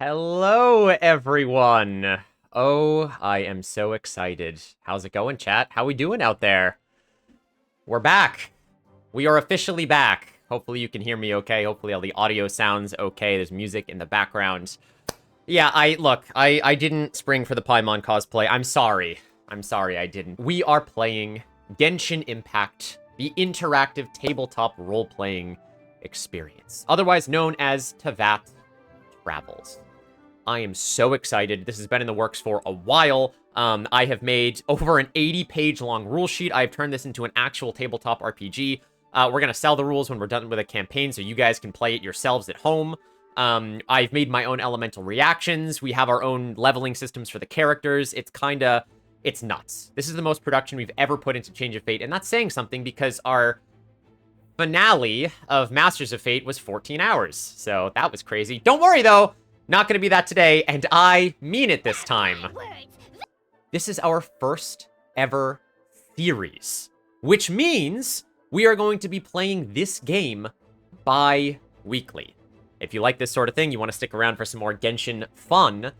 Hello, everyone. Oh, I am so excited. How's it going, chat? How we doing out there? We're back. We are officially back. Hopefully you can hear me okay. Hopefully all the audio sounds okay. There's music in the background. Yeah, I didn't spring for the Paimon cosplay. I'm sorry. I'm sorry I didn't. We are playing Genshin Impact, the interactive tabletop role-playing experience, otherwise known as Teyvat Travels. I am so excited. This has been in the works for a while. I have made over an 80-page long rule sheet. I've turned this into an actual tabletop RPG. We're going to sell the rules when we're done with a campaign so you guys can play it yourselves at home. I've made my own elemental reactions. We have our own leveling systems for the characters. It's nuts. This is the most production we've ever put into Change of Fate, and that's saying something because our finale of Masters of Fate was 14 hours. So that was crazy. Don't worry, though. Not going to be that today, and I mean it this time. This is our first ever series, which means we are going to be playing this game bi-weekly. If you like this sort of thing, you want to stick around for some more Genshin fun,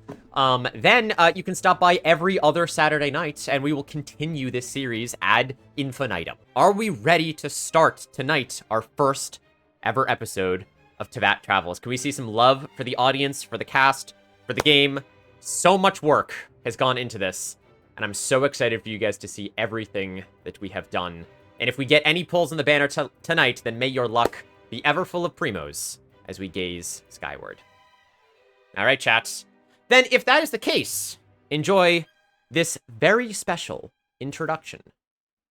then you can stop by every other Saturday night, and we will continue this series ad infinitum. Are we ready to start tonight, our first ever episode of Teyvat Travels? Can we see some love for the audience, for the cast, for the game? So much work has gone into this, and I'm so excited for you guys to see everything that we have done. And if we get any pulls in the banner tonight, then may your luck be ever full of primos as we gaze skyward. All right, chats. Then, if that is the case, enjoy this very special introduction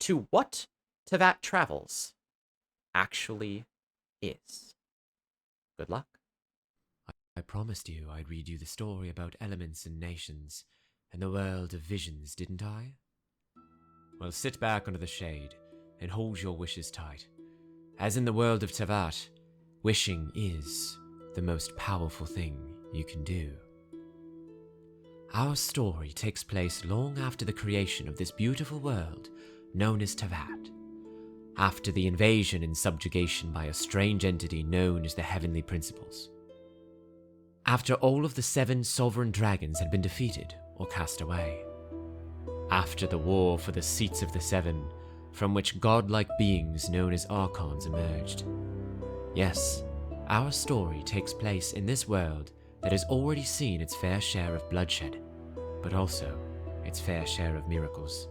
to what Teyvat Travels actually is. Good luck. I promised you I'd read you the story about elements and nations, and the world of visions, didn't I? Well, sit back under the shade, and hold your wishes tight. As in the world of Teyvat, wishing is the most powerful thing you can do. Our story takes place long after the creation of this beautiful world known as Teyvat, after the invasion and subjugation by a strange entity known as the Heavenly Principles. After all of the 7 sovereign dragons had been defeated or cast away. After the war for the seats of the 7, from which godlike beings known as Archons emerged. Yes, our story takes place in this world that has already seen its fair share of bloodshed, but also its fair share of miracles.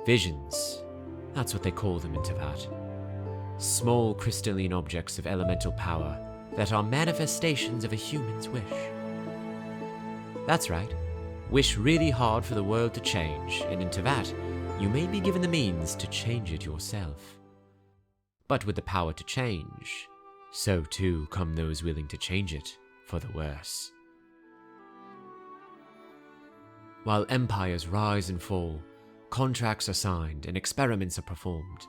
Visions, that's what they call them in Teyvat. Small crystalline objects of elemental power that are manifestations of a human's wish. That's right. Wish really hard for the world to change, and in Teyvat, you may be given the means to change it yourself. But with the power to change, so too come those willing to change it for the worse. While empires rise and fall, contracts are signed, and experiments are performed,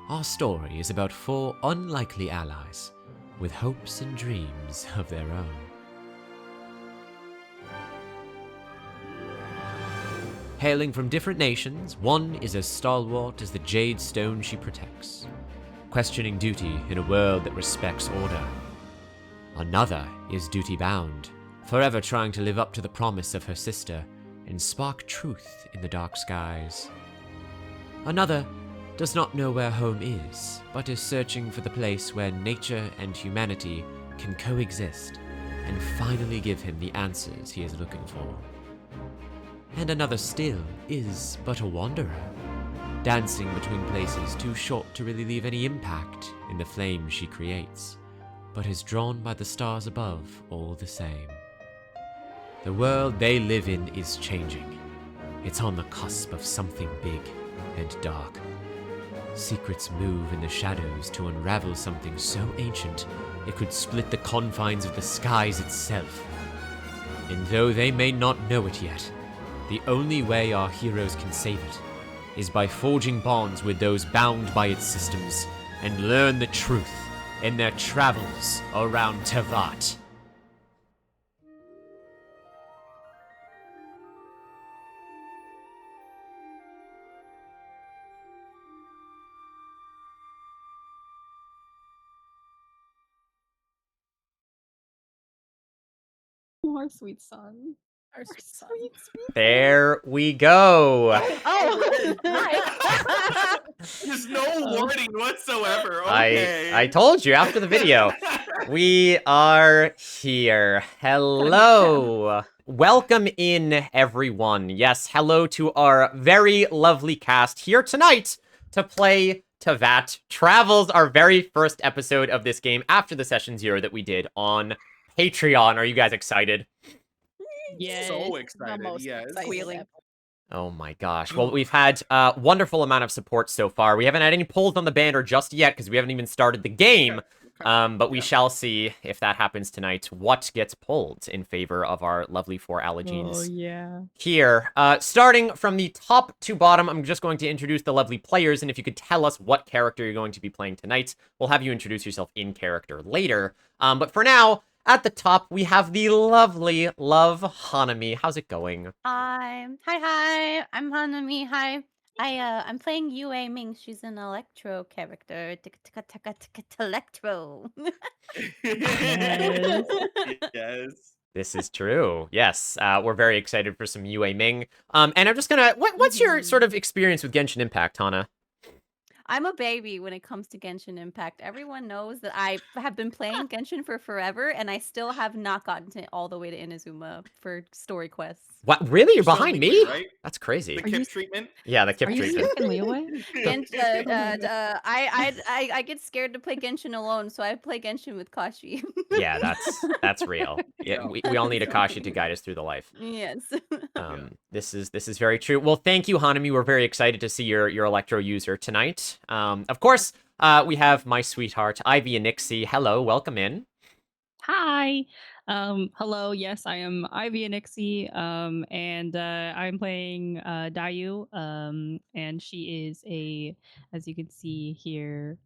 our story is about 4 unlikely allies with hopes and dreams of their own. Hailing from different nations, one is as stalwart as the jade stone she protects, questioning duty in a world that respects order. Another is duty-bound, forever trying to live up to the promise of her sister and spark truth in the dark skies. Another does not know where home is, but is searching for the place where nature and humanity can coexist and finally give him the answers he is looking for. And another still is but a wanderer, dancing between places too short to really leave any impact in the flame she creates, but is drawn by the stars above all the same. The world they live in is changing. It's on the cusp of something big and dark. Secrets move in the shadows to unravel something so ancient it could split the confines of the skies itself. And though they may not know it yet, the only way our heroes can save it is by forging bonds with those bound by its systems and learn the truth in their travels around Teyvat. our sweet son. Our sweet son. Sweet There we go. Oh, Hi. There's no warning whatsoever. I Okay. told you after the video. We are here. Hello. Welcome in, everyone. Yes, hello to our very lovely cast here tonight to play Teyvat Travels, our very first episode of this game after the Session Zero that we did on Patreon. Are you guys excited? Yes. So the excited. most Yes. excited Squealing. ever. Oh my gosh. Well, we've had a wonderful amount of support so far. We haven't had any polls on the banner just yet because we haven't even started the game. Okay. But we shall see if that happens tonight. What gets pulled in favor of our lovely four allergenes Oh yeah. here. Starting from the top to bottom, I'm just going to introduce the lovely players. And if you could tell us what character you're going to be playing tonight, we'll have you introduce yourself in character later. But for now, at the top, we have the lovely Love Hanami. How's it going? Hi. I'm Hanami. Hi. I'm playing Yue Ming. She's an electro character. Electro. Yes. Yes. This is true. Yes, we're very excited for some Yue Ming. And I'm just gonna. What's your sort of experience with Genshin Impact, Hana? I'm a baby when it comes to Genshin Impact. Everyone knows that I have been playing Genshin for forever, and I still have not gotten to all the way to Inazuma for story quests. What? Really? You're Still behind Leeway, me? right? That's crazy. The Are you Kip s- treatment. Yeah, the Kip Are you treatment. sneaking me away? I get scared to play Genshin alone, so I play Genshin with Kashi. Yeah, that's real. Yeah, we all need Akashi to guide us through the life. Yes. This is very true. Well, thank you, Hanami. We're very excited to see your Electro user tonight. Of course, we have my sweetheart, Ivy and Nixie. Hello, welcome in. Hi. Hello. Yes, I am Ivy Anixie. And I'm playing Dayu. And she is as you can see here,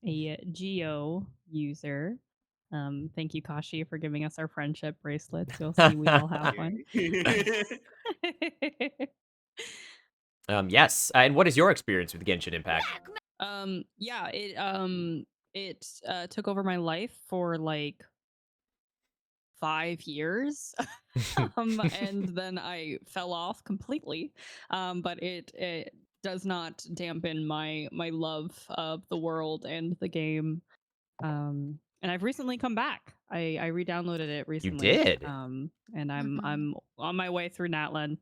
a Geo user. Thank you, Kashi, for giving us our friendship bracelets. You'll see we all have one. Yes. And what is your experience with Genshin Impact? Yeah, it took over my life for like 5 years. And then I fell off completely. But it does not dampen my love of the world and the game. And I've recently come back. I re-downloaded it recently. did? And I'm on my way through Natlan.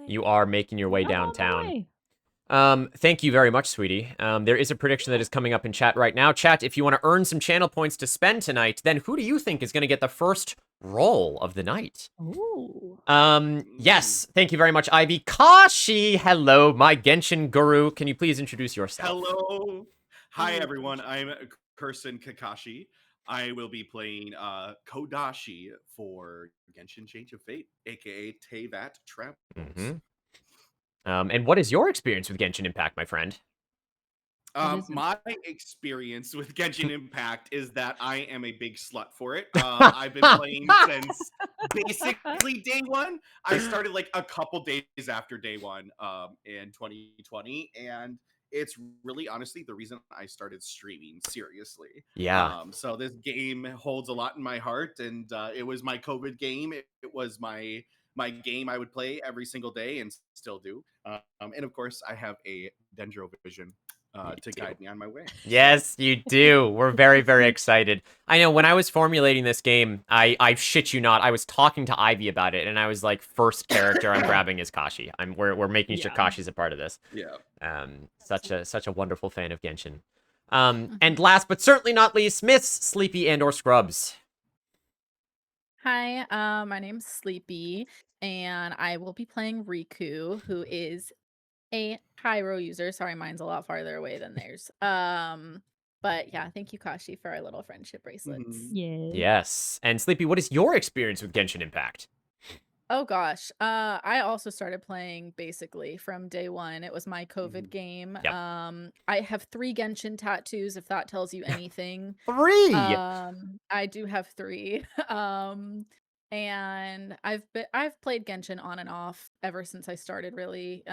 You are making your way I'm on my downtown. way. Thank you very much, sweetie. There is a prediction that is coming up in chat right now. Chat, if you want to earn some channel points to spend tonight, then who do you think is going to get the first roll of the night? Ooh. Yes, thank you very much, Ivy. Kashi, hello, my Genshin guru. Can you please introduce yourself? Hello. Hi, everyone. I'm Kursen Kakashi. I will be playing Kodashi for Genshin Change of Fate, aka Teyvat Travels. Mhm. And what is your experience with Genshin Impact, my friend? My experience with Genshin Impact is that I am a big slut for it. I've been playing since basically day one. I started like a couple days after day one in 2020, and it's really honestly the reason I started streaming seriously. Yeah. So this game holds a lot in my heart, and it was my COVID game. It was my game I would play every single day and still do. And of course, I have a Dendro vision to guide me on my way. Yes, you do. We're very, very excited. I know when I was formulating this game, I shit you not, I was talking to Ivy about it, and I was like, first character I'm grabbing is Kashi. We're making sure Yeah. Kashi's a part of this. Yeah. Such a wonderful fan of Genshin. And last but certainly not least, Miss Sleepy and or Scrubs. Hi, my name's Sleepy, and I will be playing Riku, who is a Pyro user. Sorry, mine's a lot farther away than theirs. But yeah, thank you, Kashi, for our little friendship bracelets. Mhm. Yeah. Yes. And Sleepy, what is your experience with Genshin Impact? Oh gosh. I also started playing basically from day one. It was my COVID game. Yep. I have 3 Genshin tattoos, if that tells you anything. 3! I do have 3. And I've played Genshin on and off ever since I started, really.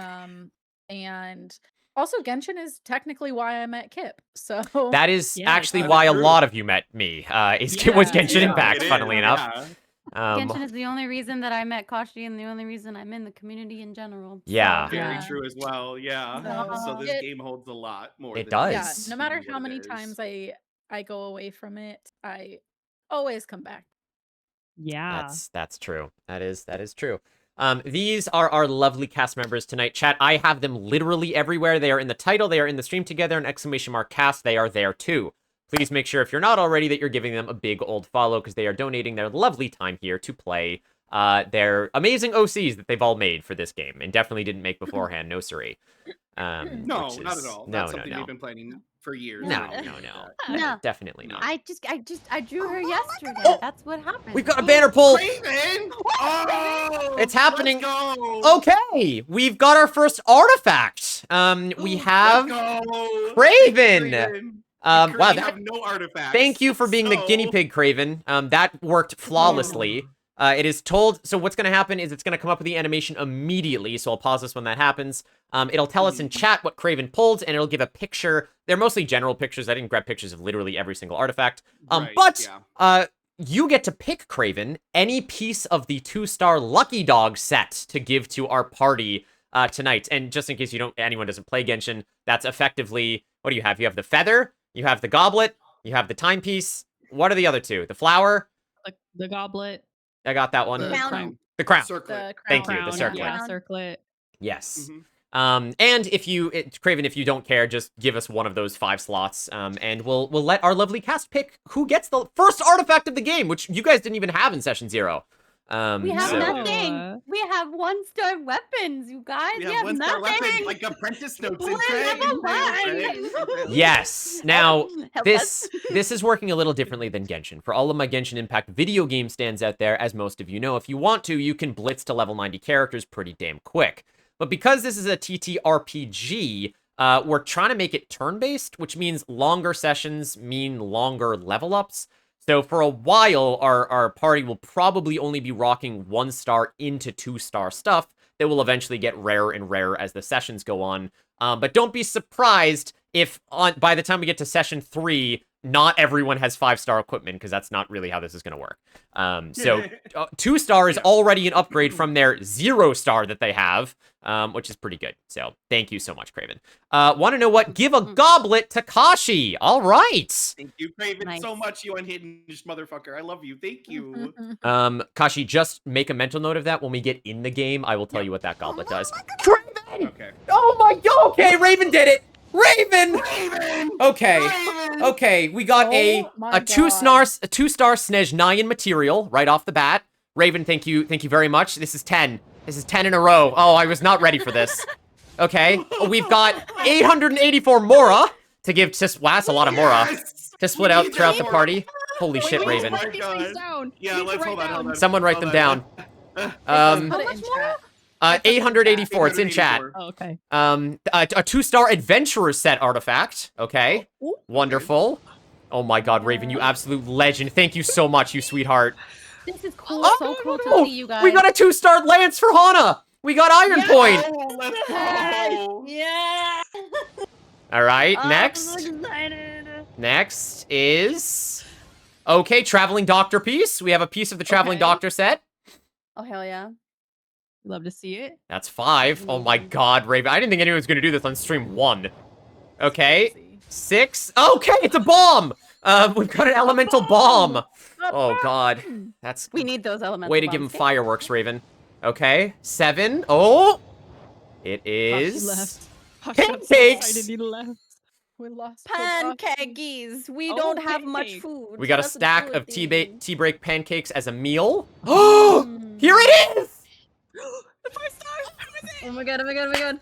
And Also, Genshin is technically why I met Kip. So That is Yeah, actually that's why a true. lot of you met me. Was Yeah, Genshin yeah, Impact, it funnily is, enough. yeah. Genshin is the only reason that I met Kashi and the only reason I'm in the community in general. Yeah. Very Yeah. true as well. Yeah. So So this it- game holds a lot more. It than yeah, does. no matter what how it many is. times I go away from it, I always come back. Yeah. That's true. That is true. These are our lovely cast members tonight. Chat, I have them literally everywhere. They are in the title. They are in the stream together. An exclamation mark cast. They are there too. Please make sure if you're not already that you're giving them a big old follow because they are donating their lovely time here to play their amazing OCs that they've all made for this game and definitely didn't make beforehand. No siree. No, which not is- at all. No, That's no, something no. we've been planning for years. No, and no, everything no. like that. No. Definitely not. I drew her yesterday. Oh! That's what happened. We've got a banner pull. Craven! Oh, It's happening. Let's go. Okay, we've got our first artifact. We have Let's go. Craven. Craven. Wow, Currently that, have no artifacts. thank you for being the guinea so- pig, Craven. That worked flawlessly. It is told, so what's going to happen is it's going to come up with the animation immediately, so I'll pause this when that happens. It'll tell us in chat what Craven pulled, and it'll give a picture. They're mostly general pictures. I didn't grab pictures of literally every single artifact. Right, But yeah. you get to pick, Craven, any piece of the 2-star Lucky Dog set to give to our party tonight. And just in case anyone doesn't play Genshin, that's effectively, what do you have? You have the feather, you have the goblet, you have the timepiece. What are the other two? The flower? The goblet. I got that one. The Crown. crown. The crown. Circlet. Thank you, the Crown, circlet. Yeah, circlet. Yes. Mhm. And if Craven, if you don't care, just give us one of those 5 slots, and we'll let our lovely cast pick who gets the first artifact of the game, which you guys didn't even have in session 0. We have so- nothing. We have 1-star weapons, you guys. We We have have one-star nothing. weapon, like apprentice notes in We're Craig. level one. Yes. Now, Help this us. this is working a little differently than Genshin. For all of my Genshin Impact video game stands out there, as most of you know, if you want to, you can blitz to level 90 characters pretty damn quick. But because this is a TTRPG, we're trying to make it turn-based, which means longer sessions mean longer level ups. So for a while, our party will probably only be rocking 1-star into 2-star stuff that will eventually get rarer and rarer as the sessions go on. But don't be surprised if by the time we get to session 3, not everyone has 5-star equipment, because that's not really how this is going to work. So 2-star is already an upgrade from their 0-star that they have, which is pretty good. So thank you so much, Craven. Want to know what? Give a goblet to Kashi. All right. Thank you, Craven, Nice. so much, you unhinged motherfucker. I love you. Thank you. Kashi, just make a mental note of that. When we get in the game, I will tell you what that goblet does. Craven! Okay. Oh my god! Okay, Raven did it! Raven! Raven! Okay. Raven! Okay, we got Oh my a 2-star Snej Nyan material right off the bat. Raven, thank you very much. This is 10. This is 10 in a row. Oh, I was not ready for this. Okay, we've got 884 Mora to give to. Wow, that's a lot of Mora Yes! to split We out need throughout the more. party. Holy shit, wait, Raven! my Write these things God. down. Yeah, You need to let's write hold on. down. Someone write them down. Put it in much chat. 884. It's in chat. 884. Oh, okay. A 2-star adventurer set artifact. Okay, Ooh. wonderful. Oh my god, Raven, you absolute legend. Thank you so much, you sweetheart. This is cool. Oh, So cool no. to see you guys. We got a 2-star lance for Hana. We got Iron Point. Oh, let's go. Yeah. All right, I'm next. so excited. Next is... Okay, Traveling Doctor piece. We have a piece of the Traveling Okay. Doctor set. Oh hell yeah. Love to see it. That's 5. Oh my god, Raven. I didn't think anyone was going to do this on stream 1. Okay, Crazy. 6. Okay, it's a bomb. We've got an elemental bomb. Oh god, that's We need those elemental way to give him bombs. fireworks, Raven. Okay, 7. Oh, it Kashi is left. Kashi got so pancakes. excited he left. We lost Pancakes. We Oh, don't have much pancake. food. We got a That's stack good of thing. tea break pancakes as a meal. Oh, Mm. here it is. The 5-star. What was it? Oh my god, oh my god, oh my god.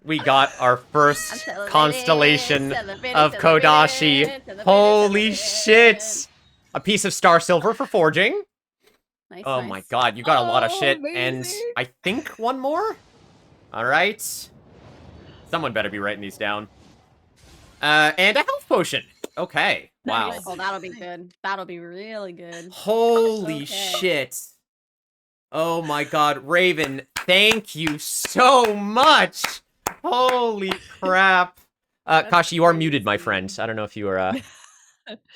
We got our I'm first celebrating, constellation celebrating, of Kodashi. celebrating, Holy celebrating. shit! A piece of star silver for forging. Nice, Oh nice. my god, you got a lot of Oh, shit. And amazing. I think one more? Alright. Someone better be writing these down. And a health potion. Okay. Wow. Nice. Oh, that'll be good. That'll be really good. Holy Okay. shit. Oh my god, Raven, Thank you so much. Holy crap. That's Kashi, you are muted, my crazy. friend. I don't know if you were,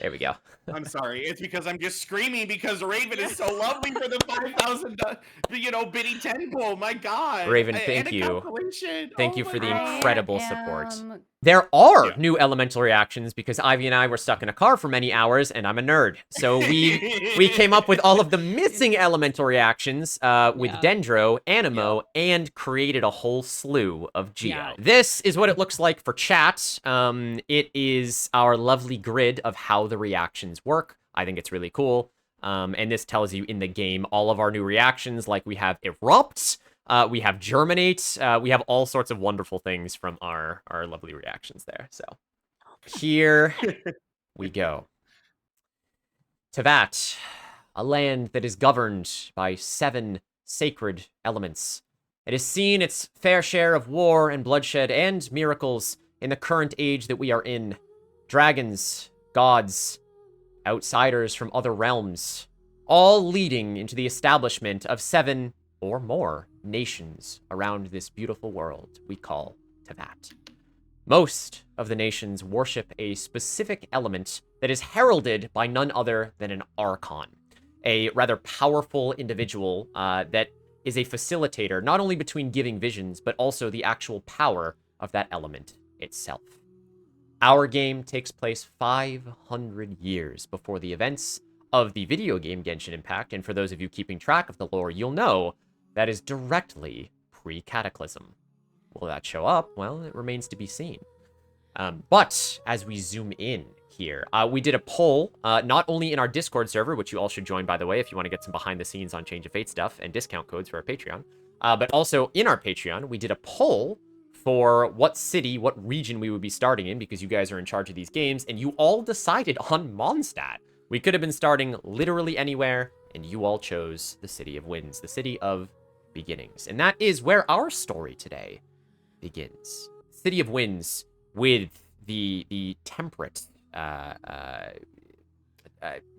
there we go. I'm sorry. It's because I'm just screaming because Raven is so lovely for the 5,000, bitty 10 goal. My God. Raven, And thank a you. calculation. Thank Oh you my for the God. incredible support. am There are Yeah. new elemental reactions because Ivy and I were stuck in a car for many hours, and I'm a nerd. So we came up with all of the missing elemental reactions with Yeah. Dendro, Animo, and created a whole slew of Geo. Yeah. This is what it looks like for chat. It is our lovely grid of how the reactions work. I think it's really cool. And this tells you in the game all of our new reactions, like we have Erupt, we have Germinate. We have all sorts of wonderful things from our lovely reactions there. So here we go. Teyvat, a land that is governed by 7 sacred elements. It has seen its fair share of war and bloodshed and miracles in the current age that we are in. Dragons, gods, outsiders from other realms, all leading into the establishment of 7 or more nations around this beautiful world we call Teyvat. Most of the nations worship a specific element that is heralded by none other than an Archon, a rather powerful individual that is a facilitator not only between giving visions, but also the actual power of that element itself. Our game takes place 500 years before the events of the video game Genshin Impact, and for those of you keeping track of the lore, you'll know that is directly pre-Cataclysm. Will that show up? Well, it remains to be seen. But as we zoom in here, we did a poll, not only in our Discord server, which you all should join, by the way, if you want to get some behind-the-scenes on Change of Fate stuff and discount codes for our Patreon, but also in our Patreon, we did a poll for what city, what region we would be starting in, because you guys are in charge of these games, and you all decided on Mondstadt. We could have been starting literally anywhere, and you all chose the City of Winds, the City of Beginnings. And that is where our story today begins. City of Winds, with the temperate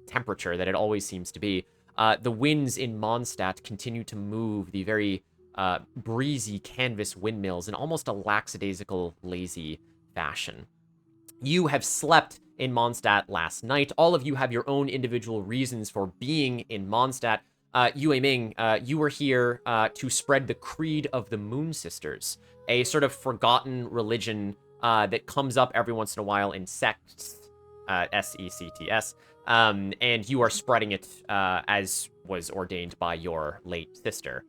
temperature that it always seems to be. The winds in Mondstadt continue to move the very breezy canvas windmills in almost a lackadaisical, lazy fashion. You have slept in Mondstadt last night. All of you have your own individual reasons for being in Mondstadt. Yue Ming, you were here to spread the Creed of the Moon Sisters, a sort of forgotten religion that comes up every once in a while in sects, S-E-C-T-S, and you are spreading it as was ordained by your late sister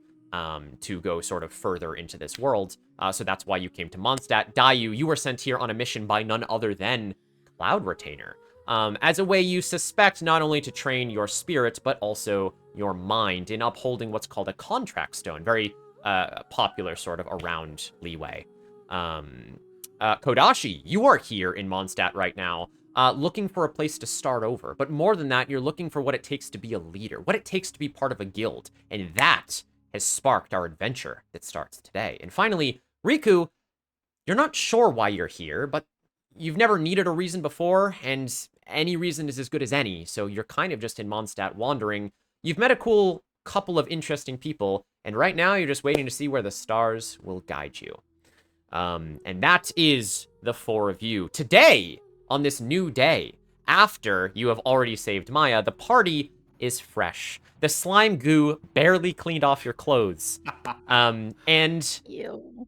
to go sort of further into this world. So that's why you came to Mondstadt. Dayu, you were sent here on a mission by none other than Cloud Retainer, as a way you suspect not only to train your spirit, but also your mind in upholding what's called a contract stone, very popular sort of around Leeway. Kodashi, you are here in Mondstadt right now, looking for a place to start over. But more than that, you're looking for what it takes to be a leader, what it takes to be part of a guild. And that has sparked our adventure that starts today. And finally, Riku, you're not sure why you're here, but you've never needed a reason before, and any reason is as good as any, so you're kind of just in Mondstadt wandering. You've met a cool couple of interesting people, and right now you're just waiting to see where the stars will guide you. And that is the 4 of you. Today, on this new day, after you have already saved Maya, the party is fresh. The slime goo barely cleaned off your clothes. And Ew.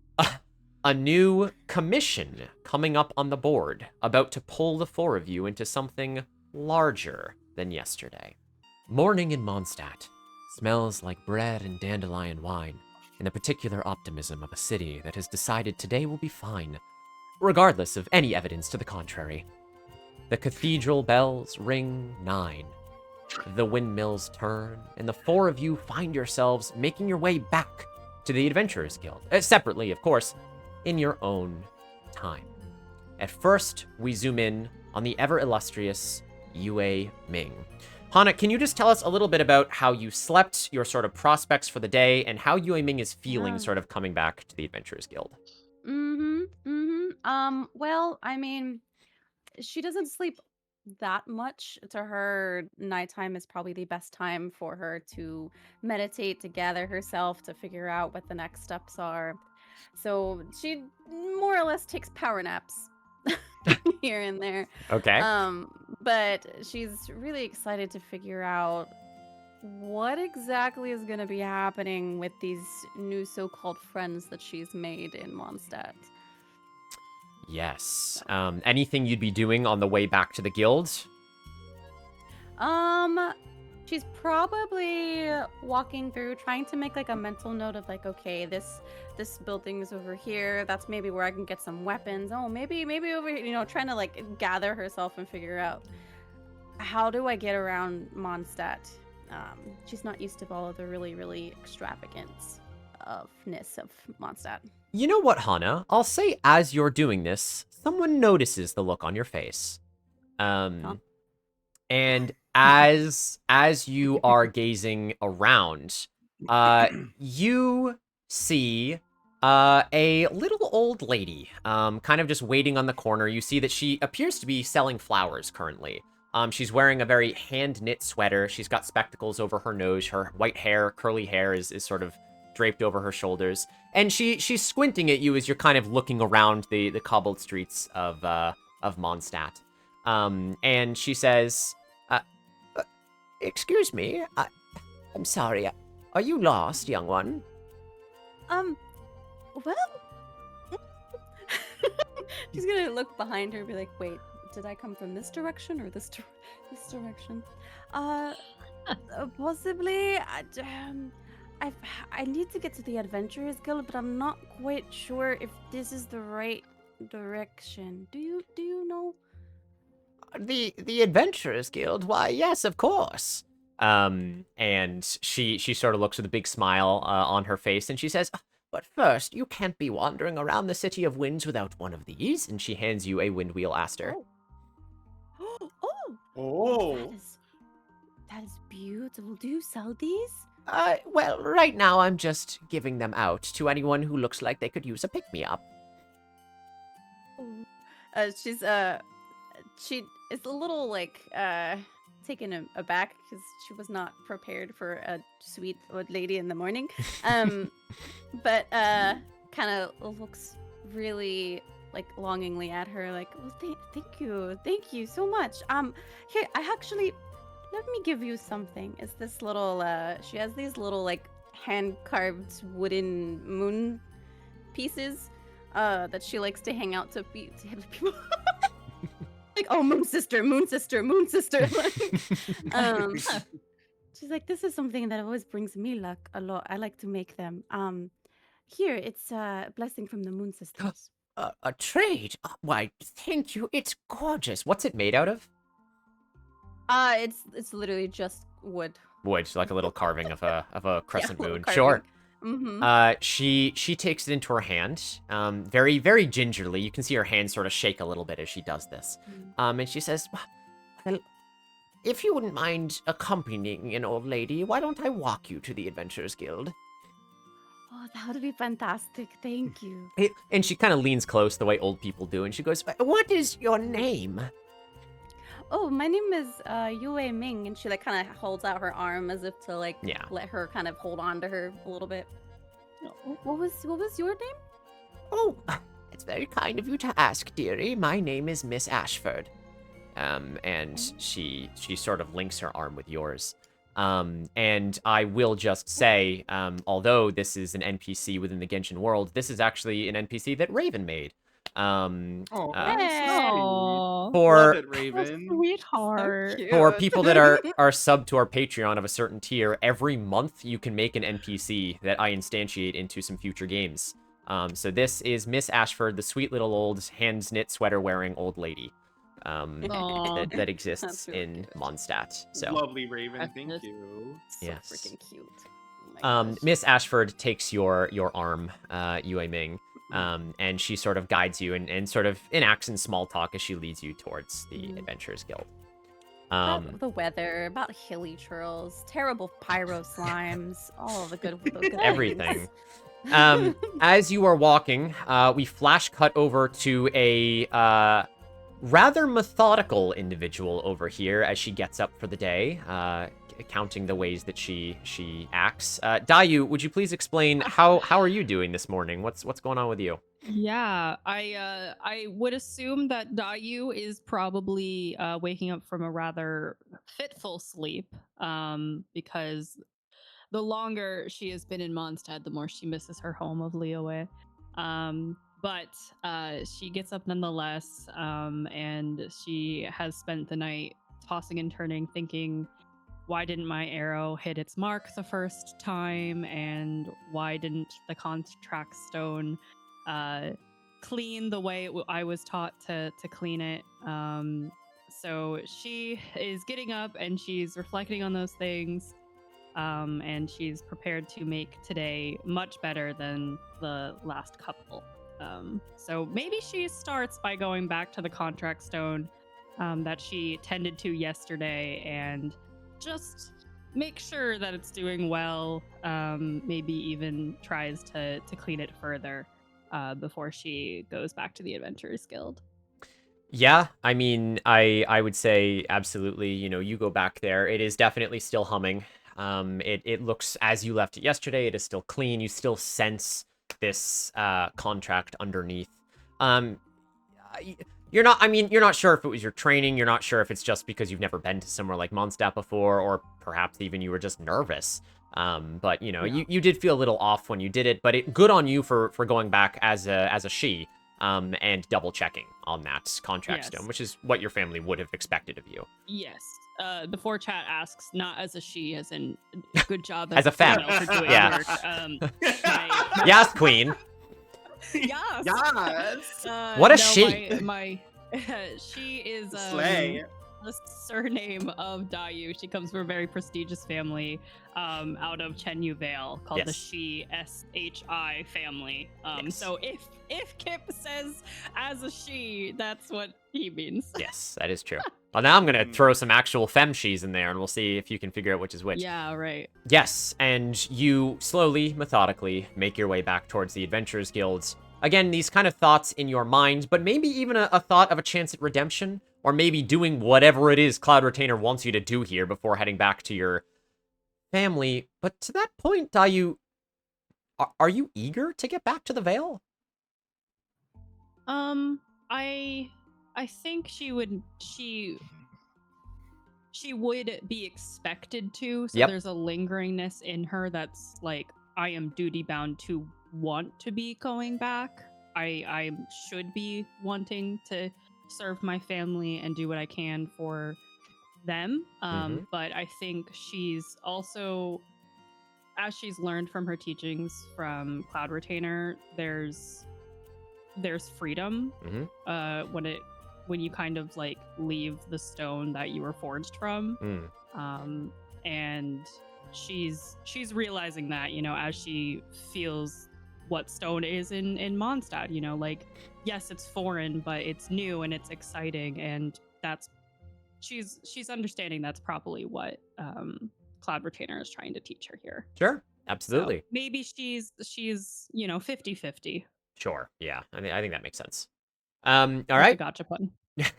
a new commission coming up on the board, about to pull the 4 of you into something larger than yesterday. Morning in Mondstadt smells like bread and dandelion wine, and the particular optimism of a city that has decided today will be fine, regardless of any evidence to the contrary. The cathedral bells ring 9. The windmills turn, and the 4 of you find yourselves making your way back to the Adventurers Guild, separately, of course, in your own time. At first, we zoom in on the ever-illustrious Yue Ming. Hana, can you just tell us a little bit about how you slept, your sort of prospects for the day, and how Yue Ming is feeling Yeah. sort of coming back to the Adventurers Guild? Well, I mean, she doesn't sleep that much. To her, nighttime is probably the best time for her to meditate, to gather herself, to figure out what the next steps are. So she more or less takes power naps here and there. Okay. But she's really excited to figure out what exactly is going to be happening with these new so-called friends that she's made in Mondstadt. Yes. Anything you'd be doing on the way back to the guild? She's probably walking through, trying to make like a mental note of like, okay, this building is over here. That's maybe where I can get some weapons. Oh, maybe over here, trying to like gather herself and figure out how do I get around Mondstadt. She's not used to all of the really, really extravagance ofness of Mondstadt. You know what, Hana? I'll say as you're doing this, someone notices the look on your face. And as you are gazing around, you see a little old lady, kind of just waiting on the corner. You see that she appears to be selling flowers currently. She's wearing a very hand-knit sweater. She's got spectacles over her nose. Her white hair, curly hair is sort of draped over her shoulders. And she's squinting at you as you're kind of looking around the cobbled streets of Mondstadt. And she says, excuse me, I'm sorry, are you lost, young one? Well, she's gonna look behind her and be like, wait, did I come from this direction or this direction? Possibly. I need to get to the Adventurers Guild, but I'm not quite sure if this is the right direction. Do you know? The Adventurers Guild? Why, yes, of course. And she sort of looks with a big smile on her face, and she says, but first, you can't be wandering around the City of Winds without one of these. And she hands you a Windwheel Aster. Oh. That is beautiful. Do you sell these? Well, right now I'm just giving them out to anyone who looks like they could use a pick-me-up. She is a little like taken aback because she was not prepared for a sweet old lady in the morning. But kind of looks really like longingly at her, like, well, thank you so much. Here, let me give you something. It's this little she has these little like hand carved wooden moon pieces that she likes to hang out to people. Like, oh, moon sister. She's like, this is something that always brings me luck a lot. I like to make them. Here, it's a blessing from the moon sisters. A trade? Why, thank you. It's gorgeous. What's it made out of? It's literally just wood. Wood, like a little carving of a crescent moon. Carving. Sure. Mm-hmm. She takes it into her hand, very, very gingerly. You can see her hand sort of shake a little bit as she does this. And she says, well, if you wouldn't mind accompanying an old lady, why don't I walk you to the Adventurers Guild? Oh, that would be fantastic. Thank you. And she kind of leans close the way old people do, and she goes, what is your name? Oh, my name is Yue Ming, and she like kind of holds out her arm as if to like let her kind of hold on to her a little bit. What was your name? Oh, it's very kind of you to ask, dearie. My name is Miss Ashford. And she sort of links her arm with yours. And I will just say, although this is an NPC within the Genshin world, this is actually an NPC that Raven made. Oh, for love it, Raven. Sweetheart. So for cute. people that are sub to our Patreon of a certain tier, every month you can make an NPC that I instantiate into some future games. So this is Miss Ashford, the sweet little old hand-knit sweater-wearing old lady that exists really in cute. Mondstadt. So Lovely, Raven. Thank Yes. you. So Yes. freaking cute. Oh my gosh. Miss Ashford takes your arm, Yue Ming, and she sort of guides you and sort of enacts in small talk as she leads you towards the Adventurers Guild. About the weather, about hilly churls, terrible pyro slimes, all the good things. Everything. As you are walking, we flash cut over to rather methodical individual over here as she gets up for the day, counting the ways that she acts. Dayu, would you please explain how are you doing this morning? What's going on with you? Yeah, I would assume that Dayu is probably waking up from a rather fitful sleep, because the longer she has been in Mondstadt, the more she misses her home of Liyue. But she gets up nonetheless, and she has spent the night tossing and turning, thinking, why didn't my arrow hit its mark the first time, and why didn't the contract stone clean the way I was taught to clean it? So she is getting up and she's reflecting on those things, and she's prepared to make today much better than the last couple. So maybe she starts by going back to the contract stone that she tended to yesterday and just make sure that it's doing well. Maybe even tries to clean it further before she goes back to the Adventurers Guild. Yeah, I mean, I would say absolutely. You go back there. It is definitely still humming. It looks, as you left it yesterday, it is still clean. You still sense this contract underneath. You're not sure if it was your training. You're not sure if it's just because you've never been to somewhere like Mondstadt before, or perhaps even you were just nervous. But you did feel a little off when you did it. But good on you for going back as a she. And double checking on that contract stone, which is what your family would have expected of you. Yes. Before chat asks, not as a she, as in good job as a femme. For doing Yeah. work. Yes, queen. Yes. Yes. What a she. My she is Slay. the surname of Dayu. She comes from a very prestigious family out of Chenyu Vale called the Shi SHI family. So if Kip says as a she, that's what he means. Yes, that is true. Well, now I'm gonna throw some actual femme she's in there, and we'll see if you can figure out which is which. Yeah, right. Yes, and you slowly, methodically make your way back towards the Adventurers Guilds. Again, these kind of thoughts in your mind, but maybe even a thought of a chance at redemption, or maybe doing whatever it is Cloud Retainer wants you to do here before heading back to your family. But to that point, Dayu, are you eager to get back to the Vale? I think she would be expected to. So there's a lingeringness in her that's like, I am duty bound to want to be going back. I should be wanting to serve my family and do what I can for them. But I think she's also, as she's learned from her teachings from Cloud Retainer, there's freedom when you kind of like leave the stone that you were forged from. And she's realizing that, as she feels what stone is in Mondstadt, like, yes, it's foreign, but it's new and it's exciting, and she's understanding that's probably what Cloud Retainer is trying to teach her here. Sure, absolutely. So maybe she's 50-50. Sure, yeah, I think that makes sense. All right. Gotcha button.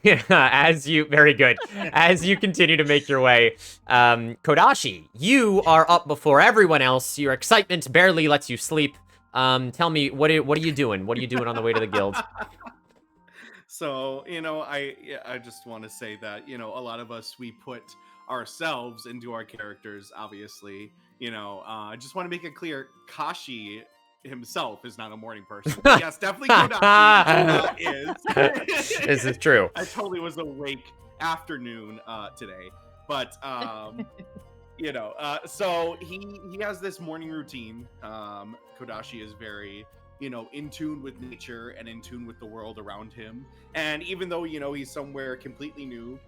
Very good. As you continue to make your way, Kodashi, you are up before everyone else. Your excitement barely lets you sleep. Tell me, what are you doing? What are you doing on the way to the guild? So, I just want to say that, a lot of us, we put ourselves into our characters, obviously. I just want to make it clear, Kashi himself is not a morning person. But yes, definitely Kodashi is. This is true. I totally was awake afternoon today. But, so he has this morning routine. Kodashi is very, in tune with nature and in tune with the world around him. And even though, he's somewhere completely new,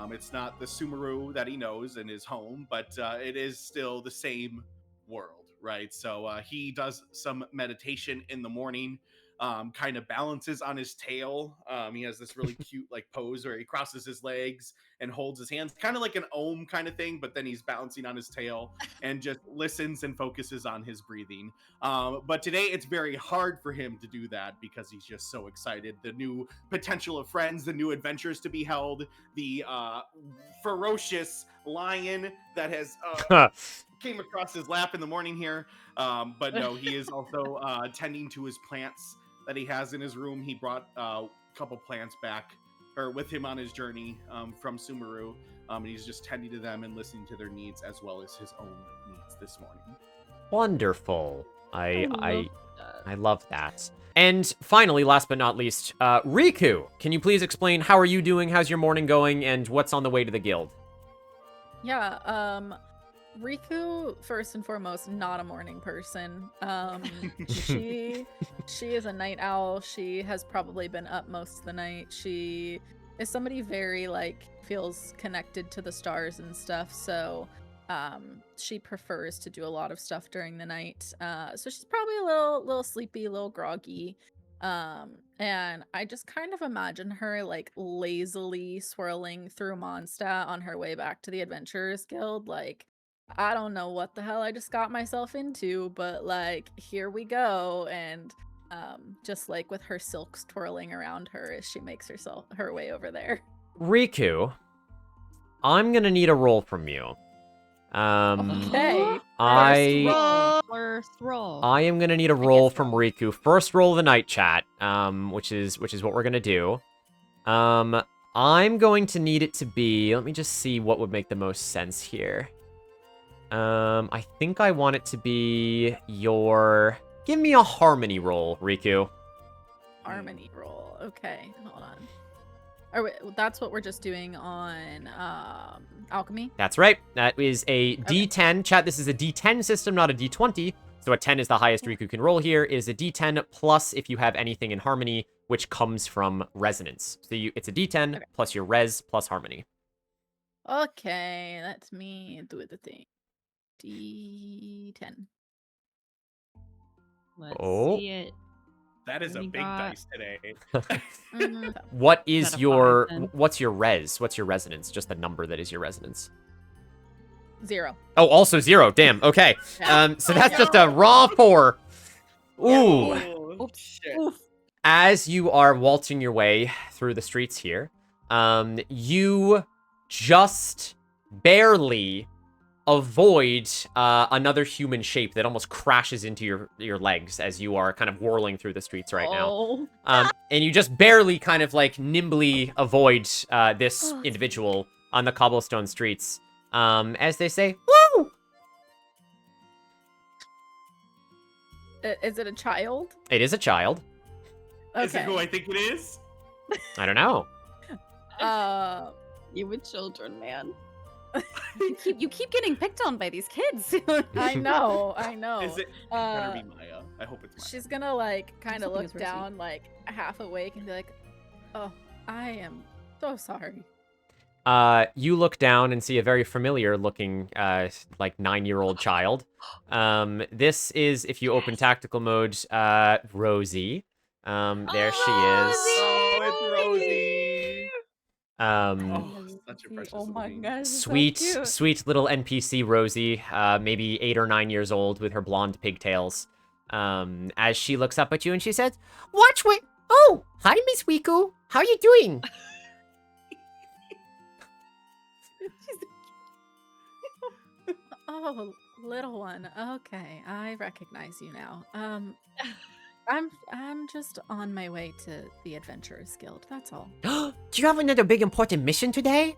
it's not the Sumeru that he knows in his home, but it is still the same world, right? So he does some meditation in the morning. kind of balances on his tail. He has this really cute like pose where he crosses his legs and holds his hands, kind of like an ohm kind of thing, but then he's balancing on his tail and just listens and focuses on his breathing. But today it's very hard for him to do that because he's just so excited. The new potential of friends, the new adventures to be held, the ferocious lion that has came across his lap in the morning here. But no, he is also tending to his plants that he has in his room. He brought a couple plants back or with him on his journey from Sumeru. And he's just tending to them and listening to their needs as well as his own needs this morning. Wonderful. I love that. And finally, last but not least, Riku, can you please explain how are you doing? How's your morning going? And what's on the way to the guild? Yeah, Riku, first and foremost, not a morning person. She is a night owl. She has probably been up most of the night. She is somebody very feels connected to the stars and stuff. So she prefers to do a lot of stuff during the night. So she's probably a little sleepy, a little groggy. And I just kind of imagine her lazily swirling through Mondstadt on her way back to the Adventurers Guild. I don't know what the hell I just got myself into, but here we go. And just with her silks twirling around her as she makes her way over there. Riku, I'm gonna need a roll from you. Okay. First roll. I am gonna need a roll from Riku. First roll of the night, chat. Which is what we're gonna do. I'm going to need it to be. Let me just see what would make the most sense here. I think I want it to be your. Give me a harmony roll, Riku. Harmony roll. Okay, hold on. Or wait, that's what we're just doing on alchemy. That's right. That is a D10. Chat, this is a D10 system, not a D20. So a 10 is the highest Riku can roll here. It is a D10 plus if you have anything in harmony, which comes from resonance. So it's a D10 plus your res plus harmony. Okay, let me do the thing. D10. Let's Oh. see it. That is a We big got- dice today. What Is is that a your 5 then? what's your res? What's your resonance? Just the number that is your resonance. 0. Oh, also 0. Damn. Okay. Yeah. So that's just a raw 4. Ooh. Oh, shit. As you are waltzing your way through the streets here, you just barely avoid another human shape that almost crashes into your legs as you are kind of whirling through the streets right now. And you just barely kind of nimbly avoid this individual on the cobblestone streets as they say, "Woo!" Is it a child? It is a child. Okay. Is it who I think it is? I don't know. You with children, man. You keep getting picked on by these kids. I know. Is it better be Maya? I hope it's Maya. She's gonna kind of hoping look it's Rosie. down half awake and be like, "Oh, I am so sorry." You look down and see a very familiar looking 9-year-old child. This is, if you open tactical mode, Rosie. There she is. Oh, it's Rosie. Such a precious Oh my little god. Sweet little NPC Rosie, maybe 8 or 9 years old with her blonde pigtails. As she looks up at you and she says, "Watch what? Oh, hi, Miss Wiku. How you doing?" Oh, little one. Okay, I recognize you now. I'm just on my way to the Adventurers Guild. That's all. Do you have another big important mission today?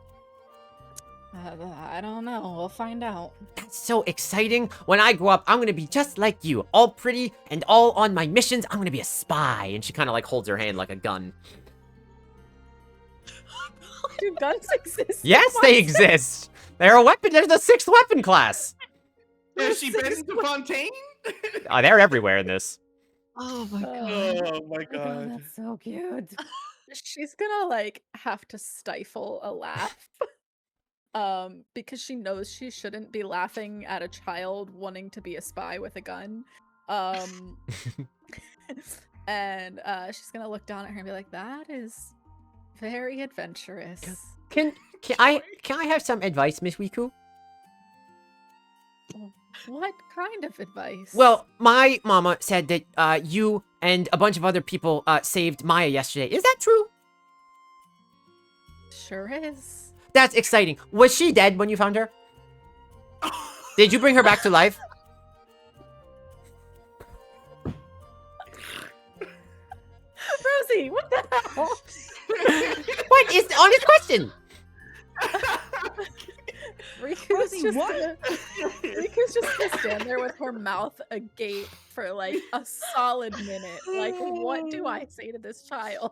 I don't know. We'll find out. That's so exciting. When I grow up, I'm gonna be just like you, all pretty and all on my missions. I'm gonna be a spy. And she kind of holds her hand like a gun. Do guns exist? Yes, they exist. They're a weapon. They're the 6th weapon class. Has she been to Fontaine? They're everywhere in this. Oh my god. Oh my god. That's so cute. She's gonna have to stifle a laugh. Because she knows she shouldn't be laughing at a child wanting to be a spy with a gun. And she's gonna look down at her and be like, "That is very adventurous." Can I have some advice, Miss Wiku? What kind of advice? Well, my mama said that you and a bunch of other people saved Maya yesterday. Is that true? sure is. That's exciting. Was she dead when you found her? Did you bring her back to life? Rosie, what the hell? What is the honest question? Riku's just what? Riku's just gonna stand there with her mouth agape for like a solid minute. Like, what do I say to this child?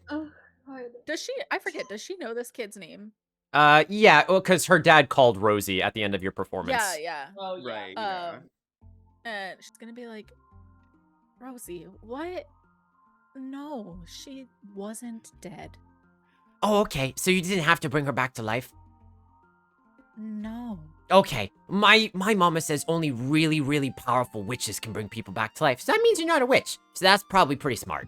Oh, God. Does she? I forget. Does she know this kid's name? Yeah, well, because her dad called Rosie at the end of your performance. Yeah. Oh yeah. Right. Yeah. And she's gonna be like, Rosie, what? No, she wasn't dead. Oh, okay. So you didn't have to bring her back to life? No. Okay. My mama says only really, really powerful witches can bring people back to life. So that means you're not a witch. So that's probably pretty smart.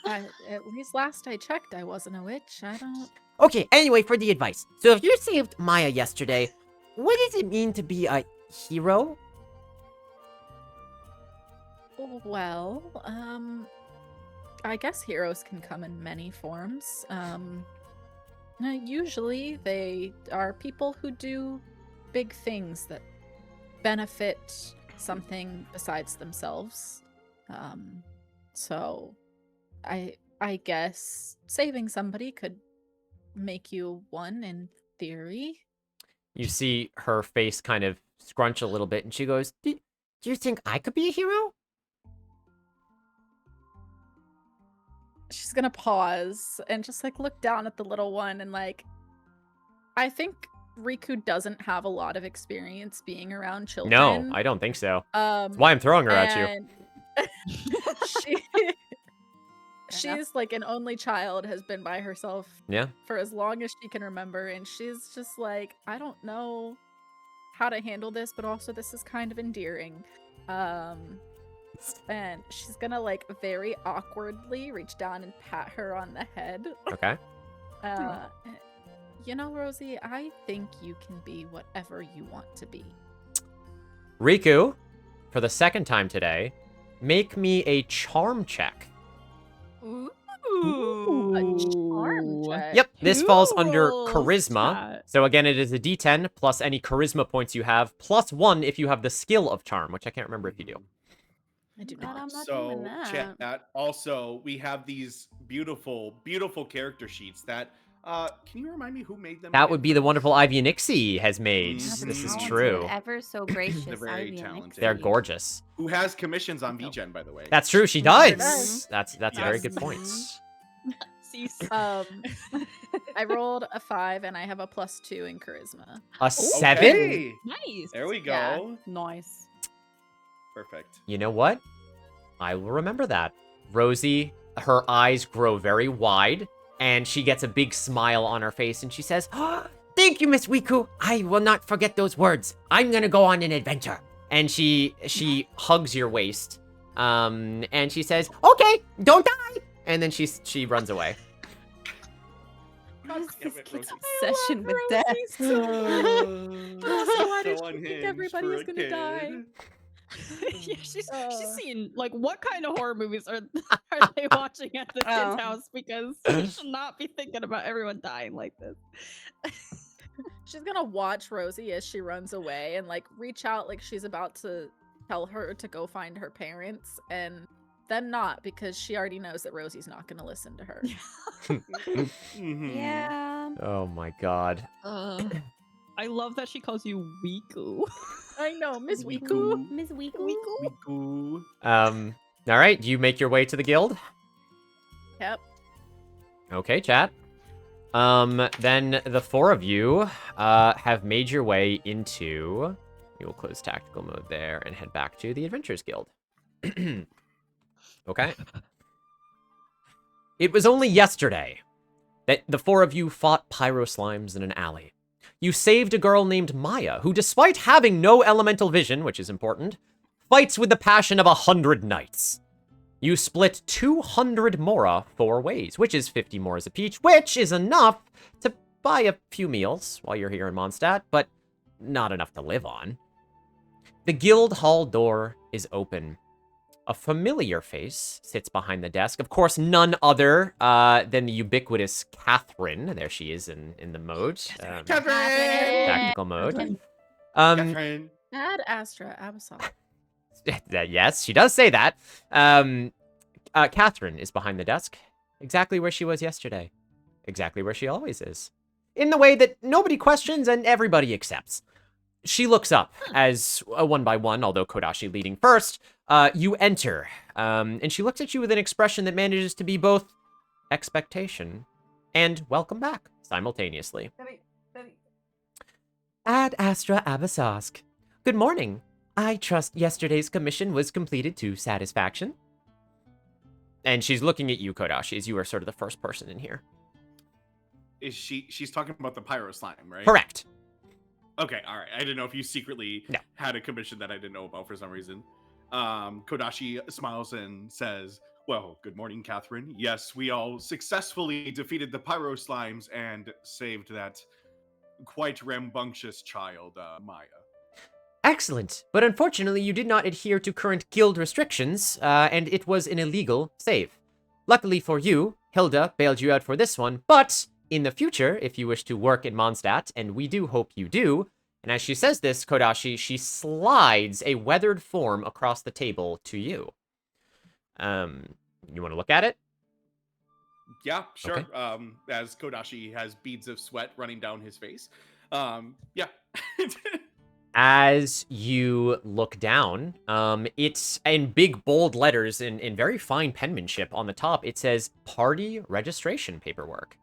At least last I checked, I wasn't a witch. I don't. Okay, anyway, for the advice. So if you saved Maya yesterday, what does it mean to be a hero? Well, I guess heroes can come in many forms. Usually they are people who do big things that benefit something besides themselves. So I guess saving somebody could make you one in theory. You see her face kind of scrunch a little bit, and she goes, do you think I could be a hero? She's gonna pause and just like look down at the little one and like, I think Riku doesn't have a lot of experience being around children. No, I don't think so. That's why I'm throwing her at you. She's like an only child, has been by herself Yeah. for as long as she can remember, and she's just like, I don't know how to handle this, but also this is kind of endearing. And she's gonna like very awkwardly reach down and pat her on the head. Okay. You know, Rosie, I think you can be whatever you want to be. Riku, for the second time today, make me a charm check. Ooh. A charm check. Yep, this falls under Cool charisma. stat. So again, it is a d10 plus any charisma points you have, plus 1 if you have the skill of charm, which I can't remember if you do. I do God, not. I'm not So, doing that. chat. Also, we have these beautiful, beautiful character sheets that. Can you remind me who made them? That again? would be the wonderful Ivy and Nixie has made. Mhm. This is Talented, true. Ever so gracious. They're very Ivy and talented. Nixie. They're gorgeous. Who has commissions on VGen, by the way? That's true, she Sure does. does. That's a very good Yes. point. Cease. I rolled a 5 and I have a +2 in charisma. A 7? Okay, Nice. there we go. Yeah. Nice. Perfect. You know what? I will remember that. Rosie, her eyes grow very wide, and she gets a big smile on her face, and she says, thank you, Miss Wiku. I will not forget those words. I'm gonna go on an adventure. And she hugs your waist, and she says, okay, don't die. And then she runs away. God damn This it, kid's Rosie. obsession with death. Why did So you think unhinged everybody for was a gonna die? kid. Yeah, she's Uh. seen like what kind of horror movies are they watching at this Oh. kid's house, because she should not be thinking about everyone dying like this. She's gonna watch Rosie as she runs away and like reach out like she's about to tell her to go find her parents, and then not, because she already knows that Rosie's not gonna listen to her. Mhm. Yeah. Oh my god. I love that she calls you Wiku. I know, Miss Wiku. Wiku. Miss Weekly. Wiku. All right, do you make your way to the guild? Yep. Okay, chat. Then the 4 of you have made your way into. We will close tactical mode there and head back to the Adventurers Guild. Okay. It was only yesterday that the 4 of you fought pyro slimes in an alley. You saved a girl named Maya, who, despite having no elemental vision, which is important, fights with the passion of 100 knights. You split 200 mora 4 ways, which is 50 moras apiece, which is enough to buy a few meals while you're here in Mondstadt, but not enough to live on. The guild hall door is open. A familiar face sits behind the desk. Of course, none other than the ubiquitous Catherine. There she is in the mode. Catherine! Tactical mode. Catherine. Ad Astra Abyssal. Yes, she does say that. Catherine is behind the desk, exactly where she was yesterday. Exactly where she always is. In the way that nobody questions and everybody accepts. She looks up as one by one, although Kodashi leading first. You enter, and she looks at you with an expression that manages to be both expectation and welcome back simultaneously. Ad Astra Abysask. Good morning. I trust yesterday's commission was completed to satisfaction. And she's looking at you, Kodashi, as you are sort of the first person in here. She's talking about the pyro slime, right? Correct. Okay, all right. I didn't know if you secretly had a commission that I didn't know about for some reason. Kodashi smiles and says, well, good morning, Catherine. Yes, we all successfully defeated the pyro slimes and saved that quite rambunctious child, Maya. Excellent. But unfortunately, you did not adhere to current guild restrictions, and it was an illegal save. Luckily for you, Hilda bailed you out for this one, but in the future, if you wish to work in Mondstadt, and we do hope you do, and as she says this, Kodashi, she slides a weathered form across the table to you. You want to look at it? Yeah, sure. Okay. As Kodashi has beads of sweat running down his face. Yeah. As you look down, it's in big, bold letters in very fine penmanship on the top. It says party registration paperwork.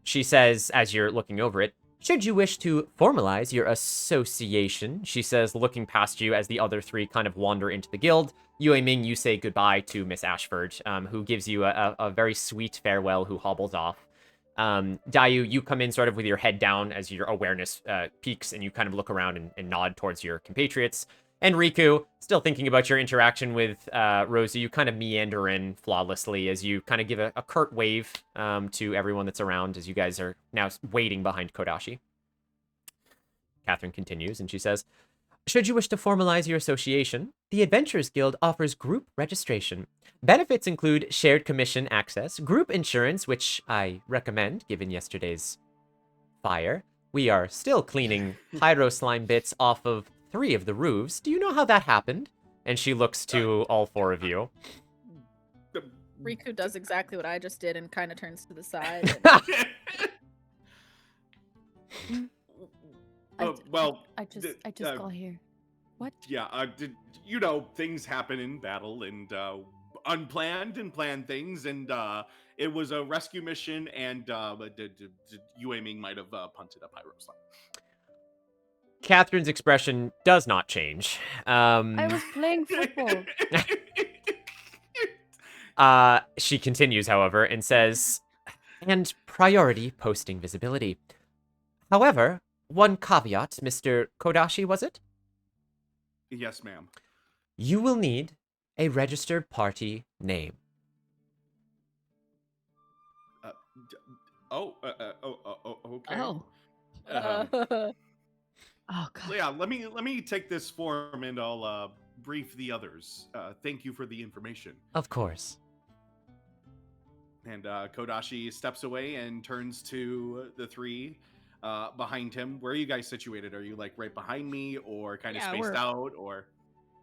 She says, as you're looking over it, should you wish to formalize your association, she says, looking past you as the other three kind of wander into the guild. Yue Ming, you say goodbye to Miss Ashford, who gives you a very sweet farewell, who hobbles off. Dayu, you come in sort of with your head down as your awareness peaks, and you kind of look around and nod towards your compatriots. And Riku, still thinking about your interaction with Rosie, you kind of meander in flawlessly as you kind of give a curt wave to everyone that's around as you guys are now waiting behind Kodashi. Catherine continues, and she says, should you wish to formalize your association, the Adventurers Guild offers group registration. Benefits include shared commission access, group insurance, which I recommend given yesterday's fire. We are still cleaning pyro slime bits off of 3 of the roofs. Do you know how that happened? And she looks to all 4 of you. Riku does exactly what I just did and kind of turns to the side. I just got here. What? Yeah, things happen in battle and unplanned and planned things, and it was a rescue mission, and Yue Ming might have punted a pyro slime. Catherine's expression does not change. I was playing football. She continues, however, and says, and priority posting visibility. However, one caveat, Mr. Kodashi, was it? Yes, ma'am. You will need a registered party name. Okay. Oh god. Yeah, let me take this form and I'll brief the others. Thank you for the information. Of course. And Kodashi steps away and turns to the 3 behind him. Where are you guys situated? Are you like right behind me, or kind of spaced out, or?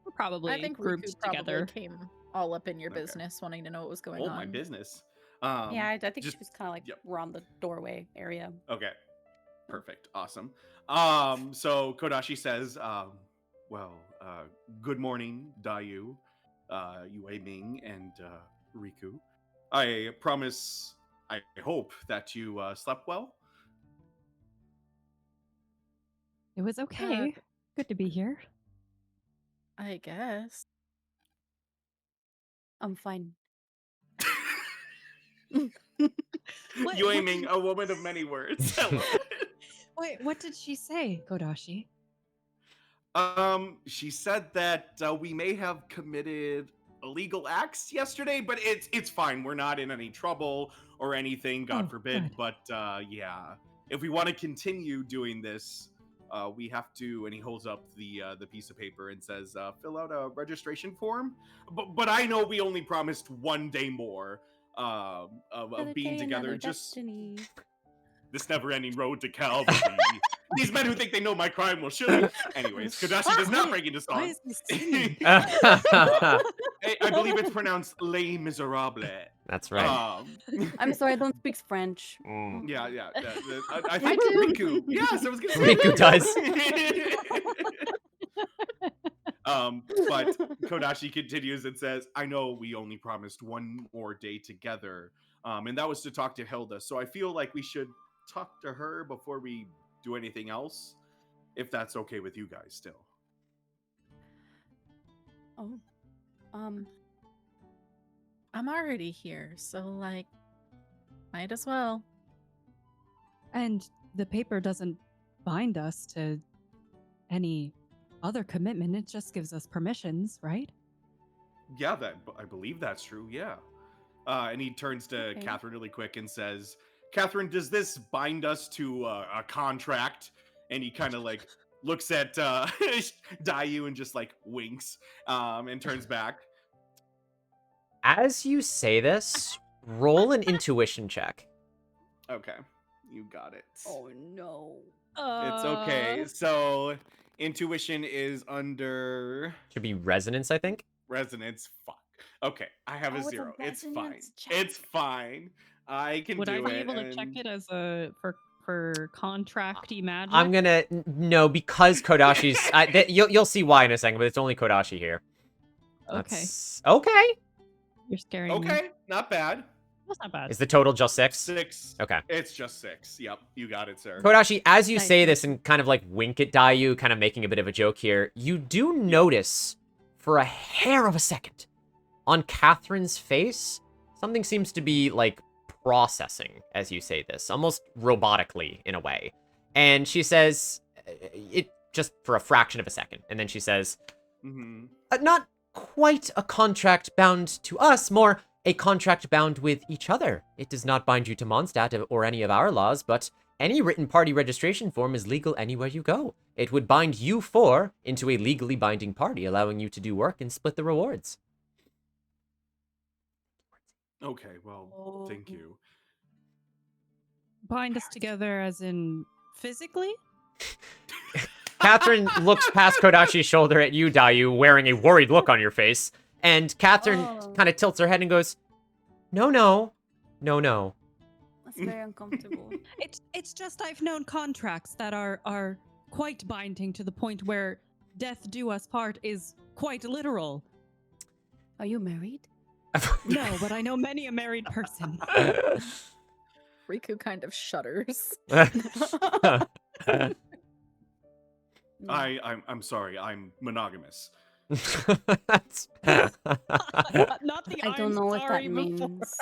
We're probably I think grouped Riku together. probably came all up in your business, wanting to know what was going on. Oh, my business. Yeah, I think she was kind of like around the doorway area. Okay. Perfect. Awesome. So Kodashi says, good morning, Dayu, Yue Ming, and Riku. I promise, I hope that you slept well. It was okay. Good to be here. I guess. I'm fine. Yue Ming, a woman of many words. Wait, what did she say, Kodashi? She said that we may have committed illegal acts yesterday, but it's fine. We're not in any trouble or anything, God Oh, forbid. good. But yeah, if we want to continue doing this, we have to. And he holds up the piece of paper and says, "Fill out a registration form." But I know we only promised 1 day more of being together. Just destiny. this never-ending road to Calvary. These men who think they know my crime will surely. Anyways, Kodashi does not break into Why song. is he singing? I believe it's pronounced Les Miserables. That's right. I'm sorry, I don't speak French. Mm. Yeah. I I think do. Riku. Yes, I was gonna say Riku does. But Kodashi continues and says, "I know we only promised 1 more day together, and that was to talk to Hilda. So I feel like we should talk to her before we do anything else, if that's okay with you guys still." Oh. I'm already here, so like, might as well. And the paper doesn't bind us to any other commitment. It just gives us permissions, right? Yeah, I believe that's true. Yeah. And he turns to Okay. Catherine really quick and says, "Catherine, does this bind us to a contract?" And he kind of like looks at Dayu and just like winks and turns back. As you say this, roll an intuition check. Okay, you got it. Oh no. It's okay. So intuition is under Should be resonance, I think. resonance. Fuck. Okay, I have a Oh, it's a 0. It's fine. resonance check. It's fine. I can Would do I be it. able to check and- it as a for contracty magic? I'm gonna no because Kodashi's. You'll see why in a second, but it's only Kodashi here. Okay, That's- okay. you're scaring me. Okay, not bad. That's not bad. Is the total just 6? 6. Okay. It's just 6. Yep, you got it, sir. Kodashi, as you Nice. say this and kind of like wink at Dayu, kind of making a bit of a joke here, you do notice for a hair of a second on Catherine's face, something seems to be like processing as you say this, almost robotically in a way. And she says, it just for a fraction of a second. And then she says, Mm-hmm. not quite a contract bound to us, more a contract bound with each other. It does not bind you to Mondstadt or any of our laws, but any written party registration form is legal anywhere you go. It would bind you four into a legally binding party, allowing you to do work and split the rewards. Okay, well, thank you. Bind us together as in physically? Catherine looks past Kodashi's shoulder at you, Dayu, wearing a worried look on your face. And Catherine Oh. kind of tilts her head and goes, no. That's very uncomfortable. It's just I've known contracts that are quite binding to the point where death do us part is quite literal. Are you married? No, but I know many a married person. Riku kind of shudders. I'm sorry. I'm monogamous. That's... Not the I don't know what sorry that before. means.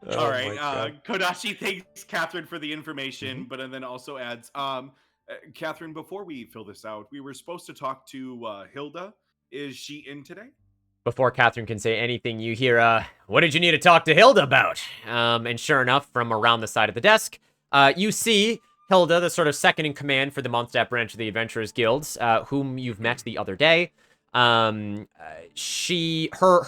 Oh All right. my God. Kodashi thanks Catherine for the information, Mm-hmm. but then also adds, Catherine, before we fill this out, we were supposed to talk to Hilda. Is she in today? Before Catherine can say anything, you hear, what did you need to talk to Hilda about? And sure enough, from around the side of the desk, you see Hilda, the sort of second in command for the Mondstadt branch of the Adventurers Guilds, whom you've met the other day. Her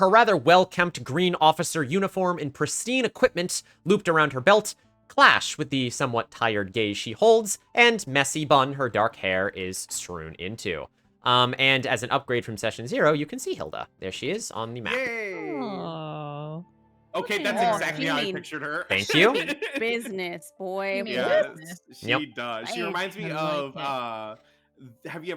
rather well-kempt green officer uniform and pristine equipment looped around her belt clash with the somewhat tired gaze she holds, and messy bun her dark hair is strewn into. And as an upgrade from Session 0, you can see Hilda. There she is on the map. Yay! Oh. Okay, that's Oh, exactly you how I mean- pictured her. Thank you. Business, boy. You mean Yes, business. she Yep. does. She Nice. reminds me I of like have you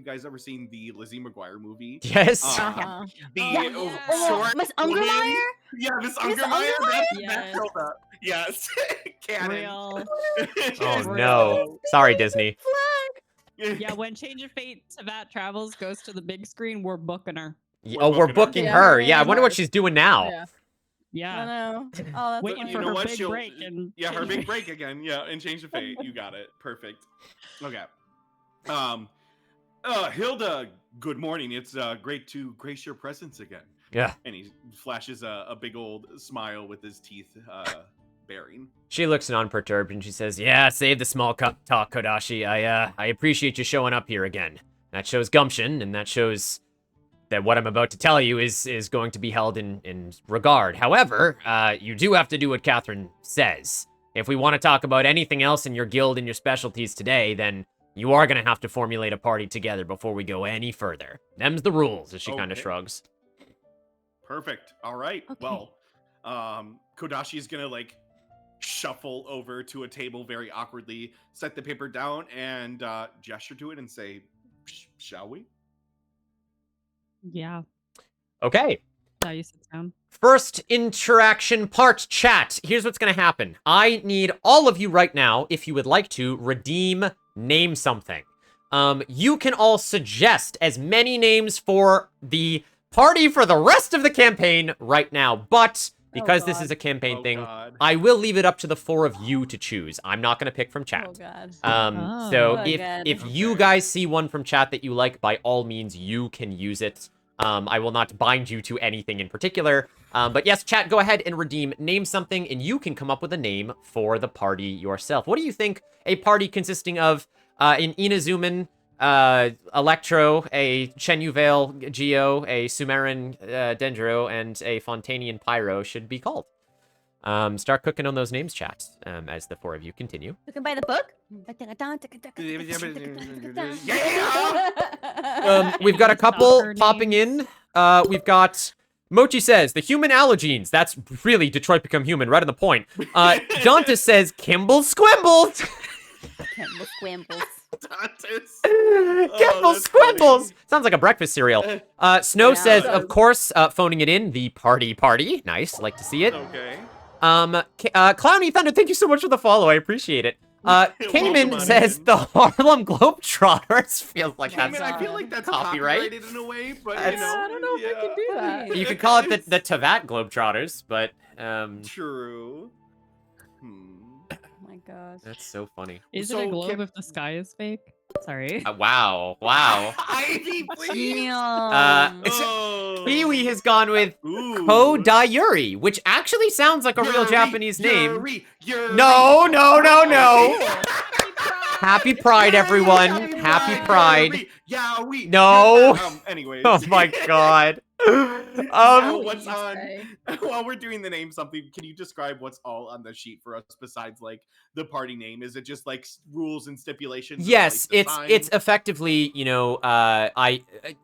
guys ever seen the Lizzie McGuire movie? Yes. Uh-huh. The Yeah. Oh, short Miss woman- Ungermeyer? Yeah, Miss Miss Ungermeyer. That's Yes. Hilda. Yes. Canon. Real. Oh Real. no. Sorry, Disney. Yeah, when Change of Fate Teyvat Travels goes to the big screen, we're booking her. Oh, we're booking her. booking Yeah, her. we're Yeah, I in wonder what Mars. she's doing now. Yeah. I Yeah. know. Oh, that's Waiting funny. for You know her what? big She'll- break and Yeah, her Change big of break again. Yeah, and Change of Fate. You got it. Perfect. Okay. Hilda, good morning. It's great to grace your presence again. Yeah. And he flashes a big old smile with his teeth baring. She looks unperturbed and she says, "Yeah, save the small talk, Kodashi. I appreciate you showing up here again. That shows gumption, and that shows that what I'm about to tell you is going to be held in regard. However, you do have to do what Catherine says. If we want to talk about anything else in your guild and your specialties today, then you are going to have to formulate a party together before we go any further. Them's the rules," as she kind of Okay. shrugs. Perfect. All right. Okay. Well, Kodashi is gonna like shuffle over to a table very awkwardly, set the paper down, and gesture to it and say, "Shall we?" Yeah. Okay. How you sit down. First interaction part, chat. Here's what's going to happen. I need all of you right now, if you would like to, redeem name something. You can all suggest as many names for the party for the rest of the campaign right now, but because this God. is a campaign Oh, thing, God. I will leave it up to the 4 of you to choose. I'm not going to pick from Oh chat. god. So Oh. if God. if you Okay. guys see one from chat that you like, by all means, you can use it. I will not bind you to anything in particular. But yes, chat, go ahead and redeem name something, and you can come up with a name for the party yourself. What do you think a party consisting of an Inazuman, Electro, a Shenyu Vale Geo, a Sumeran Dendro, and a Fontanian Pyro should be called? Start cooking on those names, chat, as the 4 of you continue. You can buy the book. We've got a couple Soccer popping names. in. We've got Mochi says the human allergenes. That's really Detroit Become Human, right on the point. Jontas says Kimble Squimbles. Campbell Squambles. Dantes. Kimble that's Squimbles. funny. Sounds like a breakfast cereal. Snow Yeah, says, it of does. course, phoning it in, the party. Nice, like to see it. Okay. Clowny Thunder, thank you so much for the follow. I appreciate it. Welcome Cayman on says in. the Harlem Globetrotters. Feels like Cayman, that's I feel like that's copyright. copyrighted in a way, but That's- you know, I don't know if I can do that. You could call it the Teyvat Globetrotters, but True. Oh my gosh. that's so funny. Is So it a globe Kim- if the sky is fake? Sorry. Wow. Ivy, please. Damn. Oh. Kiwi has gone with Ooh. Kodayuri, which actually sounds like a real Yuri, Japanese name. Yuri. No. Oh. Happy Pride, everyone. Happy Pride. Yeah, we. No. Anyways. Oh my god. So what's you on? say. While we're doing the name something, can you describe what's all on the sheet for us besides like the party name? Is it just like rules and stipulations? of, Yes, like, the it's sign? effectively, a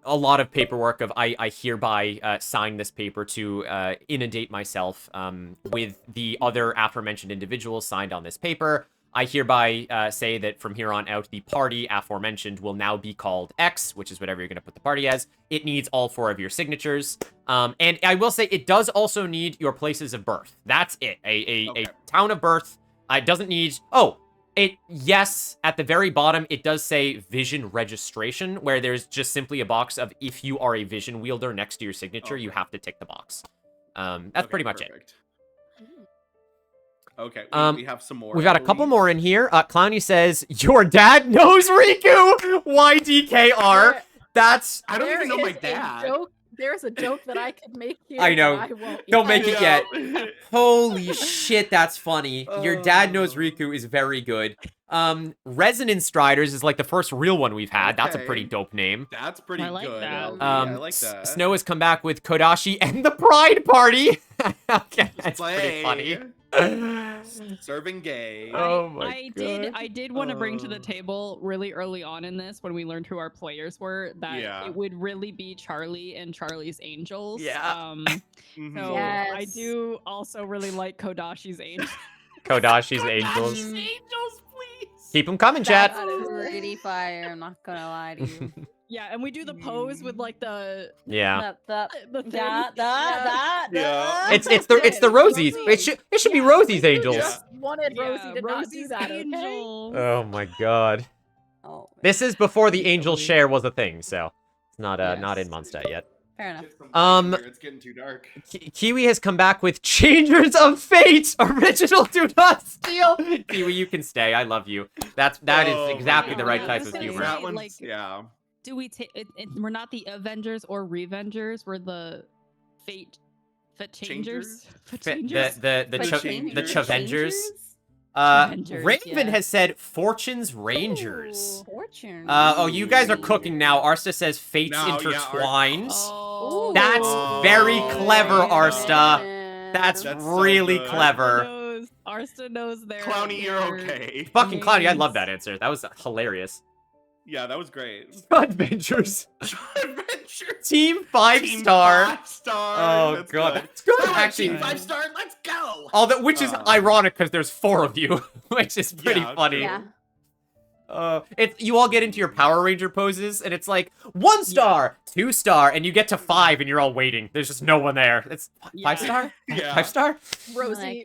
lot of paperwork of I hereby sign this paper to inundate myself with the other aforementioned individuals signed on this paper. I hereby say that from here on out, the party aforementioned will now be called X, which is whatever you're going to put the party as. It needs all 4 of your signatures. And I will say it does also need your places of birth. That's it. A Okay. town of birth. It doesn't need... Oh, yes, at the very bottom, it does say vision registration, where there's just simply a box of if you are a vision wielder next to your signature, you Okay. have to tick the box. That's Okay, pretty much it. perfect. Okay, we have some more. We've got I a couple believe. more in here. Clowny says, your dad knows Riku! YDKR. That's... I don't even know my is a dad. joke- There's a joke that I could make here. I know. but I won't Don't yet. make it yet. Holy shit, that's funny. Your dad knows Oh. Riku is very good. Resonance Striders is like the first real one we've had. That's a Okay. pretty dope name. That's pretty I like good. that. LB. I like that. Snow has come back with Kodashi and the Pride Party. Okay, that's pretty funny. Serving gay. Oh my I did want to bring to the Oh. table really early on in this when we learned who our players were that Yeah. it would really be Charlie and Charlie's Angels. Yeah. Mhm. So Yes. I do also really like Kodashi's Angels. Kodashi's Angels. Angels, please. Keep them coming, chat. That is pretty fire. I'm not gonna lie to you. Yeah, and we do the pose with like the Yeah. the thing. Yeah. It's the Rosies. It should be Yeah, Rosie's we Angels. Just wanted Yeah, Rosie to not do Rosie's that, okay? Angels. Oh my god. Oh, This is before the Angel share was a thing, so it's not not in Yes. Mondstadt yet. fair enough. Get some Um, light here, it's getting too dark. Kiwi has come back with Changers of Fate. Original Do Not Steal. Kiwi, you can stay. I love you. That is Oh my exactly the God. right Yeah, type I was of gonna humor. That say, one's like- yeah. do we take? We're not the Avengers or Revengers. We're the Fate Changers. The Changers. the the Like Cho- change- the Chavengers. Avengers, Raven yeah. has said Fortune's Rangers. Ooh, Fortune. Oh, you guys are cooking now. Arsta says fates Now, yeah, intertwined. Oh, That's very clever, Arsta. man. That's That's so really good. clever. Arsta knows their. Clowny, you're their- okay. Fucking Cloudy, I names. love that answer. That was hilarious. Yeah, that was great. Adventures. Adventure. Team 5 Team star. 5-star. Oh That's god, good. that's good. All right, Actually, Team 5-star. Let's go. all that, which is ironic because there's 4 of you, which is pretty Yeah, funny. Yeah. You all get into your Power Ranger poses, and it's like 1 star, 2 star, and you get to 5, and you're all waiting. There's just no one there. It's 5 Yeah. star, Yeah. 5 star.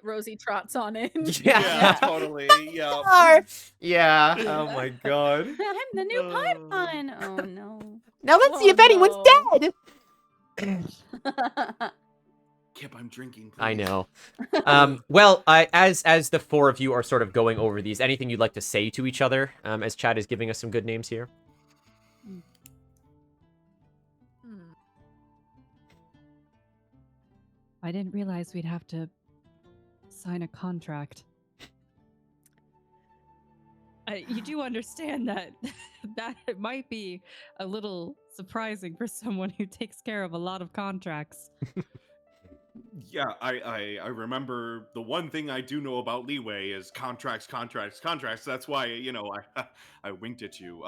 Rosie trots on in. Yeah. Yeah, totally. Yeah. Star. Yeah. Oh my god. I'm the new Paimon. Oh no. Now let's see Oh, if anyone's no. dead. Kip, I'm drinking. I please. know. Well, as the 4 of you are sort of going over these, anything you'd like to say to each other, as Chad is giving us some good names here? Hmm. I didn't realize we'd have to sign a contract. You do understand that that it might be a little surprising for someone who takes care of a lot of contracts. Yeah, I remember the one thing I do know about Leeway is contracts. That's why, I winked at you.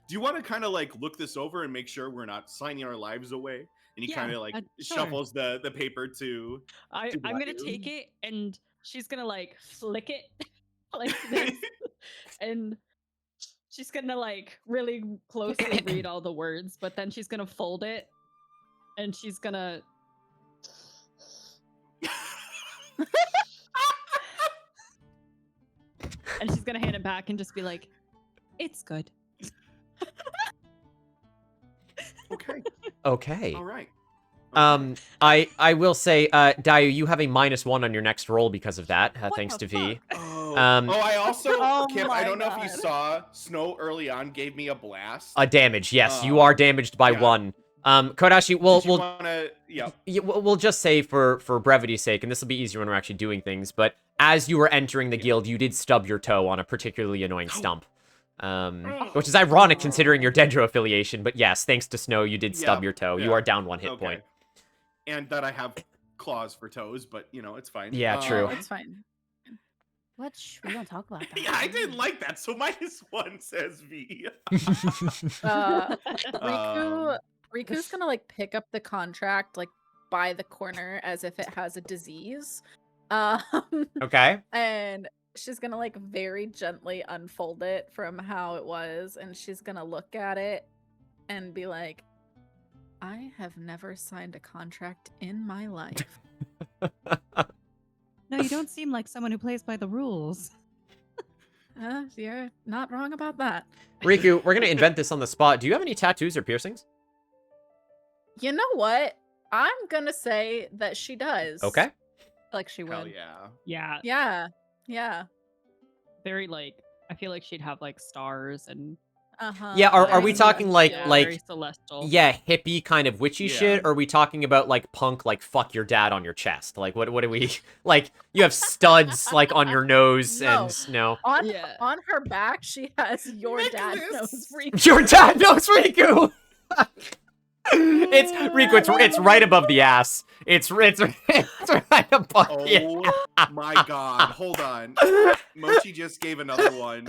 Do you want to kind of like look this over and make sure we're not signing our lives away? And he Yeah, kind of like sure. shuffles the paper to I'm gonna Blackie. take it, and she's gonna like flick it like this, and she's gonna like really closely read all the words, but then she's gonna fold it, and she's gonna. And she's gonna hand it back and just be like, "It's good." Okay. Okay. All right. I will say, Dayu, you have a -1 on your next roll because of that, What thanks the to V. Oh, Um, I also, Oh Kip, I my don't know if you God. saw, Snow early on gave me a blast. A damage, yes, you Oh, are damaged by yeah. 1. Kodashi, we'll Did you wanna, yeah. we'll just say for brevity's sake, and this will be easier when we're actually doing things, but as you were entering the guild, you did stub your toe on a particularly annoying stump. Which is ironic considering your Dendro affiliation, but yes, thanks to Snow, you did stub Yeah, your toe. You yeah. are down 1 hit Okay. point. And that I have claws for toes, but it's fine. Yeah, true. It's fine. What? We don't talk about that. Yeah, I didn't like that. So -1 says V. Riku's gonna like pick up the contract like by the corner as if it has a disease. Okay. And she's gonna like very gently unfold it from how it was, and she's gonna look at it and be like, I have never signed a contract in my life. No, you don't seem like someone who plays by the rules. You're not wrong about that. Riku, we're gonna invent this on the spot. Do you have any tattoos or piercings? You know what? I'm gonna say that she does. Okay. Like she Hell would. yeah. Yeah. Yeah. Very like. I feel like she'd have like stars and. Yeah, are we very talking like celestial, like very celestial? yeah, hippie kind of witchy Yeah. shit, or are we talking about like punk like fuck your dad on your chest? Like what do we like you have studs like on your nose and no. Yeah. On her back, she has your dad Nicholas! knows Riku. Your dad knows Riku. It's Riku, it's right above the ass. It's right above the Oh my god. Hold on. Mochi just gave another one.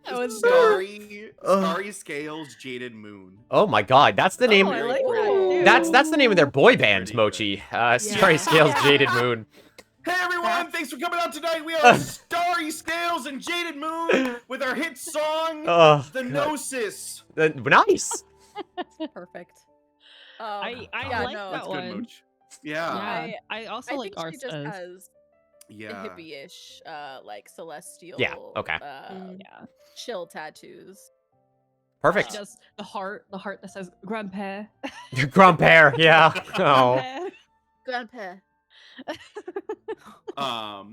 That was Starry Scales Jaded Moon. Oh my god, that's the name. I like Ooh. that too. That's the name of their boy band, Pretty Mochi. Starry Scales Jaded Moon. Hey everyone, thanks for coming out tonight. We are Starry Scales and Jaded Moon with our hit song, Oh, The Gnosis. nice. Perfect. I yeah, like no, that That's one. good, Moch. Yeah. I also I like think she just Arsta's. has Yeah. the hippie-ish, like celestial, okay. Yeah. chill tattoos. Perfect. She does the heart that says grandpa. Grandpere, yeah. Oh. Grandpa. Grandpa.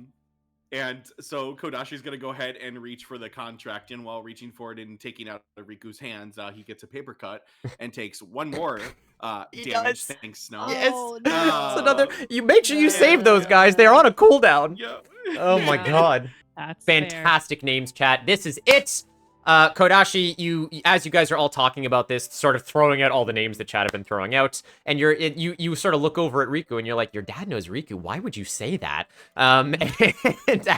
And so Kodashi's going to go ahead and reach for the contract, and while reaching for it and taking out of Riku's hands, he gets a paper cut and takes one more He damage. does. Thanks, Snow. Yes. Oh, It's no. another. You make sure you save Yeah, those guys. They're on a cooldown. Yeah. Oh my Yeah. god. That's fair. Fantastic names, chat. This is it. Kodashi, you as you guys are all talking about this, sort of throwing out all the names that chat have been throwing out, and you sort of look over at Riku and you're like, your dad knows Riku. Why would you say that? And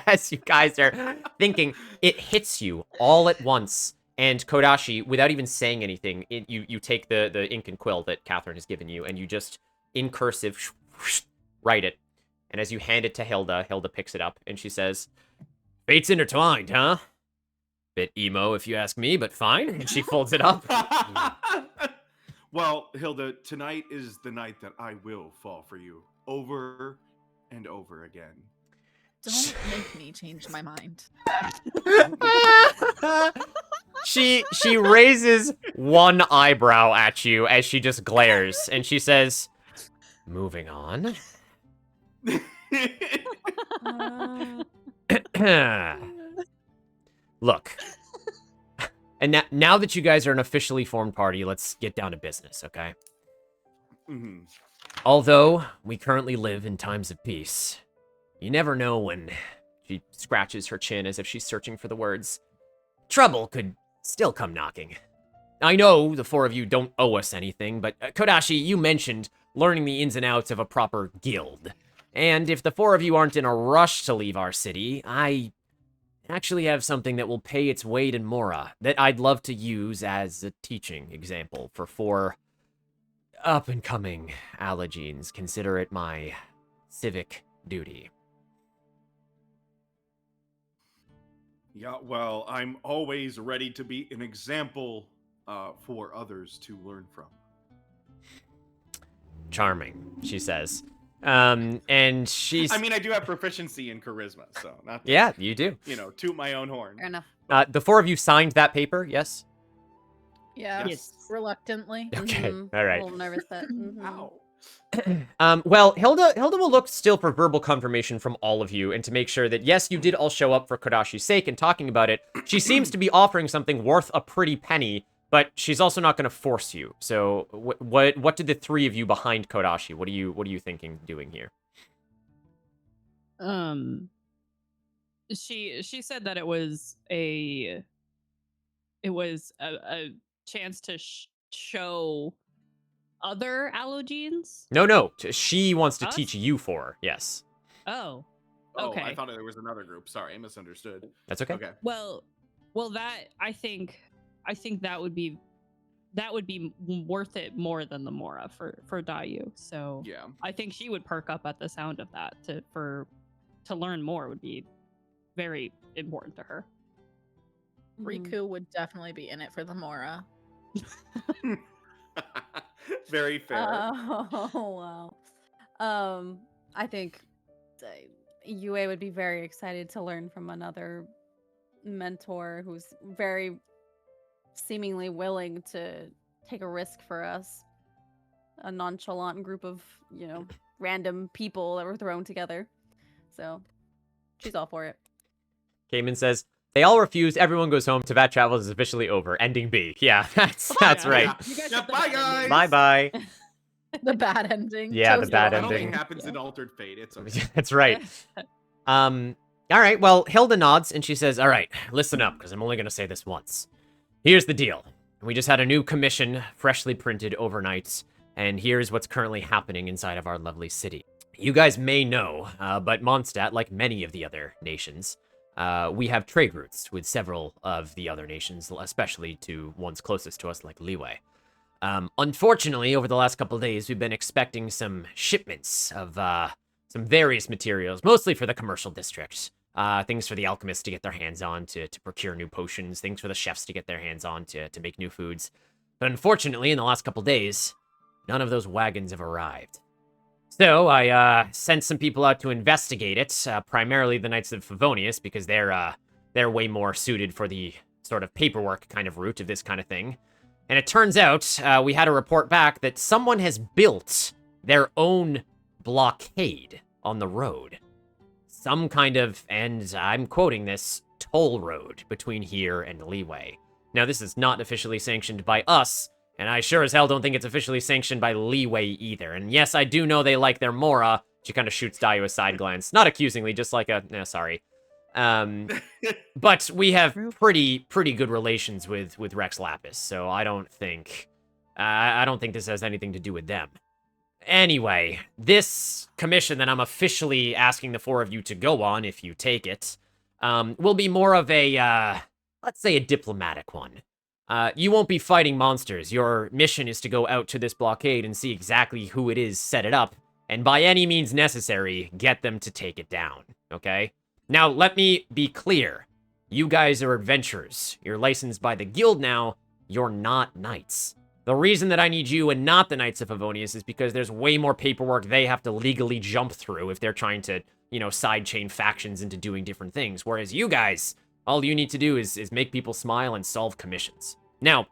as you guys are thinking, it hits you all at once. And Kodashi, without even saying anything, you take the ink and quill that Catherine has given you, and you just, in cursive, write it. And as you hand it to Hilda, Hilda picks it up, and she says, "Fates intertwined, huh? Bit emo, if you ask me, but fine." And she folds it up. Well, Hilda, tonight is the night that I will fall for you over and over again. Don't make me change my mind. She raises one eyebrow at you as she just glares, and she says, "Moving on." Look. And now that you guys are an officially formed party, let's get down to business, okay? Mm-hmm. Although we currently live in times of peace, you never know when. She scratches her chin as if she's searching for the words. Trouble could still come knocking. I know the four of you don't owe us anything, but Kodashi, you mentioned learning the ins and outs of a proper guild. And if the four of you aren't in a rush to leave our city, I actually have something that will pay its weight in Mora that I'd love to use as a teaching example for four up-and-coming Allergenes. Consider it my civic duty. Yeah, well, I'm always ready to be an example for others to learn from. Charming, she says. And she's... I mean, I do have proficiency in charisma, so not to, yeah, you do. Toot my own horn. Fair enough. The four of you signed that paper, yes? Yeah, Yes. reluctantly. Okay, Mhm. all A right. little nervous, but mhm. Ow. Well, Hilda will look still for verbal confirmation from all of you, and to make sure that, yes, you did all show up for Kodashi's sake and talking about it. She seems to be offering something worth a pretty penny, but she's also not going to force you. So, what did the three of you behind Kodashi? What are you thinking doing here? She said that it was a chance to show other Allergenes. No, she wants to Us? teach you four. Yes, Oh, Oh, okay. I thought there was another group. Sorry, I misunderstood. that's okay. Okay. Well, that I think that would be worth it more than the Mora for Dayu. So Yeah. I think she would perk up at the sound of that. To learn more would be very important to her. Mhm. Riku would definitely be in it for the Mora. Very fair. Oh wow. I think Yue would be very excited to learn from another mentor who's very seemingly willing to take a risk for us. A nonchalant group of, random people that were thrown together. So she's all for it. Cayman says, "They all refuse. Everyone goes home. Teyvat travels is officially over. Ending B." Yeah, that's Yeah. right. Yeah. You guys Yeah, have the bye, bad ending. guys. Bye-bye. The bad ending. Yeah, the Chose bad the I wrong don't ending. think happens in Altered Fate. It's okay. That's right. All right, well, Hilda nods, and she says, "All right, listen up, because I'm only going to say this once. Here's the deal. We just had a new commission, freshly printed overnight, and here's what's currently happening inside of our lovely city. You guys may know, but Mondstadt, like many of the other nations, we have trade routes with several of the other nations, especially to ones closest to us, like Liyue. Unfortunately, over the last couple of days, we've been expecting some shipments of some various materials, mostly for the commercial district. Things for the alchemists to get their hands on to procure new potions, things for the chefs to get their hands on to make new foods. But unfortunately, in the last couple of days, none of those wagons have arrived. So I sent some people out to investigate it, primarily the Knights of Favonius, because they're way more suited for the sort of paperwork kind of route of this kind of thing. And it turns out we had a report back that someone has built their own blockade on the road. some kind of, and I'm quoting this, toll road between here and Leeway. Now, this is not officially sanctioned by us, and I sure as hell don't think it's officially sanctioned by Leeway either. And yes, I do know they like their Mora. She kind of shoots Dayu a side glance. Not accusingly, just like a, sorry. But we have pretty good relations with Rex Lapis, so I don't think this has anything to do with them. Anyway, this commission that I'm officially asking the four of you to go on, if you take it, will be more of a, let's say a diplomatic one. You won't be fighting monsters. Your mission is to go out to this blockade and see exactly who it is set it up, and by any means necessary, get them to take it down, okay? Now, let me be clear. You guys are adventurers. You're licensed by the guild now. You're not knights. The reason that I need you and not the Knights of Favonius is because there's way more paperwork they have to legally jump through if they're trying to, you know, sidechain factions into doing different things. Whereas you guys, all you need to do is make people smile and solve commissions. Now,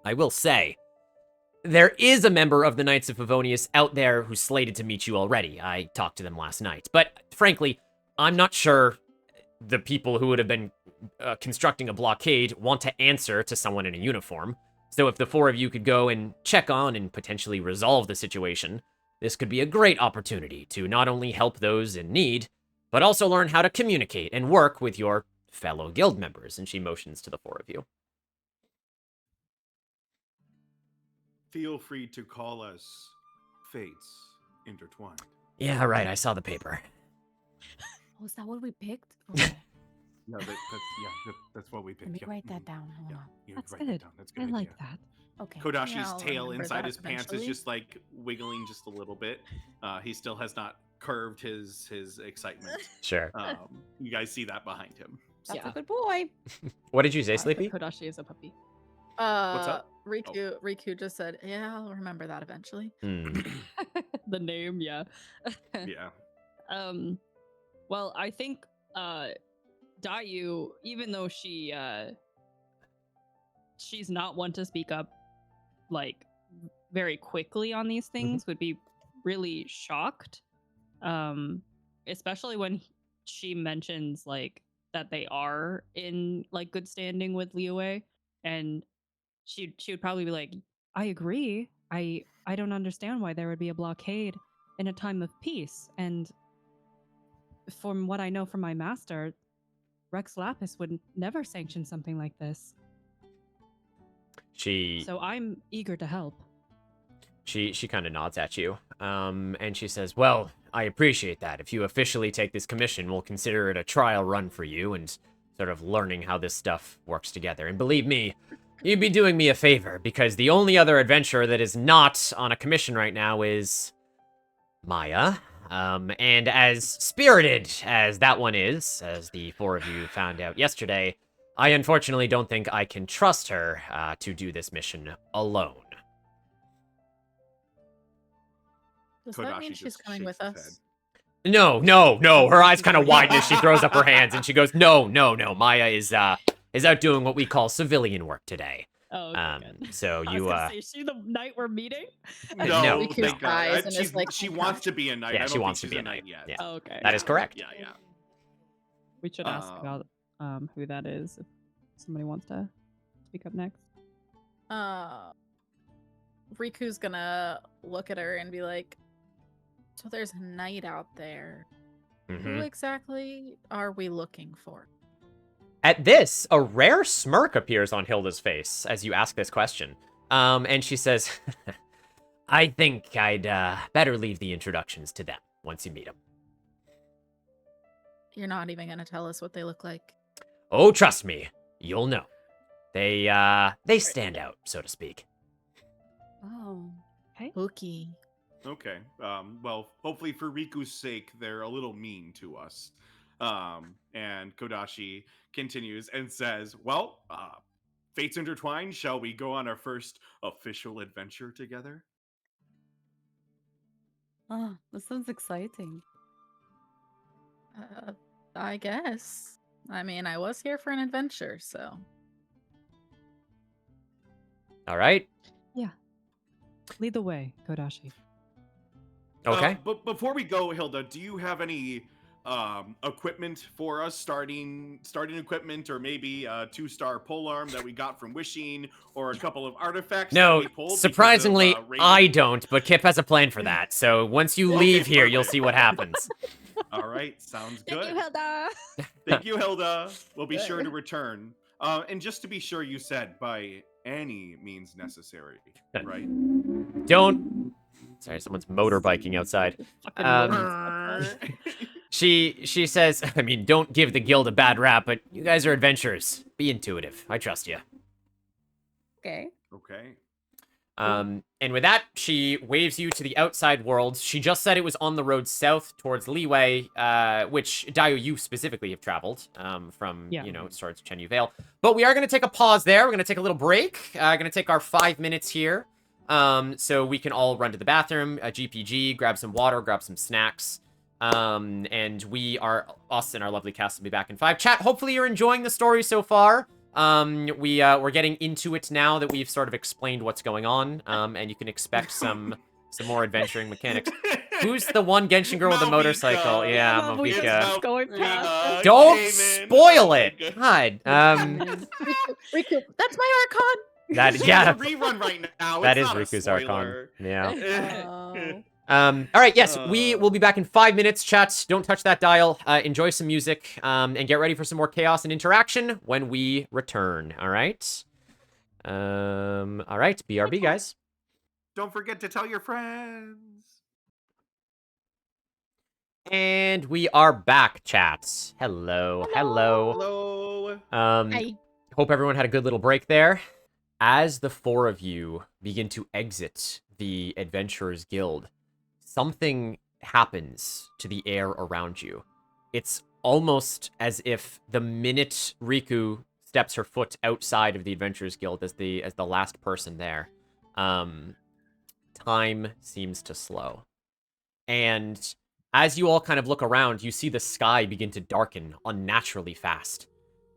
I will say, there is a member of the Knights of Favonius out there who's slated to meet you already. I talked to them last night. But frankly, I'm not sure the people who would have been constructing a blockade want to answer to someone in a uniform. So if the four of you could go and check on and potentially resolve the situation, this could be a great opportunity to not only help those in need, but also learn how to communicate and work with your fellow guild members. And she motions to the four of you. Feel free to call us Fates Intertwined. Yeah, right. I saw the paper. Oh, is that what we picked? No, that's what we picked. Let me write that down. Hold on. That's write good. that down. That's a good I idea. like that. Okay. Kodashi's Yeah, I'll tail remember inside that his pants is eventually. just like wiggling just a little bit. He still has not curved his excitement. Sure. You guys see that behind him. That's Yeah. a good boy. What did you say, Sleepy? Kodashi is a puppy. What's up? Riku just said, "Yeah, I'll remember that eventually." The name, yeah. Yeah. Well, I think Dayu, even though she's not one to speak up like very quickly on these things, would be really shocked. Especially when she mentions like that they are in like good standing with Liyue, and she would probably be like, I agree. I don't understand why there would be a blockade in a time of peace. And from what I know from my master, Rex Lapis would never sanction something like this. So I'm eager to help. She kind of nods at you, and she says, well, I appreciate that. If you officially take this commission, we'll consider it a trial run for you and sort of learning how this stuff works together. And believe me, you'd be doing me a favor, because the only other adventurer that is not on a commission right now is Maya. And as spirited as that one is, as the four of you found out yesterday, I unfortunately don't think I can trust her to do this mission alone. Does that mean Kodashi she's just coming shakes with his us? No. Her eyes kind of widen as she throws up her hands, and she goes, no. Maya is out doing what we call civilian work today. Oh, okay, good. So I was gonna say, is she the night we're meeting? No, Riku thank God. sighs and is like, She "Oh, wants gosh." to be a knight. Yeah, I she don't wants think to be she's a knight. yet. Yeah. Oh, okay. That is correct. Yeah. We should ask about who that is if somebody wants to speak up next. Riku's gonna look at her and be like, "So there's a knight out there. Who exactly are we looking for?" At this, a rare smirk appears on Hilda's face as you ask this question. And she says, I think I'd better leave the introductions to them once you meet them. You're not even gonna tell us what they look like. Oh, trust me, you'll know. They stand out, so to speak. Oh. Spooky. Okay. Well, hopefully for Riku's sake, they're a little mean to us. And Kodashi continues and says, well, Fates Intertwined, shall we go on our first official adventure together? Oh, that sounds exciting. I guess. I mean, I was here for an adventure, so. All right. Yeah. Lead the way, Kodashi. Okay. But before we go, Hilda, do you have any equipment for us, starting equipment, or maybe a 2-star polearm that we got from wishing, or a couple of artifacts that No, we pulled. surprisingly, because of, Raven. I don't, but Kip has a plan for that. So once you Okay, leave here, you'll perfect. see what happens. All right, sounds good. Thank you, Hilda. Thank you, Hilda. We'll be sure to return. And just to be sure, you said by any means necessary, right? Don't. Sorry, someone's motorbiking outside. She says, I mean, don't give the guild a bad rap, but you guys are adventurers. Be intuitive. I trust you. Okay. Okay. And with that, she waves you to the outside world. She just said it was on the road south towards Leeway, which, Dio, you specifically have traveled from, you know, towards Chenyu Vale. But we are going to take a pause there. We're going to take a little break. Going to take our 5 minutes here. So we can all run to the bathroom, GPG, grab some water, grab some snacks. And us and our lovely cast will be back in 5. Chat, hopefully you're enjoying the story so far. We're getting into it now that we've sort of explained what's going on, and you can expect some more adventuring mechanics. Who's the one Genshin girl with the motorcycle? Yeah, Malvika. Going past. Don't spoil it! God. Riku, that's my Archon. That, yeah. It's a rerun right now. That It's is not a Riku's spoiler. Archon. Yeah. Oh. All right, yes, we will be back in 5 minutes, chat. Don't touch that dial. Enjoy some music, and get ready for some more chaos and interaction when we return, all right? All right, BRB, guys. Don't forget to tell your friends. And we are back, chat. Hello. Hello. Hi. Hope everyone had a good little break there. As the 4 of you begin to exit the Adventurers Guild, something happens to the air around you. It's almost as if the minute Riku steps her foot outside of the Adventurers Guild as the last person there, time seems to slow. And as you all kind of look around, you see the sky begin to darken unnaturally fast.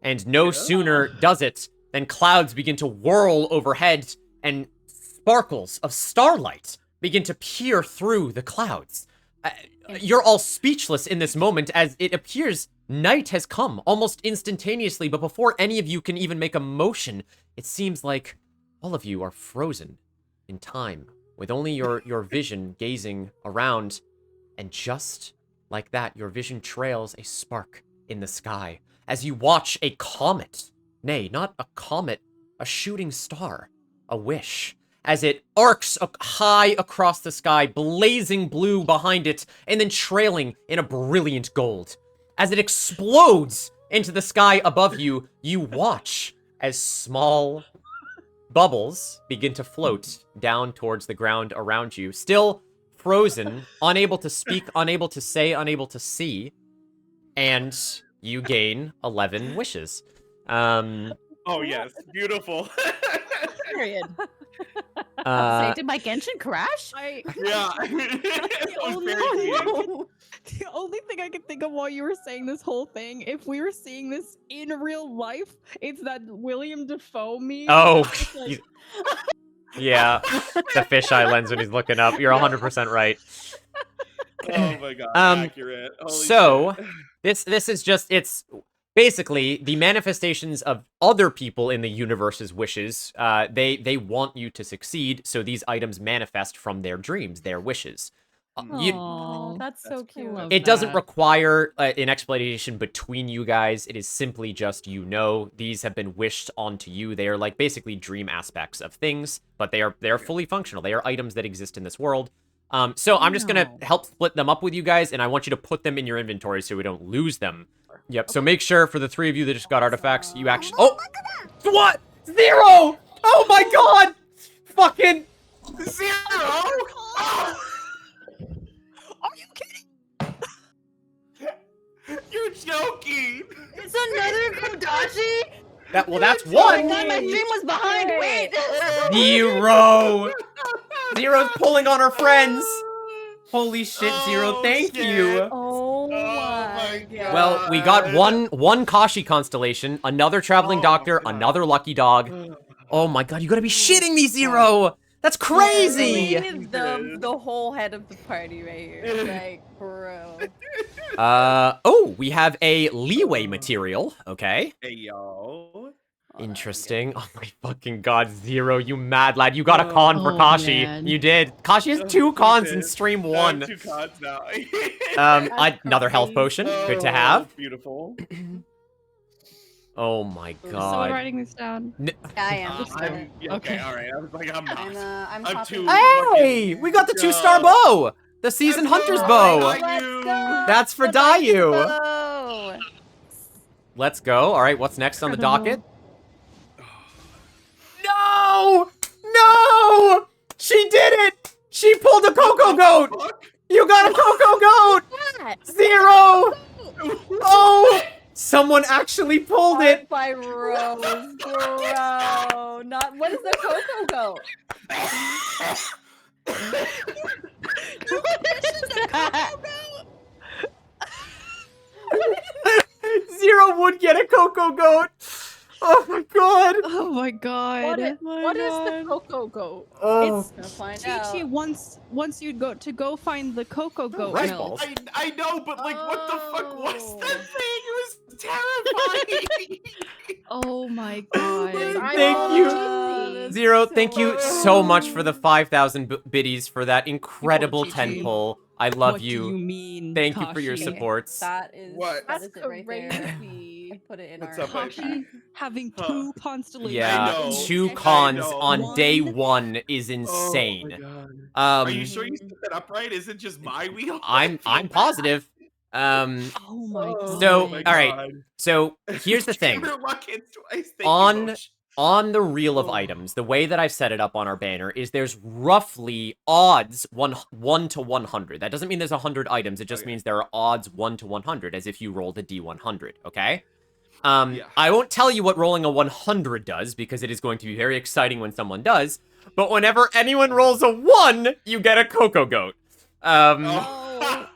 And no sooner does it than clouds begin to whirl overhead and sparkles of starlight begin to peer through the clouds. You're all speechless in this moment as it appears night has come almost instantaneously, but before any of you can even make a motion, it seems like all of you are frozen in time, with only your vision gazing around, and just like that, your vision trails a spark in the sky as you watch a comet, nay, not a comet, a shooting star, a wish, as it arcs high across the sky, blazing blue behind it, and then trailing in a brilliant gold. As it explodes into the sky above you, you watch as small bubbles begin to float down towards the ground around you, still frozen, unable to speak, unable to say, unable to see, and you gain 11 wishes. Oh yes, beautiful. Period. Say, did my Genshin crash? Yeah. It was very cute. The only thing I can think of while you were saying this whole thing, if we were seeing this in real life, it's that William Dafoe meme. Oh, It's like, yeah, the fisheye lens when he's looking up. You're 100% right. Oh my god, accurate. Holy So, shit. this is just, it's basically the manifestations of other people in the universe's wishes. They want you to succeed, so these items manifest from their dreams, their wishes. Oh, that's so That's cute. love It doesn't that. require an explanation between you guys. It is simply just, you know, these have been wished onto you. They are like basically dream aspects of things, but they are fully functional. They are items that exist in this world. So I'm just gonna help split them up with you guys, and I want you to put them in your inventory so we don't lose them. Yep. So make sure for the 3 of you that just got artifacts, you actually. Oh, what? 0! Oh my god! Fucking 0! Oh! Are you kidding? You're joking. It's another Kodachi? that. Well, that's Oh one. my god, my dream was behind. Wait. 0. 0's pulling on her friends. Holy shit, 0. Thank shit. you. Oh my god. Well, we got one Kashi constellation, another traveling doctor, another lucky dog. Oh my god, you gotta be shitting me, 0! That's crazy! Literally the whole head of the party right here. Like, bro. Oh, we have a leeway material. Okay. Hey, yo. Hold on, Interesting. get Oh my fucking god, Zero, you mad lad. You got a con for Oh, Kashi. man. You did. Kashi has 2 cons in did. stream I have 1. 2 cards now. Another health potion. Good to have. Beautiful. Oh my Someone god. writing this down. Yeah, I am. I'm, yeah, okay, Okay. all right. I was like, I'm not. I'm I'm popping. too- Hey, we got the Yo. 2-star bow. The Seasoned Let's Hunter's go. bow. Let's Dayu. go. That's for The Dayu Dayu. bow. Let's go. All right, what's next on the docket? Incredible. No! No! She did it! She pulled a Coco Goat! Fuck? You got a Coco Goat! What? 0! Oh! Someone actually pulled it! By Rose, bro. Not what is the Coco Goat? Zero would get a Coco Goat! Oh my god! Oh my god. What is the Coco Goat? Oh. It's Gonna find Chi-Chi out. once you go find the cocoa goat Rice milk. balls. I know, but like, what the fuck was Oh. that thing? It was terrifying. Oh my god. Thank you. Zero, thank you so much for the 5,000 biddies for that incredible Chi-Chi. 10 pull. I love What do you. you mean? Thank you for your Kashi? supports. That is What? that That's is it right there. crazy. I put it in What's our up, baby? Kashi having Huh. 2 constellations. Yeah, know. 2 I cons know. on day One. 1 is Oh my insane. god. Um, Are you sure you set that up right? Is it just my wheel? I'm positive. Oh my Oh god. So, my all right. God. So here's the thing. Chamber luck hits twice. Thank On- you, Mosh. On the reel of Oh. items, the way that I've set it up on our banner is there's roughly odds 1 to 100. That doesn't mean there's 100 items. It just Okay. means there are odds 1 to 100, as if you rolled a D100, okay? Yeah. I won't tell you what rolling a 100 does, because it is going to be very exciting when someone does, but whenever anyone rolls a 1, you get a Coco Goat. Oh.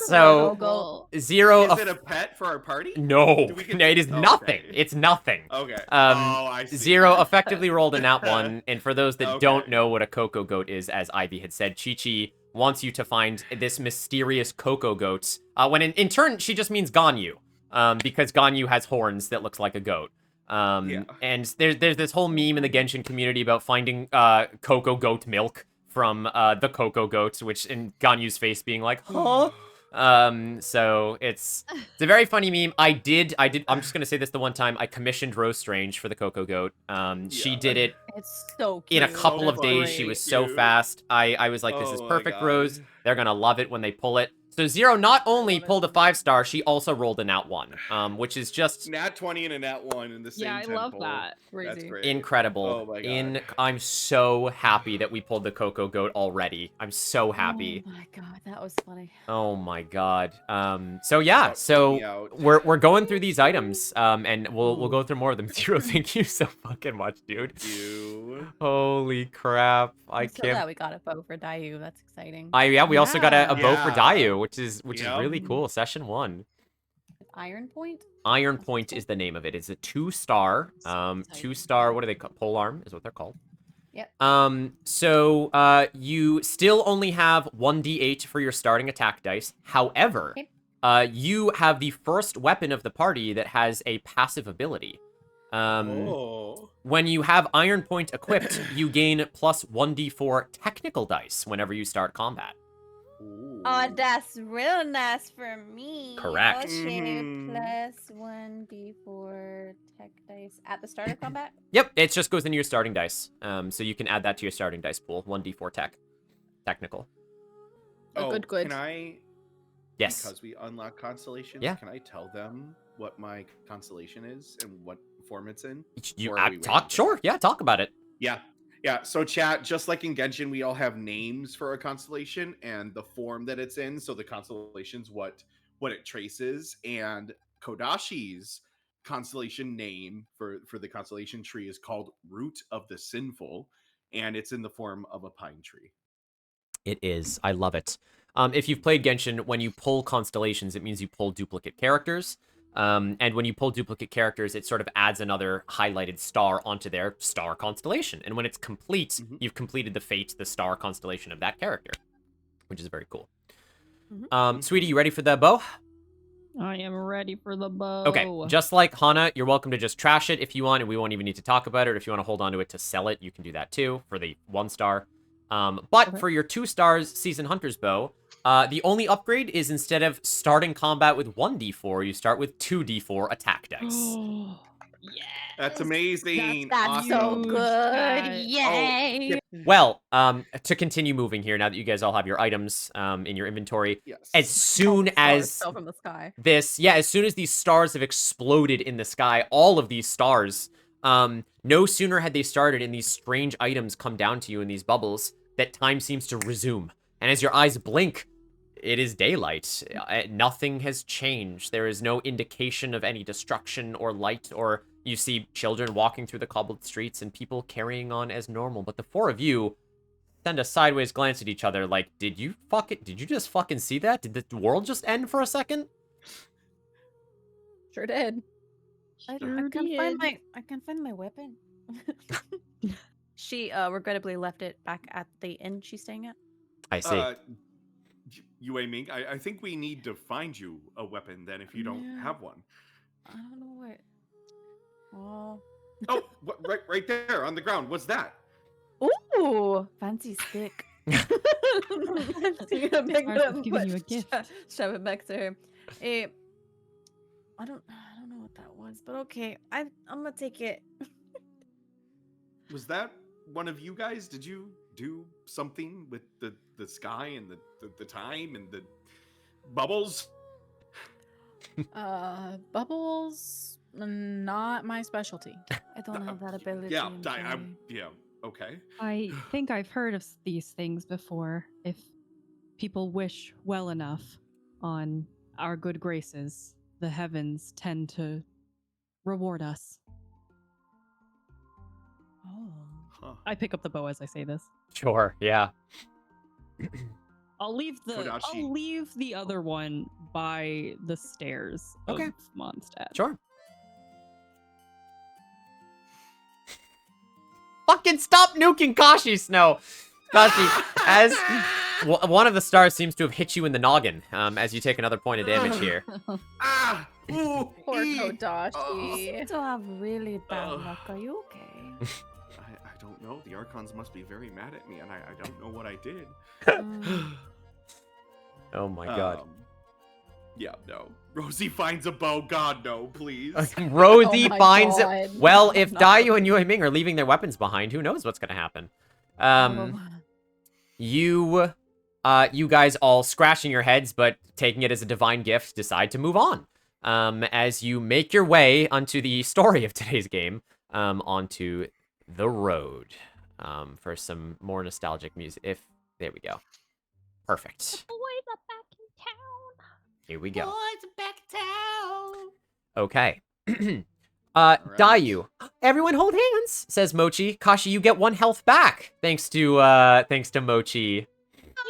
So, Go. Zero... Is it a pet for our party? No, Do we get- it is Oh, nothing. okay. It's nothing. Okay. I see. Zero effectively rolled in that one, and for those that Okay. don't know what a Coco Goat is, as Ivy had said, Chi-Chi wants you to find this mysterious Coco Goat, when in turn, she just means Ganyu, because Ganyu has horns that looks like a goat. Yeah. And there's this whole meme in the Genshin community about finding Coco Goat milk from the Coco Goat, which in Ganyu's face being like, huh? So it's a very funny meme. I'm just gonna say this the one time I commissioned Rose Strange for the Coco Goat. She Yeah. did it It's so cute. in a couple So of days. She fucking was so cute. fast. I was like, this is Oh my perfect, God. Rose. They're gonna love it when they pull it. So Zero not only love it. pulled a 5-star, she also rolled a nat 1, which is just Nat 20 and a nat 1 in the same Yeah, I love tempo. that. That's Crazy. great. incredible. Oh my God. I'm so happy that we pulled the Coco Goat already. I'm so happy. Oh my god, that was funny. Oh my god. So yeah, Fuck so me out. we're going through these items, and we'll go through more of them. Zero, thank you so fucking much, dude. You. Holy crap! I I'm so can't. glad we got a bow for Dayu. That's exciting. Yeah, we also got a bow for Yeah. Dayu, which is Yep. really cool. Session 1. Iron Point? Iron Point is the name of it. It's a 2-star. So exciting. 2-star. What are they called? Polearm is what they're called. Yep. So you still only have 1d8 for your starting attack dice. However, Okay. you have the first weapon of the party that has a passive ability. Oh. When you have Iron Point equipped, you gain plus 1d4 technical dice whenever you start combat. Ooh. Oh, that's real nice for me. Correct. Okay, Mhm. plus 1d4 tech dice at the start of combat. Yep, it just goes into your starting dice. So you can add that to your starting dice pool. 1d4 technical. Oh, good. Can I? Yes. Because we unlock constellations. Yeah. Can I tell them what my constellation is and what form it's in? You Or are we talk. waiting? Sure. Yeah, talk about it. Yeah. Yeah. So chat, just like in Genshin, we all have names for a constellation and the form that it's in. So the constellation's what it traces. And Kodashi's constellation name for the constellation tree is called Root of the Sinful, and it's in the form of a pine tree. It is. I love it. If you've played Genshin, when you pull constellations, it means you pull duplicate characters. And when you pull duplicate characters, it sort of adds another highlighted star onto their star constellation. And when it's complete, you've completed the fate, the star constellation of that character, which is very cool. Sweetie, you ready for the bow? I am ready for the bow. Okay, just like Hana, you're welcome to just trash it if you want, and we won't even need to talk about it. If you want to hold on to it to sell it, you can do that too for the 1 star. But for your 2 stars Season Hunter's bow, the only upgrade is instead of starting combat with 1d4, you start with 2d4 attack dice. Yes. That's amazing. That's so Awesome. good. Oh, Yay. Well, to continue moving here, now that you guys all have your items in your inventory, Yes. as soon as fell from the sky. as soon as these stars have exploded in the sky, all of these stars, no sooner had they started and these strange items come down to you in these bubbles, that time seems to resume. And as your eyes blink, it is daylight. Nothing has changed. There is no indication of any destruction or light, or you see children walking through the cobbled streets and people carrying on as normal. But the 4 of you send a sideways glance at each other like, did you just fucking see that? Did the world just end for a second? Sure did. I Sure can't find my weapon. She regrettably left it back at the inn she's staying at. I see. Yue Ming, I think we need to find you a weapon then if you don't Yeah. have one. I don't know what. Oh. Oh, right there on the ground. What's that? Ooh, fancy stick. Ours was giving you a gift. Shove it back to her. I don't know what that was, but okay. I'm gonna take it. Was that one of you guys? Did you do something with the sky and the time and the bubbles? Bubbles, not my specialty. I don't have that ability. Yeah, I'm sorry. yeah. Okay. I think I've heard of these things before. If people wish well enough on our good graces, the heavens tend to reward us. Oh. Huh. I pick up the bow as I say this. Sure, yeah. I'll leave Kodachi. the other one by the stairs Okay. of Mondstadt. Sure. Fucking stop nuking Kashi, Snow! Kashi, as one of the stars seems to have hit you in the noggin, as you take another point of damage here. Ah! Ooh! Poor ee. You Kodashi. seem to have really bad luck. Are you okay? I don't know. The Archons must be very mad at me, and I don't know what I did. Oh my god. Yeah, no. Rosie finds a bow. God, no, please. Rosie Oh my finds God. it. Well, if Dayu and Yue Ming are leaving their weapons behind, who knows what's gonna happen? You guys all scratching your heads, but taking it as a divine gift, decide to move on. As you make your way onto the story of today's game, onto the road, for some more nostalgic music. There we go. Perfect. Boys are back in town. Here we go. Boys back town. Okay. right. Dayu. Everyone hold hands, says Mochi. Kashi, you get 1 health back. Thanks to Mochi.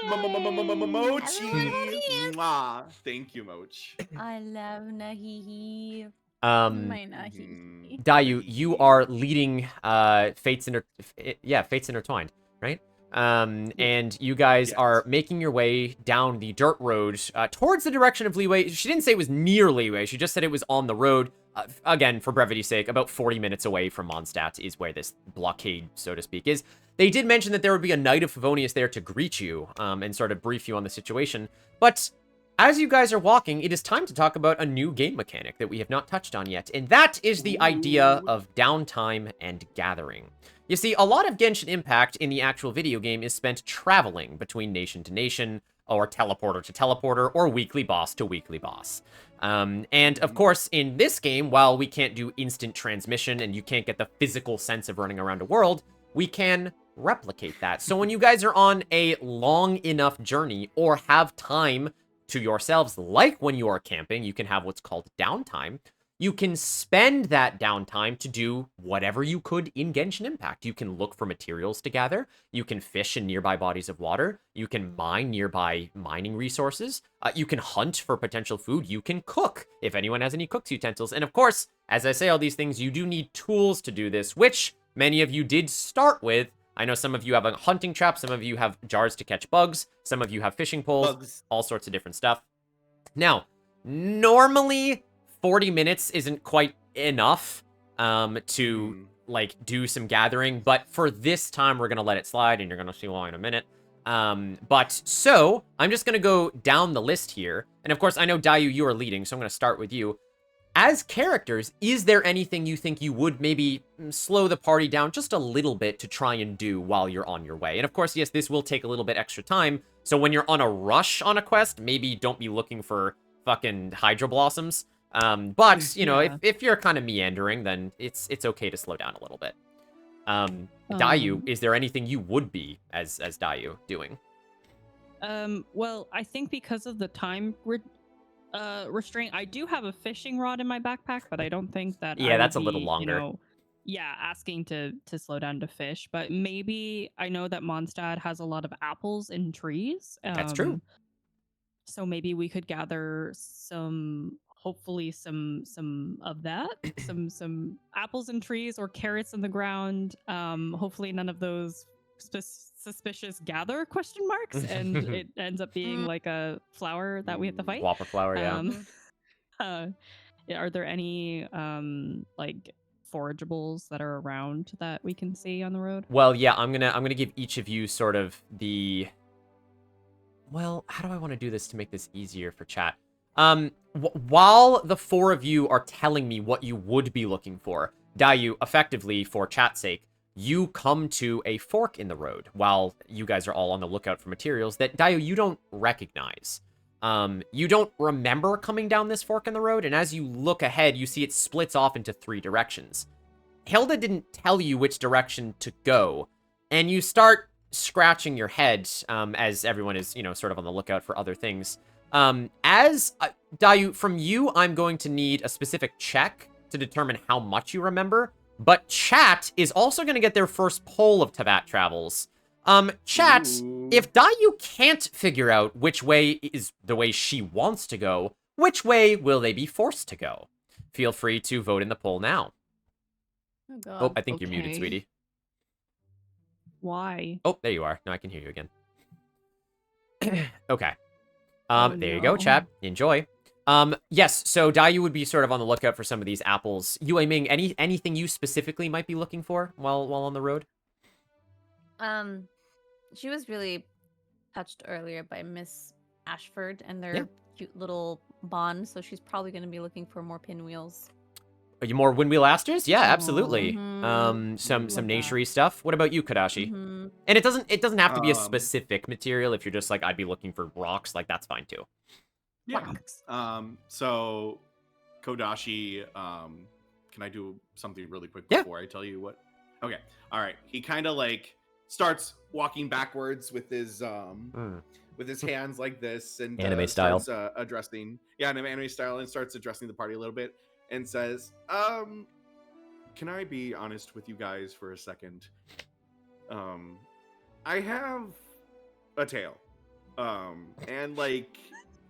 Mochi. Mwah. Thank you, Moch. I love Nahihi. My nahi. Dayu, you are leading Fates Intertwined, right? And you guys are making your way down the dirt road towards the direction of Leeway. She didn't say it was near Leeway. She just said it was on the road. Again, for brevity's sake, about 40 minutes away from Mondstadt is where this blockade, so to speak, is. They did mention that there would be a Knight of Favonius there to greet you and sort of brief you on the situation. But as you guys are walking, it is time to talk about a new game mechanic that we have not touched on yet. And that is the idea of downtime and gathering. You see, a lot of Genshin Impact in the actual video game is spent traveling between nation to nation, or teleporter to teleporter, or weekly boss to weekly boss. And of course, in this game, while we can't do instant transmission and you can't get the physical sense of running around a world, we can replicate that. So when you guys are on a long enough journey or have time to yourselves, like when you are camping, you can have what's called downtime. you can spend that downtime to do whatever you could in Genshin Impact. You can look for materials to gather. You can fish in nearby bodies of water. You can mine nearby mining resources. You can hunt for potential food. You can cook if anyone has any cooked utensils. And of course, as I say all these things, you do need tools to do this, which many of you did start with. I know some of you have a hunting trap. Some of you have jars to catch bugs. Some of you have fishing poles. All sorts of different stuff. Now, normally 40 minutes isn't quite enough to like do some gathering, but for this time we're gonna let it slide, and you're gonna see why in a minute. But so I'm just gonna go down the list here, and of course I know Dayu, you are leading, so I'm gonna start with you. As characters, is there anything you think you would maybe slow the party down just a little bit to try and do while you're on your way? And of course, yes, this will take a little bit extra time, so when you're on a rush on a quest, maybe don't be looking for fucking Hydro Blossoms. But, you know, if you're kind of meandering, then it's okay to slow down a little bit. Dayu, is there anything you would be as Dayu doing? Well, I think because of the time restraint, I do have a fishing rod in my backpack, but I don't think that yeah, I that's would a little be, longer. You know, yeah, asking to slow down to fish. But maybe I know that Mondstadt has a lot of apples and trees. That's true. So maybe we could gather some, hopefully some of that, some apples and trees or carrots in the ground. Hopefully none of those suspicious gather question marks, and it ends up being like a flower that we have to fight. Whopper flower, yeah. Are there any like forageables that are around that we can see on the road? Well, yeah, I'm gonna give each of you sort of the. Well, how do I want to do this to make this easier for chat? While the four of you are telling me what you would be looking for, Dayu, effectively, for chat's sake, you come to a fork in the road while you guys are all on the lookout for materials that, Dayu, you don't recognize. You don't remember coming down this fork in the road, and as you look ahead, you see it splits off into 3 directions. Hilda didn't tell you which direction to go, and you start scratching your head as everyone is, you know, sort of on the lookout for other things. Dayu, from you, I'm going to need a specific check to determine how much you remember, but chat is also going to get their first poll of Teyvat Travels. Chat, if Dayu can't figure out which way is the way she wants to go, which way will they be forced to go? Feel free to vote in the poll now. Oh, God. Oh, I think you're muted, sweetie. Why? Oh, there you are. Now I can hear you again. Okay. Oh, there you go, chat. Enjoy. Yes, so Dayu would be sort of on the lookout for some of these apples. Yue Ming, anything you specifically might be looking for while on the road? She was really touched earlier by Miss Ashford and their cute little bond, so she's probably going to be looking for more pinwheels. Are you more Windwheel Asters? Yeah, absolutely. Mhm. Some nature-y stuff. What about you, Kadashi? Mhm. And it doesn't have to be a specific material. If you're just like, I'd be looking for rocks, like that's fine too. Yeah. So Kodashi, can I do something really quick before I tell you what? Okay. All right. He kind of like starts walking backwards with his hands like this, and anime style, addressing anime style, and starts addressing the party a little bit, and says, can I be honest with you guys for a second? I have a tail, and like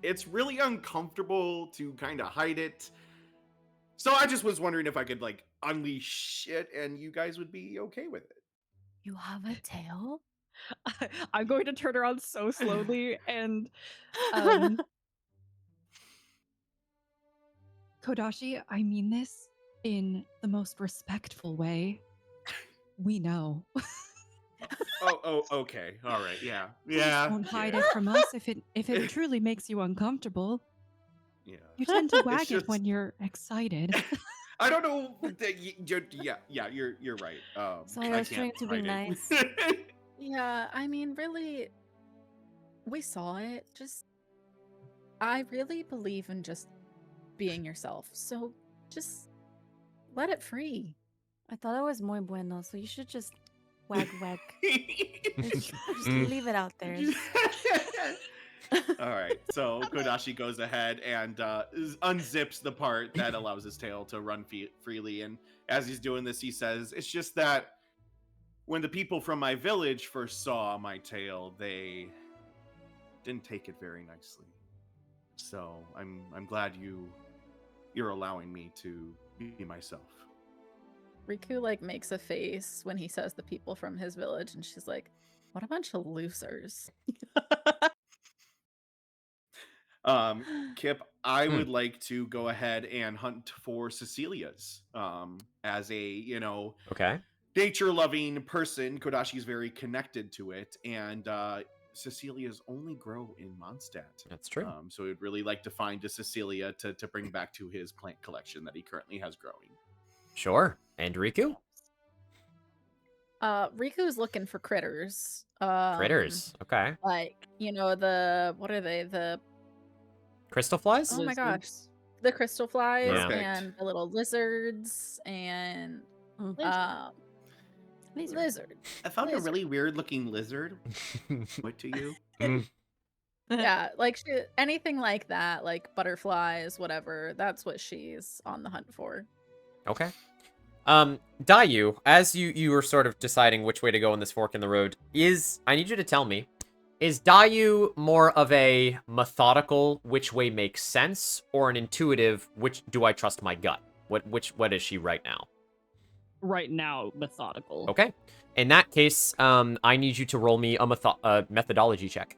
it's really uncomfortable to kind of hide it, so I just was wondering if I could like unleash it and you guys would be okay with it. You have a tail? I'm going to turn around so slowly and Kodashi, I mean this in the most respectful way. We know. Oh, okay. All right. Yeah. Please don't hide it from us if it truly makes you uncomfortable. Yeah. You tend to wag it when you're excited. I don't know. You're right. So I was trying to be nice. Yeah, I mean, really, we saw it. I really believe in just being yourself. So just let it free. I thought I was muy bueno, so you should just wag. Just leave it out there. All right, so Kodashi goes ahead and unzips the part that allows his tail to run freely. And as he's doing this, he says, "It's just that when the people from my village first saw my tail, they didn't take it very nicely. So I'm glad you're allowing me to be myself." Riku like makes a face when he says the people from his village, and she's like, "What a bunch of losers." Kip, I Hmm. would like to go ahead and hunt for Cecilia's. As a, Okay. nature-loving person, Kodashi is very connected to it, and Cecilia's only grow in Mondstadt. That's true. So he'd really like to find a Cecilia to bring back to his plant collection that he currently has growing. Sure. And Riku? Riku's looking for critters. Critters. Okay. Like, what are they? The Crystal flies? Oh my gosh. Lizards. the crystal flies Yeah. Perfect. and the little lizards and lizard. I found a Lizard. really weird-looking lizard. What to you? Yeah, like anything like that, like butterflies, whatever. That's what she's on the hunt for. Okay. Dayu, as you were sort of deciding which way to go in this fork in the road, I need you to tell me, is Dayu more of a methodical, which way makes sense, or an intuitive, which do I trust my gut? What is she right now? Right now, methodical. Okay. In that case, I need you to roll me a methodology check.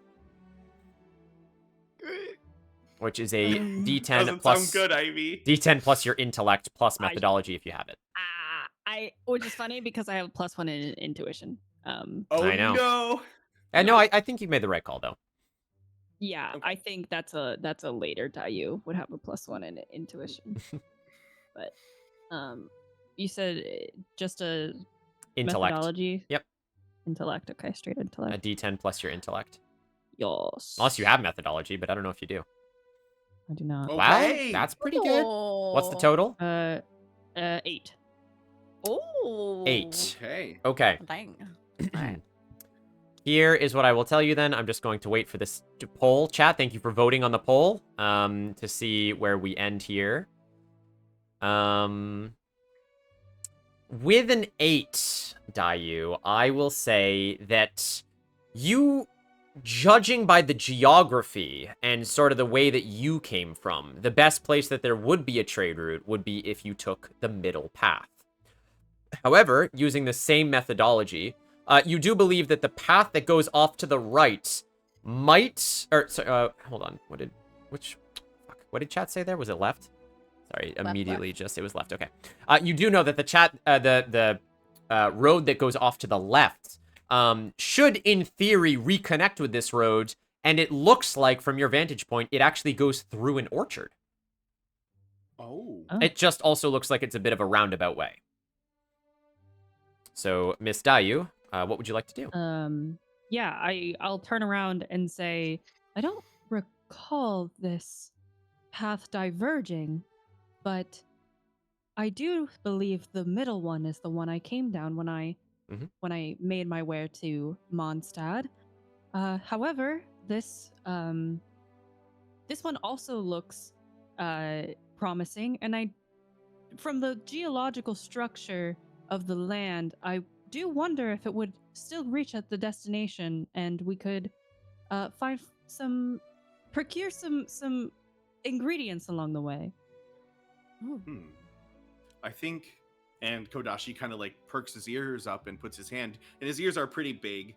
Which is a D10 Doesn't plus sound good, Ivy. D10 plus your intellect plus methodology if you have it. Which is funny because I have a +1 in intuition. Oh I know. no! And no, I think you made the right call though. Yeah, Okay. I think that's a later Dayu would have a +1 in intuition. But you said just a Intellect. methodology. Yep. Intellect. Okay, straight A intellect. D10 plus your intellect. Yes. Unless you have methodology, but I don't know if you do. I do not. Okay. Wow, that's pretty good. What's the Oh. total? 8. Oh. 8. Okay. Okay. Dang. Here is what I will tell you then. I'm just going to wait for this poll. Chat, thank you for voting on the poll to see where we end here. With an 8, Dayu, I will say that you, judging by the geography and sort of the way that you came from, the best place that there would be a trade route would be if you took the middle path. However, using the same methodology, you do believe that the path that goes off to the right might, hold on, what did chat say there? Was it left? Sorry, immediately it was left. Okay. You do know that the road that goes off to the left should, in theory, reconnect with this road, and it looks like, from your vantage point, it actually goes through an orchard. Oh. It just also looks like it's a bit of a roundabout way. So, Miss Dayu, what would you like to do? Yeah, I'll turn around and say, I don't recall this path diverging, but I do believe the middle one is the one I came down when I made my way to Mondstadt. However, this one also looks promising, and from the geological structure of the land, I do wonder if it would still reach at the destination, and we could procure some ingredients along the way. I think, and Kodashi kind of like perks his ears up and puts his hand, and his ears are pretty big.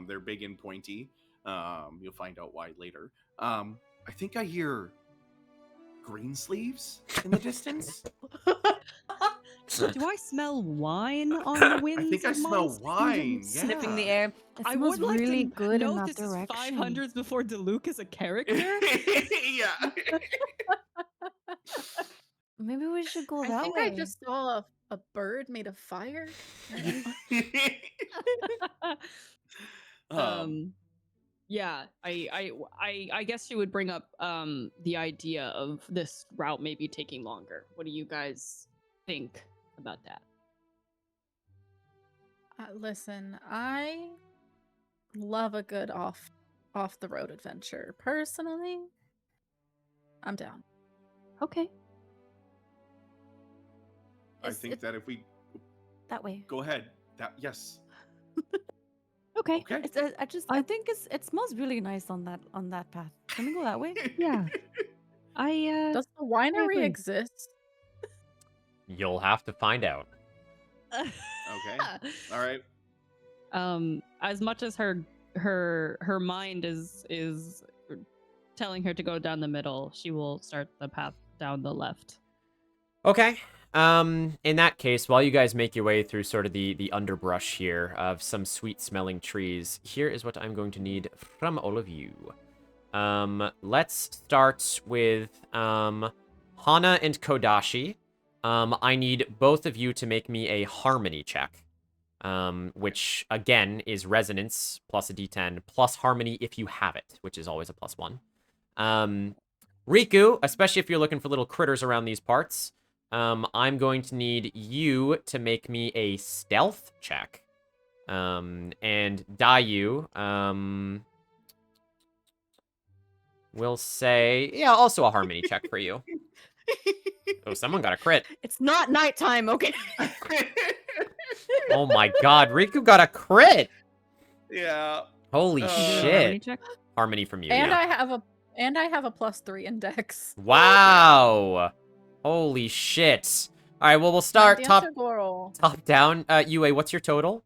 They're big and pointy. You'll find out why later. I think I hear green sleeves in the distance. Do I smell wine on the winds? I think I of smell Mondstadt? wine. Sniffing the Yeah. air. It I smells would like really to good in note that this is direction. 500s before Diluc is a character. Yeah. Maybe we should go I that think way. I just saw a bird made of fire. Yeah, I guess she would bring up the idea of this route maybe taking longer. What do you guys think about that? Listen, I love a good off off the road adventure. Personally, I'm down. Okay. I Is think it that if we that way? go ahead, yes. Okay. Okay. I think it smells really nice on that path. Can we go that way? Yeah. Does the I winery agree. exist? You'll have to find out. Okay. All right. As much as her mind is telling her to go down the middle, she will start the path down the left. Okay. In that case, while you guys make your way through sort of the underbrush here of some sweet-smelling trees, here is what I'm going to need from all of you. Let's start with Hana and Kodashi. I need both of you to make me a harmony check. Which, again, is resonance plus a d10 plus harmony if you have it, which is always a +1. Riku, especially if you're looking for little critters around these parts, I'm going to need you to make me a stealth check. And Dayu, we'll say, yeah, also a harmony check for you. Oh, someone got a crit. It's not nighttime, okay? Oh my god, Riku got a crit! Yeah. Holy Uh, Harmony shit. check? Harmony from you, And yeah. I have a +3 in Dex. Wow! Holy shit. Alright, well, we'll start top down. Yue, what's your total?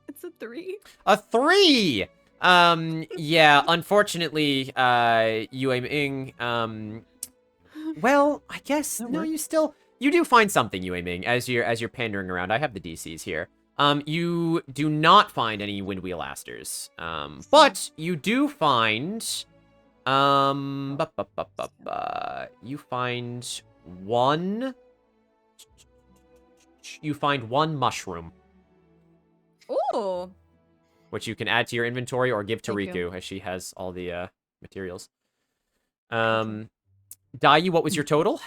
It's a 3. A 3! Yeah, unfortunately, Yue Ming, well, I guess, That no, works. you do find something, Yue Ming, as you're pandering around. I have the DCs here. You do not find any Windwheel Asters. But you do find, you find one mushroom, Ooh. which you can add to your inventory or give to Thank you. Riku, as she has all the, materials. Dayu, what was your total?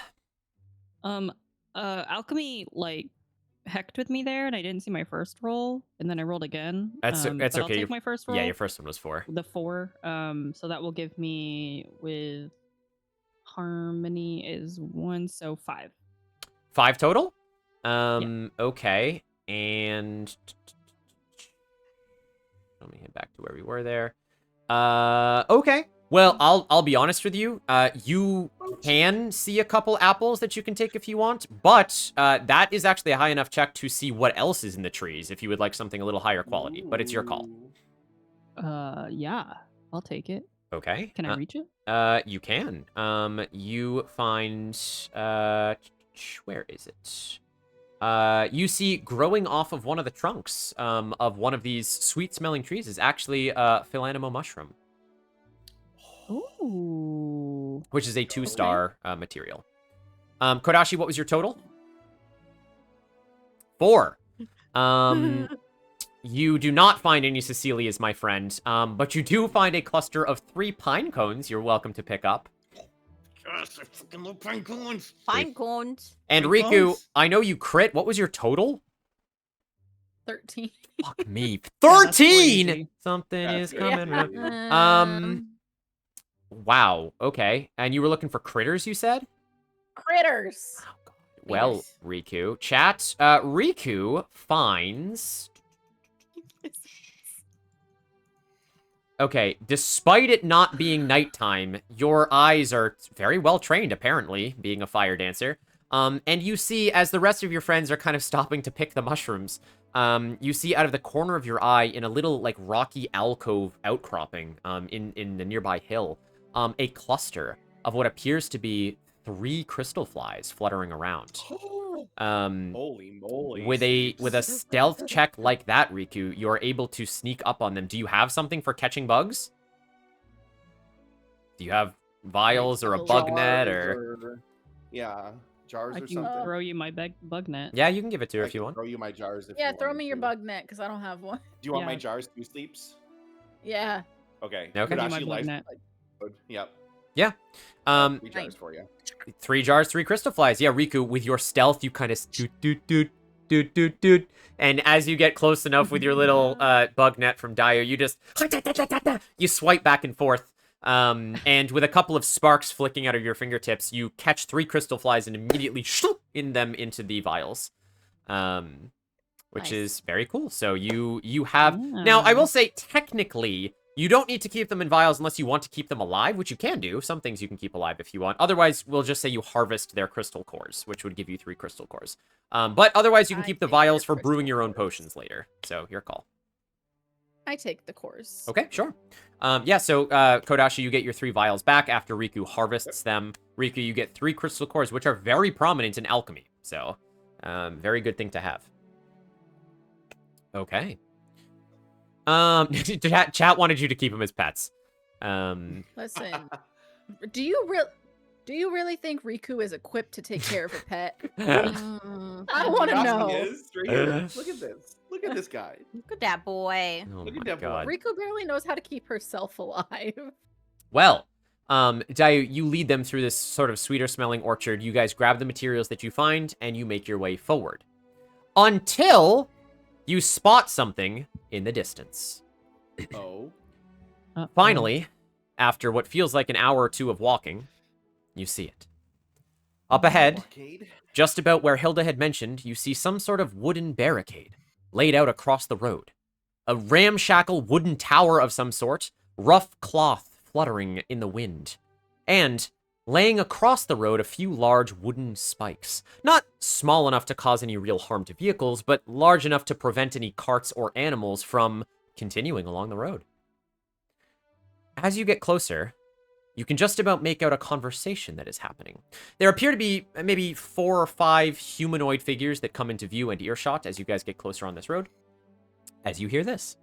Alchemy like hecked with me there, and I didn't see my first roll, and then I rolled again. That's but okay. I'll take my first roll. Yeah, your first one was 4. The 4. So that will give me with harmony is 1, so 5. 5 total? Okay. And let me head back to where we were there. Okay. Well, I'll be honest with you. You can see a couple apples that you can take if you want, but that is actually a high enough check to see what else is in the trees if you would like something a little higher quality, but it's your call. Yeah, I'll take it. Okay. Can I reach it? You can. You find, where is it? You see growing off of one of the trunks of one of these sweet-smelling trees is actually a Philanimo mushroom, Ooh. which is a 2-star material. Kodashi, what was your total? 4. You do not find any Cecilias, my friend, but you do find a cluster of 3 pine cones you're welcome to pick up. Gosh, I fucking love pine cones. Pine cones. And Pine Riku, cones? I know you crit. What was your total? 13. Fuck me. that's 13! crazy. Something That's is coming. crazy. Wow. Okay. And you were looking for critters, you said? Critters. Oh, God. Well, Yes. Riku. Chat, Riku finds... Okay, despite it not being nighttime, your eyes are very well trained, apparently, being a fire dancer. And you see, as the rest of your friends are kind of stopping to pick the mushrooms, you see out of the corner of your eye, in a little, like, rocky alcove outcropping in the nearby hill, a cluster of what appears to be 3 crystal flies fluttering around. Holy moly. With a stealth check like that, Riku, you're able to sneak up on them. Do you have something for catching bugs? Do you have vials or a bug net or... Yeah, jars I or can something. throw you my bug net. Yeah, you can give it to her I if you can want. throw you my jars if Yeah, you throw want me your to. bug net because I don't have one. Do you want my Yeah. jars 2 sleeps? Yeah. Okay. Okay. Give me my Kodashi bug lies- net. Yep. Yeah. 3 jars Fine. for you. 3 jars, 3 crystal flies. Yeah, Riku, with your stealth, you kind of doot. doot, doot, doot. And as you get close enough with your little bug net from Dio, you just you swipe back and forth. And with a couple of sparks flicking out of your fingertips, you catch 3 crystal flies and immediately shoot in them into the vials. Which Nice. is very cool. So you have now. I will say technically you don't need to keep them in vials unless you want to keep them alive, which you can do. Some things you can keep alive if you want. Otherwise, we'll just say you harvest their crystal cores, which would give you 3 crystal cores. But otherwise, you can keep the take vials your for crystal brewing your own cores. potions later. So your call. I take the course. Okay, sure. Yeah, so Kodashi, you get your 3 vials back after Riku harvests them. Riku, you get 3 crystal cores, which are very prominent in alchemy. So, very good thing to have. Okay. Chat wanted you to keep them as pets. Listen, do you really think Riku is equipped to take care of a pet? I want to Curiosity know. is right here. Look at this. Look at this guy. Look at that boy. Oh Look at my that boy. god. Riku barely knows how to keep herself alive. Well, Dayu, you lead them through this sort of sweeter smelling orchard. You guys grab the materials that you find, and you make your way forward. Until you spot something in the distance. Oh. Finally, after what feels like an hour or 2 of walking, you see it. Up ahead, Arcade. just about where Hilda had mentioned, you see some sort of wooden barricade laid out across the road. A ramshackle wooden tower of some sort, rough cloth fluttering in the wind. And laying across the road a few large wooden spikes. Not small enough to cause any real harm to vehicles, but large enough to prevent any carts or animals from continuing along the road. As you get closer, you can just about make out a conversation that is happening. There appear to be maybe 4 or 5 humanoid figures that come into view and earshot as you guys get closer on this road. As you hear this.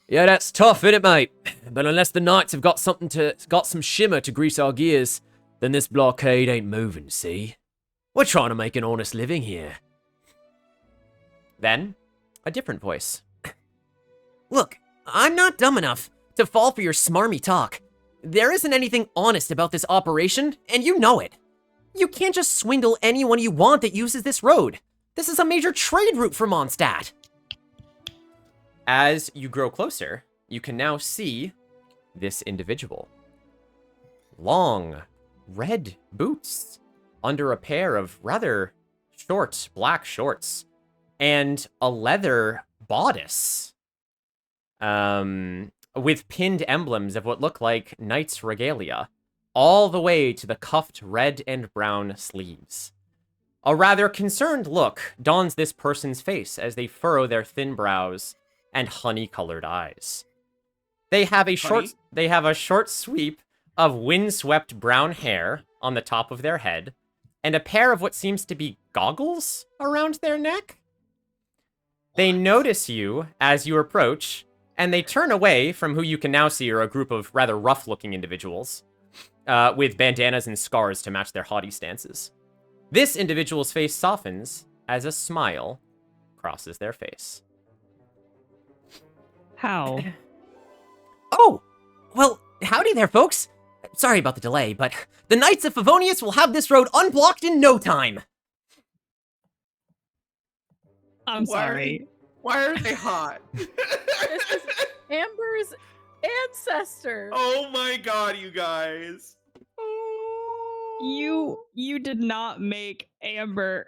Yeah, that's tough, isn't it, mate? But unless the knights have got some shimmer to grease our gears, then this blockade ain't moving, see? We're trying to make an honest living here. Then, a different voice. Look, I'm not dumb enough to fall for your smarmy talk. There isn't anything honest about this operation, and you know it. You can't just swindle anyone you want that uses this road. This is a major trade route for Mondstadt. As you grow closer, you can now see this individual. Long, red boots under a pair of rather short black shorts and a leather bodice with pinned emblems of what look like knight's regalia, all the way to the cuffed red and brown sleeves. A rather concerned look dawns this person's face as they furrow their thin brows and honey-colored eyes. They have a short sweep of windswept brown hair on the top of their head, and a pair of what seems to be goggles around their neck. They notice you as you approach, and they turn away from who you can now see are a group of rather rough-looking individuals, with bandanas and scars to match their haughty stances. This individual's face softens as a smile crosses their face. How? Oh, well, howdy there, folks. Sorry about the delay, but the Knights of Favonius will have this road unblocked in no time. I'm sorry. Why are they hot? This is Amber's ancestor. Oh my god, you guys. You did not make Amber.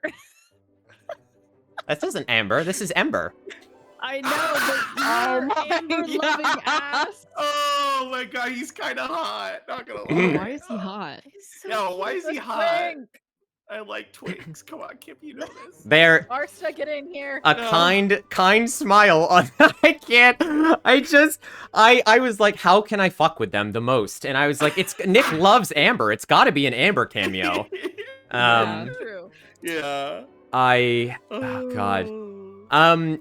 This isn't Amber, this is Ember. I know, but your Amber-loving ass. Oh my god, he's kind of hot. Not gonna lie. Why is he hot? No, why is he He's a hot? twink. I like twigs. Come on, Kip, you know this. They're Arsta, get in here. a No. kind smile on I can't. I was like, how can I fuck with them the most? And I was like, it's Nick loves Amber. It's gotta be an Amber cameo. Yeah. True. Yeah. Oh god.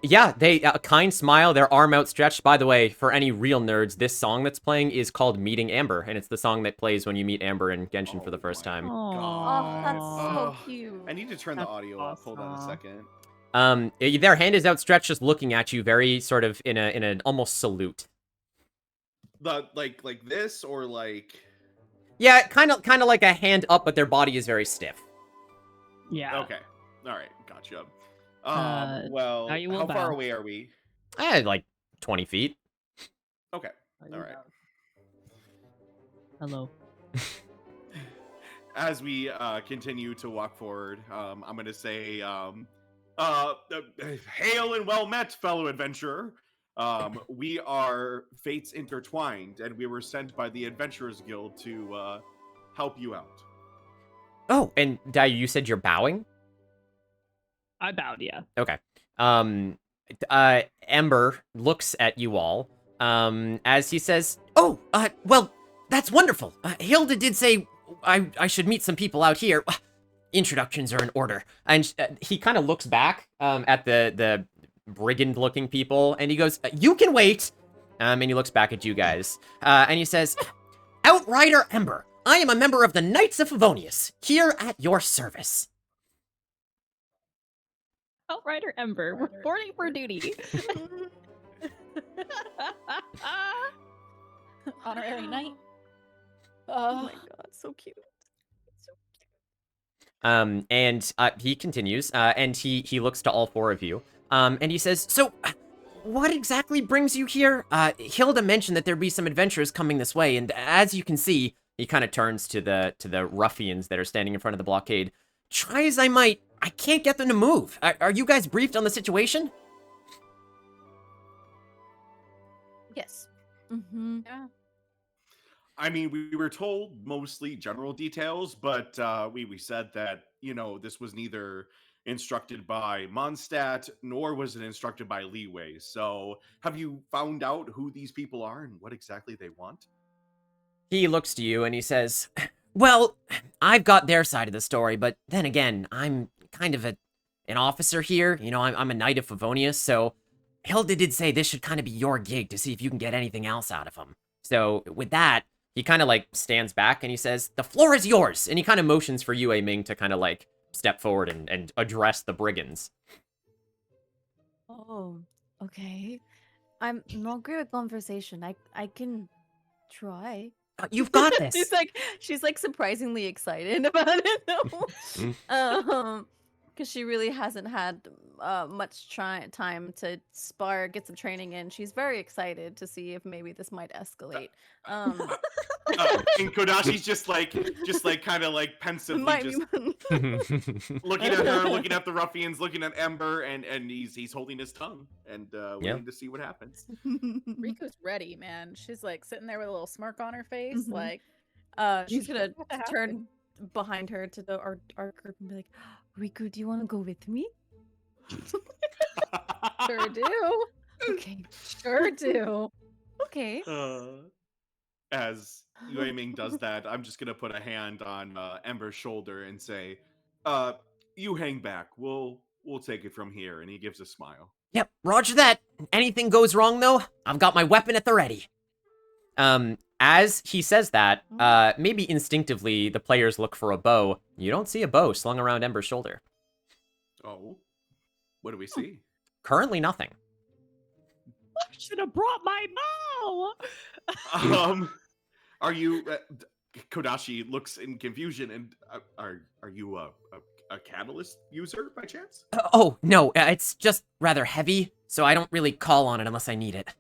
Yeah, they a kind smile, their arm outstretched. By the way, for any real nerds, this song that's playing is called Meeting Amber, and it's the song that plays when you meet Amber in Genshin for the first time. Oh, that's so Oh, cute. I need to turn the That's audio up. Hold on a awesome. second. Their hand is outstretched, just looking at you, very sort of in an almost salute. Like this or like. Yeah, kind of like a hand up, but their body is very stiff. Yeah. Okay. All right. Gotcha. Well, you will how far bow. away are we? Like 20 feet. Okay. All right. Hello. As we continue to walk forward, I'm going to say, hail and well met, fellow adventurer. We are fates intertwined, and we were sent by the Adventurers Guild to help you out. Oh, and you said you're bowing? I bowed, yeah. Okay. Ember looks at you all, as he says, "Oh, well, that's wonderful. Hilda did say I should meet some people out here. Introductions are in order." And he kind of looks back, at the brigand-looking people, and he goes, "You can wait." And he looks back at you guys, and he says, "Outrider Ember, I am a member of the Knights of Favonius, here at your service." Outrider Ember, reporting for duty. Honorary knight. Oh my god, so cute. And he continues, and he looks to all four of you, and he says, "So, what exactly brings you here? Hilda mentioned that there'd be some adventurers coming this way, and as you can see," he kind of turns to the ruffians that are standing in front of the blockade. "Try as I might, I can't get them to move. Are you guys briefed on the situation?" Yes. Mm-hmm. Yeah. I mean, we were told mostly general details, but we said that, this was neither instructed by Mondstadt, nor was it instructed by Leeway. So have you found out who these people are and what exactly they want? He looks to you and he says, "Well, I've got their side of the story, but then again, I'm kind of an officer here. I'm a Knight of Favonius, so Hilda did say this should kind of be your gig to see if you can get anything else out of him. So with that, he kind of stands back and he says, 'The floor is yours.' And he kind of motions for you, Ming, to kind of step forward and address the brigands." Oh, okay. I'm not great with conversation. I can try. You've got this. she's like surprisingly excited about it though. Because she really hasn't had much time to spar, get some training in. She's very excited to see if maybe this might escalate. And Kodashi's just kind of pensively looking at her, looking at the ruffians, looking at Ember, and he's holding his tongue and waiting to see what happens. Riku's ready, man. She's sitting there with a little smirk on her face, she's gonna turn behind her to our group and be like, "Riku, do you want to go with me?" Sure do. Okay. Sure do. Okay. As Yue Ming does that, I'm just gonna put a hand on Ember's shoulder and say, "You hang back. We'll take it from here." And he gives a smile. "Yep, roger that. Anything goes wrong, though, I've got my weapon at the ready." As he says that, maybe instinctively, the players look for a bow. You don't see a bow slung around Ember's shoulder. Oh, what do we see? Currently nothing. I should have brought my bow. Are you... Kodashi looks in confusion, and are you a catalyst user by chance? Oh, no, it's just rather heavy, so I don't really call on it unless I need it.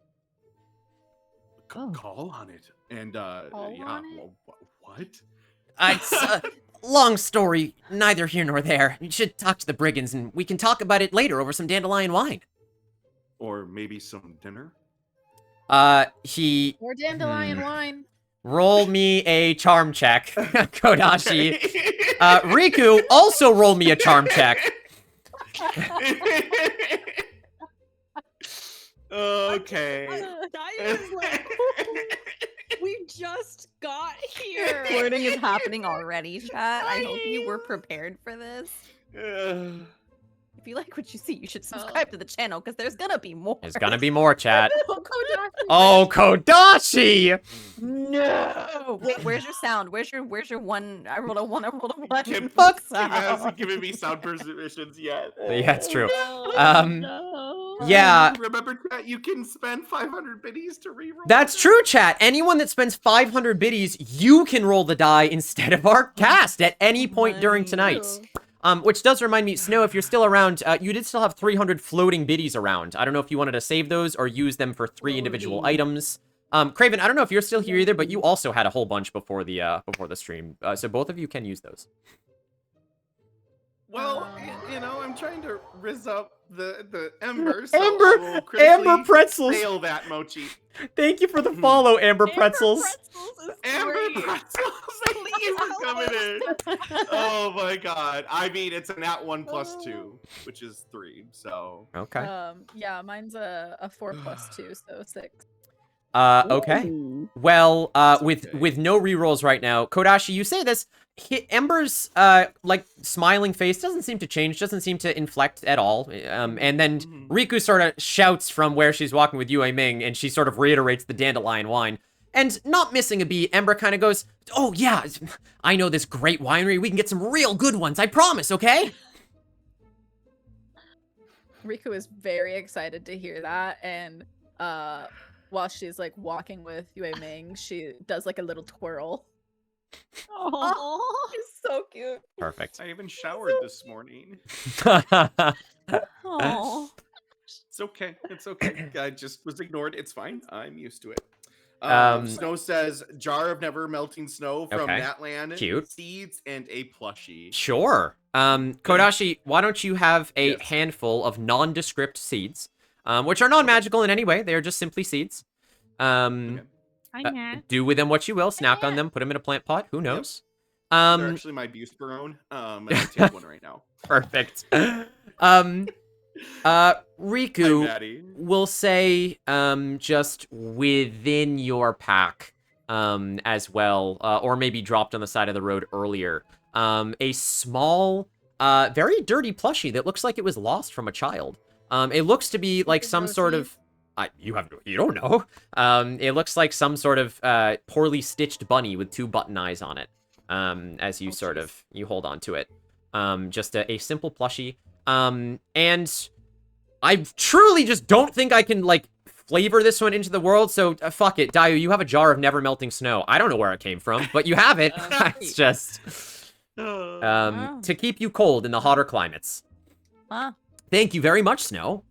Call on it. And, Call on it? What? It's a long story, neither here nor there. You should talk to the brigands, and we can talk about it later over some dandelion wine. Or maybe some dinner? He... Or dandelion wine. Roll me a charm check, Kodashi. Riku, also roll me a charm check. Okay. We just got here. Flirting is happening already, chat. I hope you were prepared for this. If you like what you see, you should subscribe to the channel because there's gonna be more. There's gonna be more, chat. Kodashi. Oh, Kodashi! No. Wait, where's your sound? Where's your one? I rolled a one. Kim Fuck. hasn't given me sound permissions yet. Yeah, it's true. No. Yeah. Remember, chat, you can spend 500 biddies to reroll. That's true, chat. Anyone that spends 500 biddies, you can roll the die instead of our cast at any point during tonight. Which does remind me, Snow, if you're still around, you did still have 300 floating biddies around. I don't know if you wanted to save those or use them for 3 individual Floating. items. Craven, I don't know if you're still here either, but you also had a whole bunch before the stream. So both of you can use those. Well, you know, I'm trying to rizz up the embers. Amber- I will critically Amber Pretzels. fail that, Mochi. Thank you for the follow, Amber Pretzels. Amber Great. Pretzels, thank you for coming in. Oh my god. I mean, it's a nat 1 + 2, which is 3. So Okay. Yeah, mine's a 4 + 2, so 6. Okay. Ooh. Well, That's with okay. no rerolls right now, Kodashi, you say this. Ember's like smiling face doesn't seem to change, doesn't seem to inflect at all. And then Riku sort of shouts from where she's walking with Yue Ming, and she sort of reiterates the dandelion wine. And not missing a beat, Ember kind of goes, "Oh yeah, I know this great winery. We can get some real good ones. I promise. Okay." Riku is very excited to hear that, and while she's like walking with Yue Ming, she does like a little twirl. Oh. It's so cute. Perfect. I even showered this morning. Oh. It's okay. It's okay. I just was ignored. It's fine. I'm used to it. Um, Snow says jar of never melting snow from Okay. Natland, Cute. seeds, and a plushie. Sure. Kodashi, why don't you have a Yes. handful of nondescript seeds, which are non-magical in any way. They are just simply seeds. Okay. Do with them what you will. Snack on them. Put them in a plant pot. Who knows? They're actually my Busterone. And I take one right now. Perfect. Hi, Riku Maddie. will say, just within your pack, as well, or maybe dropped on the side of the road earlier, a small, very dirty plushie that looks like it was lost from a child. It looks to be like some sort of, you don't know. It looks like some sort of, poorly stitched bunny with 2 button eyes on it. As you you hold on to it. Just a simple plushie. And I truly just don't think I can, like, flavor this one into the world, so fuck it. Dayu, you have a jar of never melting snow. I don't know where it came from, but you have it. It's just, Wow. to keep you cold in the hotter climates. Huh. Thank you very much, Snow.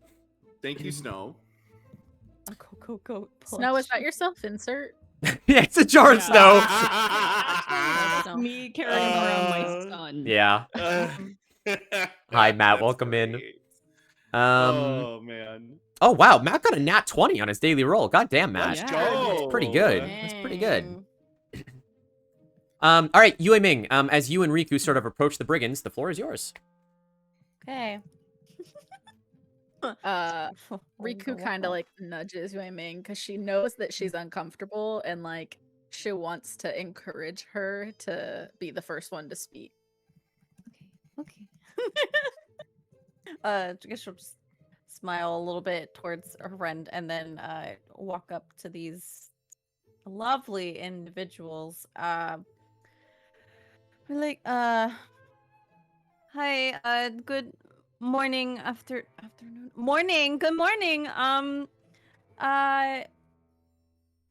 Thank you, Snow. Go. Snow, is that your self-insert? Yeah, it's a jar of Yeah. snow. That's me carrying around my son. Yeah. Hi, Matt. That's Welcome in. great. Oh, Oh man. wow. Matt got a nat 20 on his daily roll. God damn, Matt. Let's Yeah. go. That's pretty good. That's pretty good. Dang. All right, Yue Ming, as you and Riku sort of approach the brigands, the floor is yours. Okay. Riku kind of like nudges Yue Ming because she knows that she's uncomfortable and like she wants to encourage her to be the first one to speak. Okay. I guess she'll just smile a little bit towards her friend and then walk up to these lovely individuals. Like, hi, good morning, afternoon, morning, good morning. I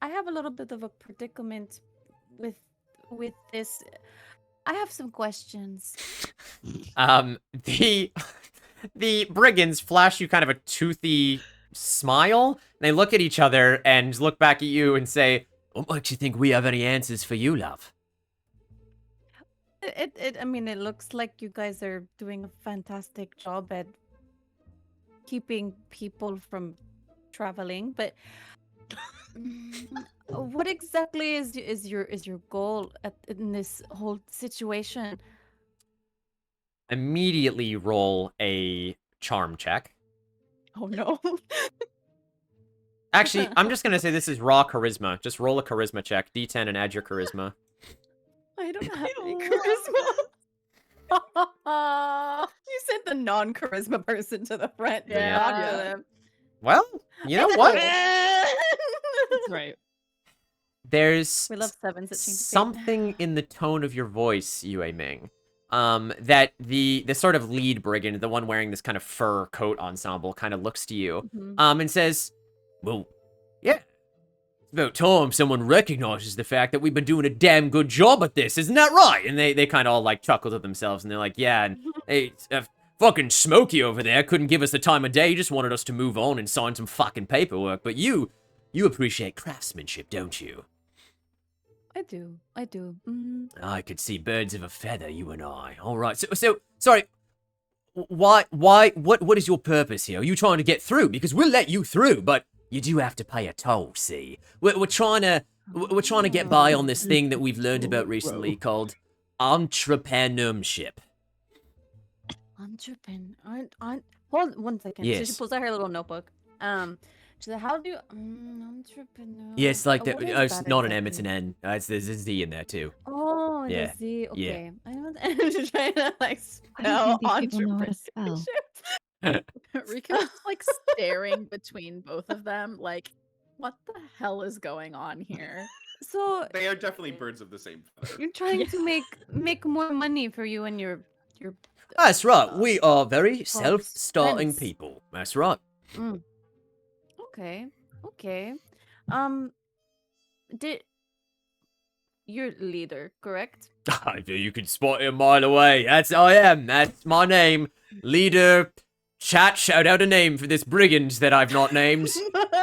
have a little bit of a predicament with this. I have some questions. The brigands flash you kind of a toothy smile. They look at each other and look back at you and say, "What makes you think we have any answers for you, love?" I mean, it looks like you guys are doing a fantastic job at keeping people from traveling, but what exactly is your goal in this whole situation? Immediately roll a charm check. Oh no. Actually, I'm just gonna say this is raw charisma. Just roll a charisma check, D10, and add your charisma. I don't have any love charisma. You sent the non-charisma person to the front. Yeah. Talk to Yeah. them. Well, you know what? That's right. There's We love sevens that change the fate. something in the tone of your voice, Yue Ming, that the sort of lead brigand, the one wearing this kind of fur coat ensemble, kind of looks to you, Mhm. and says, "Well, yeah, about time someone recognizes the fact that we've been doing a damn good job at this, isn't that right? And they kind of all, like, chuckle to themselves, and they're like, yeah, and hey, fucking Smokey over there couldn't give us the time of day, he just wanted us to move on and sign some fucking paperwork, but you appreciate craftsmanship, don't you? I do. I could see birds of a feather, you and I. All right, so sorry, what is your purpose here? Are you trying to get through? Because we'll let you through, but you do have to pay a toll, see? We're trying to get by on this thing that we've learned about recently called entrepreneurship. Hold 1 second. So Yes. she pulls out her little notebook. She's like, how do you entrepreneur? Yeah, it's like What is it's that not an M, it's exactly? an N. There's a Z in there too. Oh, Yeah, the Z. yeah. Okay. I know that. I'm just trying to like I don't spell think these people know how to spell. entrepreneurship. Riku's like staring between both of them, like, what the hell is going on here? So They are definitely birds of the same feather. you're trying to make more money for you and your That's right. We are very folks, self-starting friends. people. That's right. Okay. Okay. Did your leader, correct? I feel you can spot it a mile away. That's my name. Leader. Chat, shout out a name for this brigand that I've not named.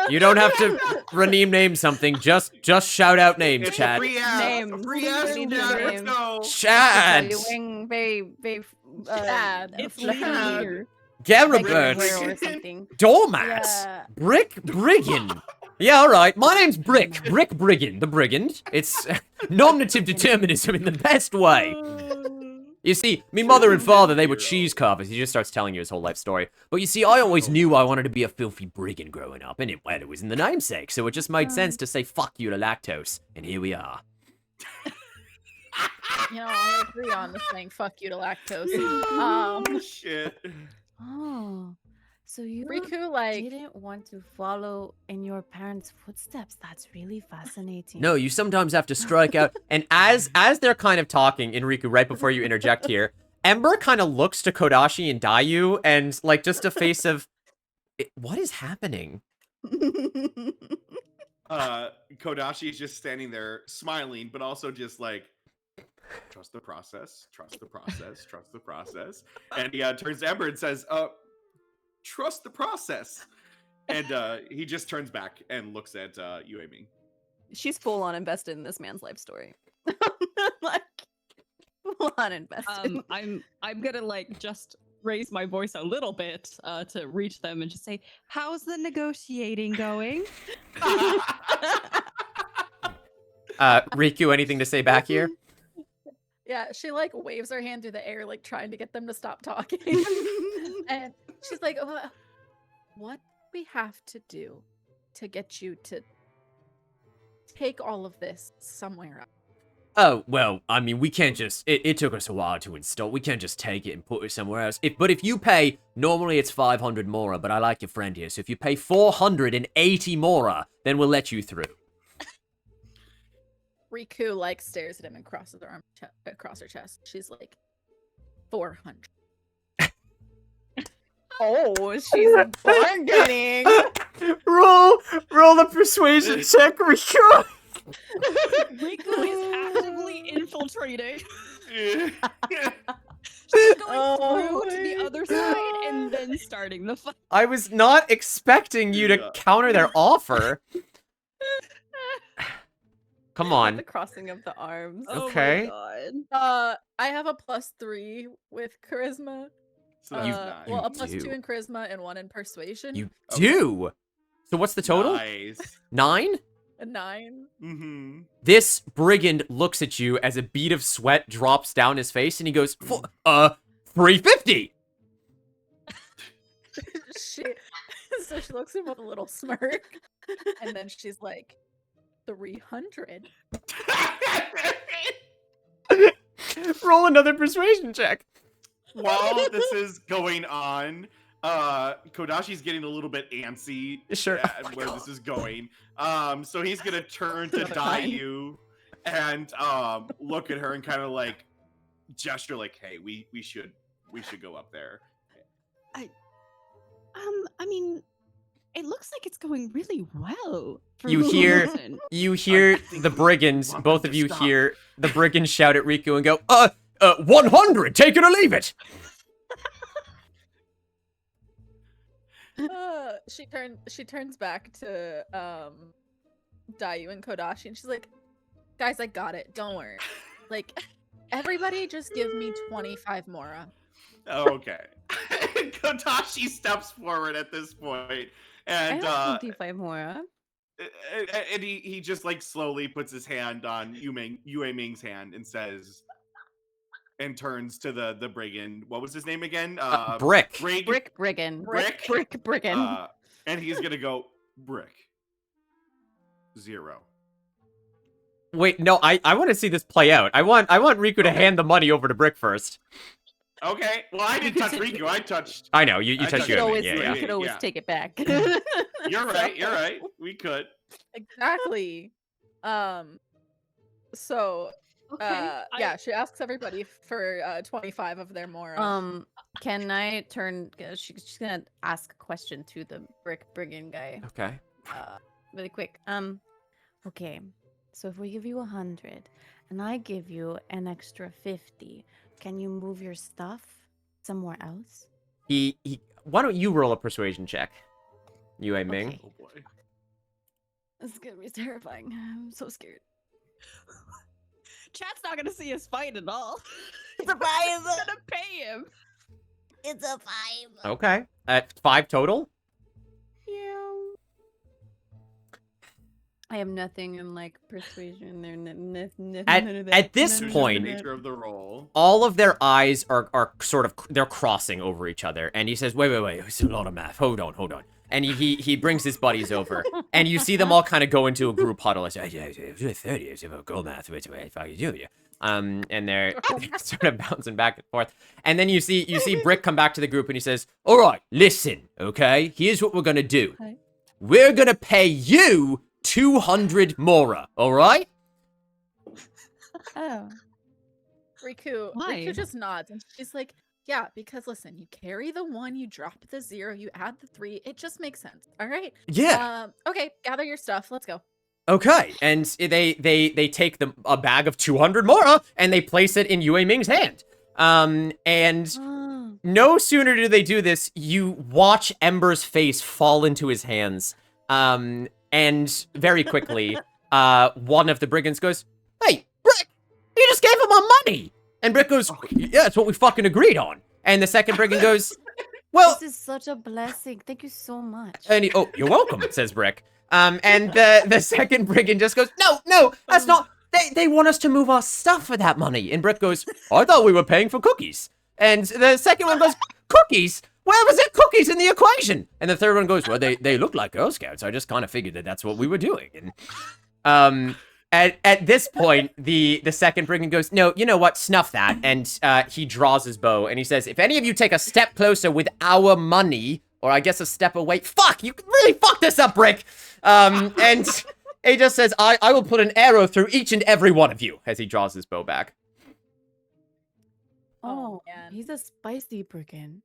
You don't have to rename something. Just shout out names, It's chat. a free ass. Name. A free ass. Name. Yeah, let's Name. go. Chad. You're wearing very Chad. It's Chad. leader. Garabert. hair or something. Doormat. Yeah. Brick Brigand. Yeah, alright. My name's Brick. Brick Brigand. The Brigand. It's nominative determinism in the best way. You see, me mother and father, they were cheese carvers. He just starts telling you his whole life story. But you see, I always knew I wanted to be a filthy brigand growing up, and it was in the namesake, so it just made sense to say fuck you to lactose. And here we are. You know, I agree on the saying "fuck you" to lactose. Oh, shit. Oh, so you Riku, like, didn't want to follow in your parents' footsteps. That's really fascinating. No, you sometimes have to strike out. And as they're kind of talking, Enriku, right before you interject here, Ember kind of looks to Kodashi and Dayu, and like just a face of, what is happening? Kodashi is just standing there smiling, but also just like, trust the process, trust the process, trust the process. And he turns to Ember and says, trust the process. And he just turns back and looks at you, Amy. She's full on invested in this man's life story. Like, full on invested. I'm gonna like just raise my voice a little bit to reach them and just say, "How's the negotiating going?" Riku, anything to say back here? yeah, she like waves her hand through the air, like trying to get them to stop talking. And she's like, what we have to do to get you to take all of this somewhere else? Oh, well, I mean, we can't just, it took us a while to install. We can't just take it and put it somewhere else. But if you pay, normally it's 500 mora, but I like your friend here. So if you pay 480 mora, then we'll let you through. Riku like stares at him and crosses her arm across her chest. She's like, 400. Oh, she's bargaining. roll the persuasion check, Riku. Riku is actively infiltrating. Yeah. She's going Oh through to the my other side and then starting the fight. I was not expecting you to counter their offer. Come The on. crossing of the arms. Okay. Oh my god. I have a +3 with charisma. So that's Well, a You +2 do. in charisma and 1 in persuasion. You Okay. do? So what's the total? Nice. 9? A 9. Mm-hmm. This brigand looks at you as a bead of sweat drops down his face and he goes, 350! So she looks at him with a little smirk. And then she's like, 300. Roll another persuasion check. While this is going on, Kodashi's getting a little bit antsy Sure. at where this is going. So he's gonna turn to Another nine. Dayu and look at her and kind of like gesture like, "Hey, we should go up there." I mean, it looks like it's going really well. for You some hear- reason. You hear think the we brigands, want both them of to you stop. hear the brigands shout at Riku and go, 100, take it or leave it. She turns back to Dayu and Kodashi, and she's like, "Guys, I got it. Don't worry. Like, everybody, just give me 25 mora." Okay. Kodashi steps forward at this point, I and have 25 more. and he just like slowly puts his hand on Yue Ming's hand and says, and turns to the brigand. What was his name again? Brick. Brick Brigand. Brick? Brick Brigand. And he's gonna go brick 0. Wait, no, I want to see this play out. I want Riku to hand the money over to Brick first. Okay. Well, I didn't touch Riku. I touched. I know, you I touched touched You Yue could Ming. always, Yeah, you yeah. could always Yeah. take it back. You're right. You're right. We could. Exactly. So Okay. yeah, she asks everybody for 25 of their mora. Can I turn? She's gonna ask a question to the Brick Brigand guy. Okay. Really quick. Okay. So if we give you 100, and I give you an extra 50, can you move your stuff somewhere else? Why don't you roll a persuasion check, Yue Ming? Okay. Oh boy. This is gonna be terrifying. I'm so scared. Chat's not gonna see us fight at all. It's a 5. I'm gonna pay him. It's a 5. Okay. At 5 total? I have nothing in like persuasion. There, At this Due to point- the nature of the role. All of their eyes are sort of, they're crossing over each other. And he says, wait, it's a lot of math. Hold on. And he brings his buddies over. And you see them all kind of go into a group huddle. I say, 30 is a go math, which way if I do you. And they're sort of bouncing back and forth. And then you see Brick come back to the group and he says, all right, listen, okay? Here's what we're going to do. Okay. We're going to pay you 200 mora, all right? Oh. Why? Riku just nods, and she's like, "Yeah, because listen, you carry the 1, you drop the 0, you add the 3. It just makes sense. All right. Yeah. Okay, gather your stuff. Let's go." Okay, and they take a bag of 200 mora and they place it in Yue Ming's hand. And no sooner do they do this, you watch Ember's face fall into his hands. And very quickly, one of the brigands goes, "Hey, Brick, you just gave him our money!" And Brick goes, "Yeah, that's what we fucking agreed on." And the second brigand goes, "Well," This is such a blessing. Thank you so much. and oh, you're welcome, says Brick. And the second brigand just goes, no, that's not, they want us to move our stuff for that money. And Brick goes, I thought we were paying for cookies. And the second one goes, cookies? Where was it cookies in the equation? And the third one goes, well, they look like Girl Scouts. I just kind of figured that that's what we were doing. And at this point, the second brigand goes, no, you know what? Snuff that. And he draws his bow and he says, if any of you take a step closer with our money, or I guess a step away, fuck, you really fucked this up, Brick. And he just says, I will put an arrow through each and every one of you as he draws his bow back. Oh, man. he's a spicy brigand.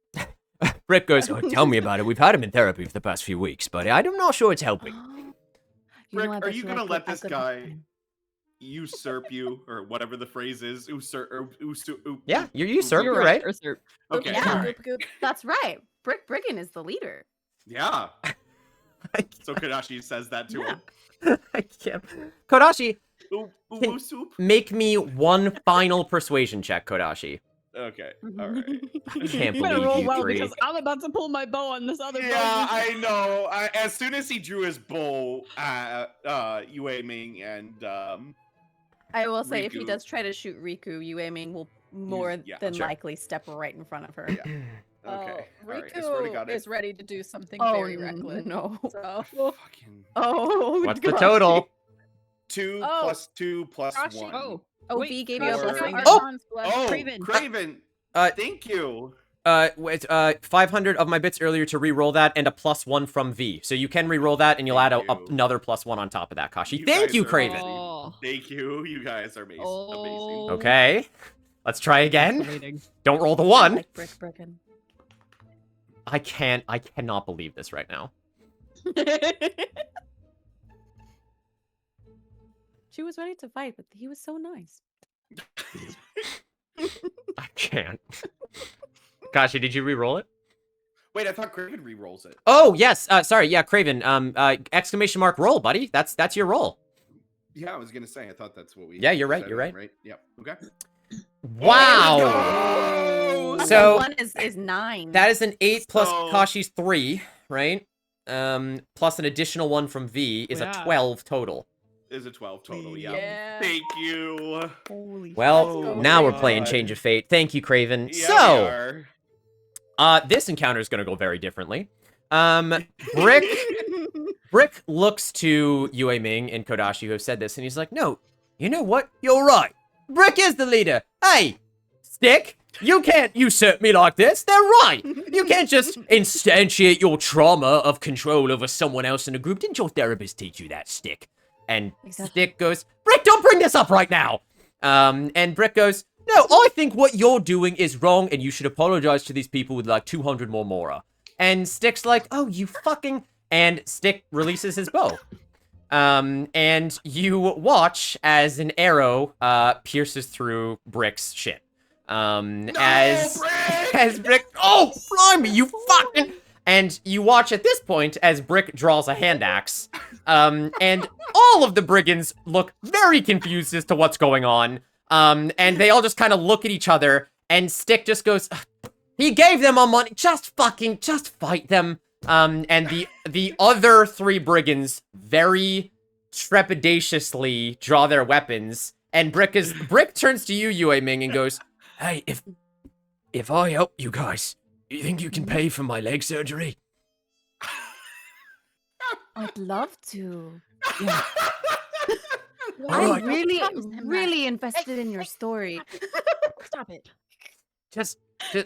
Brick goes, oh, tell me about it. We've had him in therapy for the past few weeks, but I'm not sure it's helping. Rick, I are bet you I gonna could- let I this could guy understand. usurp you, or whatever the phrase is? Yeah, you're usurper, You're right? Usurp. Okay, Yeah. all right. That's right. Brick Brigand is the leader. Yeah. So Kodashi says that to him. I can't. Kodashi, Ooh, Can- ooh, soup. make me one final persuasion check, Kodashi. Okay, all right. I can't You better believe roll you well three. because I'm about to pull my bow on this other Yeah, bow. I know. As soon as he drew his bow at Yue Ming and I will say, if he Riku. does try to shoot Riku, Yue Ming will more yeah, than sure. likely step right in front of her. Yeah. Okay. all right. I swear to Riku God, is ready to do something Oh very reckless. no! So fucking Oh, What's the gosh. total? 2 Oh, plus 2 plus Gosh, 1. Oh, Wait, V gave you a Or- blessing. Oh! Oh, Craven. Craven. Uh, Thank you. It's 500 of my bits earlier to re-roll that, and a +1 from V. So you can re-roll that, and you'll add Thank you. another +1 on top of that, Kashi. You Thank guys you, are Craven. amazing. Oh. Thank you. You guys are amazing. Oh. Okay, let's try again. Escalating. Don't roll the I 1. like Brick Brigand. I cannot believe this right now. She was ready to fight, but he was so nice. I can't. Kashi, did you re-roll it? Wait, I thought Craven re-rolls it. Oh, yes. Sorry. Yeah, Craven. Exclamation mark roll, buddy. That's your roll. Yeah, I was gonna say. I thought that's what we. Yeah, you're right. said, You're right. Right. Yep. Okay. Wow. Oh, So- one is 9. That is an 8 plus So- Kashi's 3, right? Plus an additional one from V is a Yeah. 12 total. is a 12 total. Yeah. Yeah. Thank you. Holy Well, Oh now my we're playing God. Change of Fate. Thank you, Craven. Yeah, we So, are. this encounter is going to go very differently. Brick looks to Yue Ming and Kodashi who have said this, and he's like, no, you know what? You're right. Brick is the leader. Hey, Stick, you can't usurp me like this. They're right. You can't just instantiate your trauma of control over someone else in a group. Didn't your therapist teach you that, Stick? And Exactly. Stick goes, Brick, don't bring this up right now. And Brick goes, no, I think what you're doing is wrong, and you should apologize to these people with like 200 more Mora. And Stick's like, oh, you fucking... And Stick releases his bow. And you watch as an arrow pierces through Brick's shit. As Brick... Oh, blimey, you fucking... And you watch at this point as Brick draws a hand axe. And all of the brigands look very confused as to what's going on. And they all just kind of look at each other. And Stick just goes, he gave them our money. Just fight them. And the other 3 brigands very trepidatiously draw their weapons. And Brick turns to you, Yue Ming, and goes, hey, if I help you guys, you think you can pay for my leg surgery? I'd love to. All right. I'm really invested in your story. Stop it. Just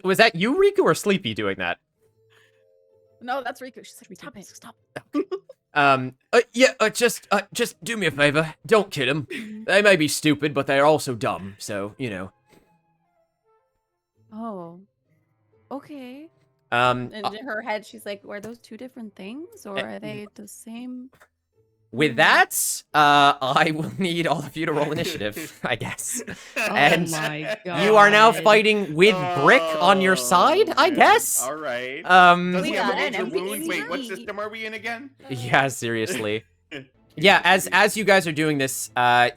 was that you, Riku, or Sleepy doing that? No, that's Riku. She's like, stop it. Stop. Just do me a favor. Don't kill them. They may be stupid, but they are also dumb. So, you know. Oh. Okay. And in her head, she's like, "Were those 2 different things, or are they the same?" With that, I will need all of you to roll initiative, I guess. And my god. you are now fighting with Brick on your side, I man. guess. All right. Does We he have a got an major wound? NPC. Wait, what system are we in again? Yeah, seriously. Yeah, as you guys are doing this,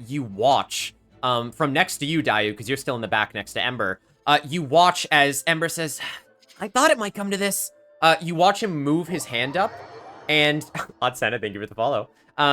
you watch from next to you, Dayu, because you're still in the back next to Ember. You watch as Ember says, I thought it might come to this. You watch him move his hand up, and Odd Senna, thank you for the follow. You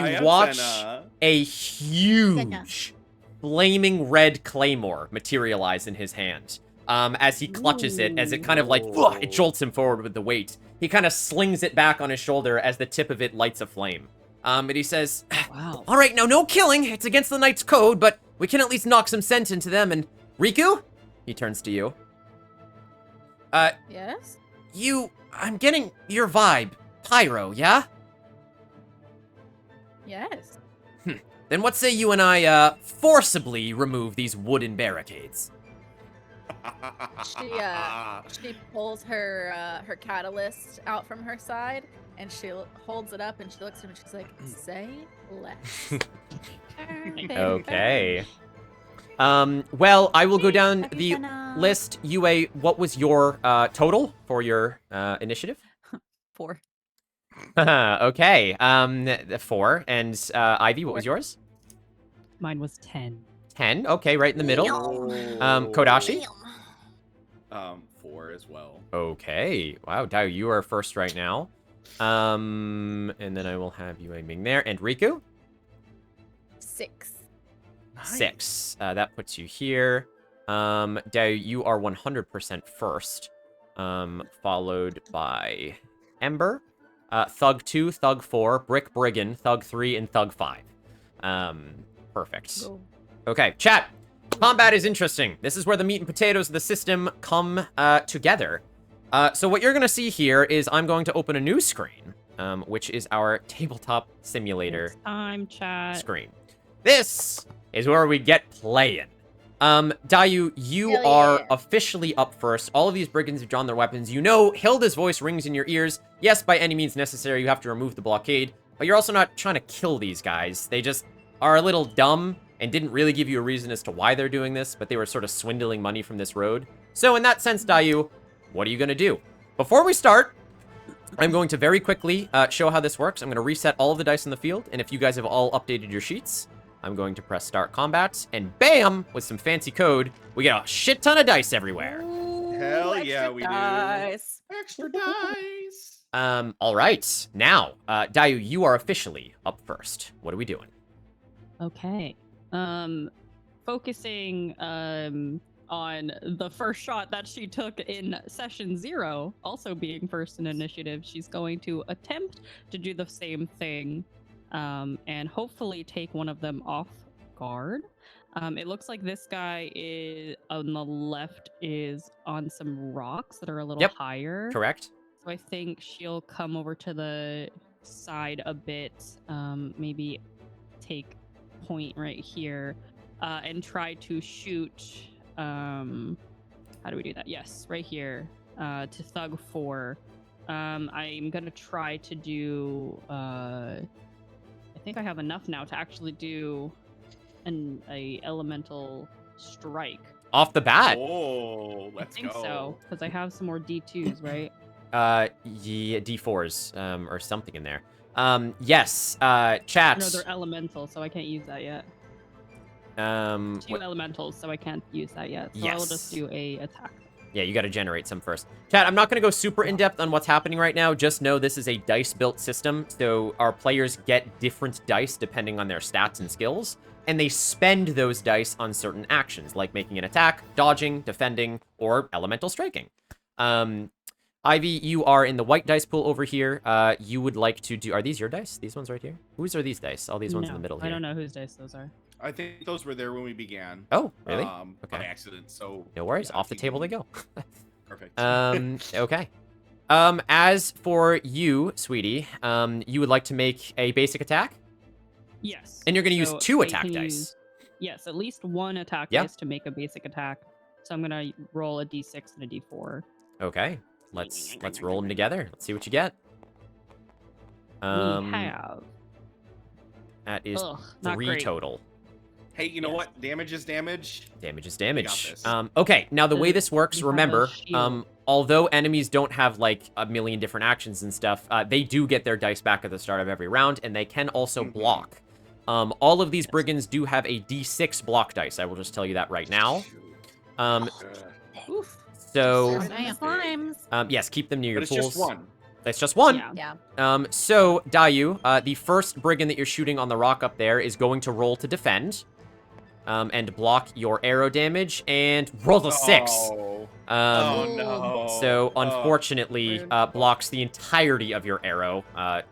I am watch Senna. a huge flaming red claymore materialize in his hand. As he clutches it, as it kind of like, it jolts him forward with the weight. He kind of slings it back on his shoulder as the tip of it lights a flame. And he says, Wow. all right, now no killing. It's against the Knight's code, but we can at least knock some sense into them. And Riku, he turns to you. Yes? I'm getting your vibe. Pyro, yeah? Yes. Then what say you and I, forcibly remove these wooden barricades? She pulls her her catalyst out from her side and she holds it up and she looks at him and she's like, say less. Okay. Well, I will go down Happy the Senna. list. Yue, what was your total for your initiative? 4. Okay. 4. And Ivy, what was yours? Mine was 10. 10. Okay, right in the middle. Kodashi? 4 as well. Okay. Wow, Dao, you are first right now. And then I will have Yue Ming there. And Riku? 6. 6. That puts you here. Dao, you are 100% first. Followed by Ember. Thug 2, Thug 4, Brick Brigand, Thug 3, and Thug 5. Perfect. Okay, chat. Combat is interesting. This is where the meat and potatoes of the system come together. So what you're going to see here is I'm going to open a new screen, which is our tabletop simulator It's time, chat. screen. This is where we get playing. Dayu, you Hell are yeah. officially up first. All of these brigands have drawn their weapons. You know Hilda's voice rings in your ears. Yes, by any means necessary, you have to remove the blockade, but you're also not trying to kill these guys. They just are a little dumb and didn't really give you a reason as to why they're doing this, but they were sort of swindling money from this road. So in that sense, Dayu, what are you going to do? Before we start, I'm going to very quickly show how this works. I'm going to reset all of the dice in the field, and if you guys have all updated your sheets, I'm going to press start combat, and bam, with some fancy code, we get a shit ton of dice everywhere. Hell yeah, we dice. do. Extra dice. All right. Now, Dayu, you are officially up first. What are we doing? Okay. Focusing on the first shot that she took in session 0, also being first in initiative, she's going to attempt to do the same thing, and hopefully take one of them off guard. It looks like this guy is on the left is on some rocks that are a little higher. Correct. So I think she'll come over to the side a bit, maybe take point right here, and try to shoot. How do we do that? Yes, right here, to Thug 4. I'm gonna try to do. I think I have enough now to actually do a elemental strike. Off the bat. Oh, let's I think go. so, because I have some more D2s, right? Yeah, D4s, or something in there. Yes, chat. No, they're elemental, so I can't use that yet. Two what- elementals, so I can't use that yet. So I will Yes. just do a attack. Yeah, you got to generate some first. Chat, I'm not going to go super in-depth on what's happening right now. Just know this is a dice-built system, so our players get different dice depending on their stats and skills, and they spend those dice on certain actions, like making an attack, dodging, defending, or elemental striking. Ivy, you are in the white dice pool over here. You would like to do... Are these your dice? These ones right here? Whose are these dice? All these ones in the middle here. I don't know whose dice those are. I think those were there when we began. Oh, really? By Okay. accident. So No worries. yeah, Off the keep table they going. go. Perfect. Okay. As for you, sweetie, you would like to make a basic attack? Yes. And you're going to use So 2 I attack can dice. use- yes, at least one attack Yeah. dice to make a basic attack. So I'm gonna roll a d6 and a d4. Okay. Let's roll them together. Let's see what you get. We have. That is Not 3 great. total. Hey, you know what? Damage is damage. Damage is damage. this. Okay, now the way this works, we have a remember, shield. although enemies don't have like a million different actions and stuff, they do get their dice back at the start of every round, and they can also block. All of these brigands do have a d6 block dice. I will just tell you that right now. Oof. So, Slimes. yes, keep them near But your it's pools. just one. It's just one. Yeah. Yeah. So, Dayu, the first brigand that you're shooting on the rock up there is going to roll to defend. And block your arrow damage, and rolls a 6. Oh, Um, no. So, Oh. unfortunately, rude. blocks the entirety of your arrow.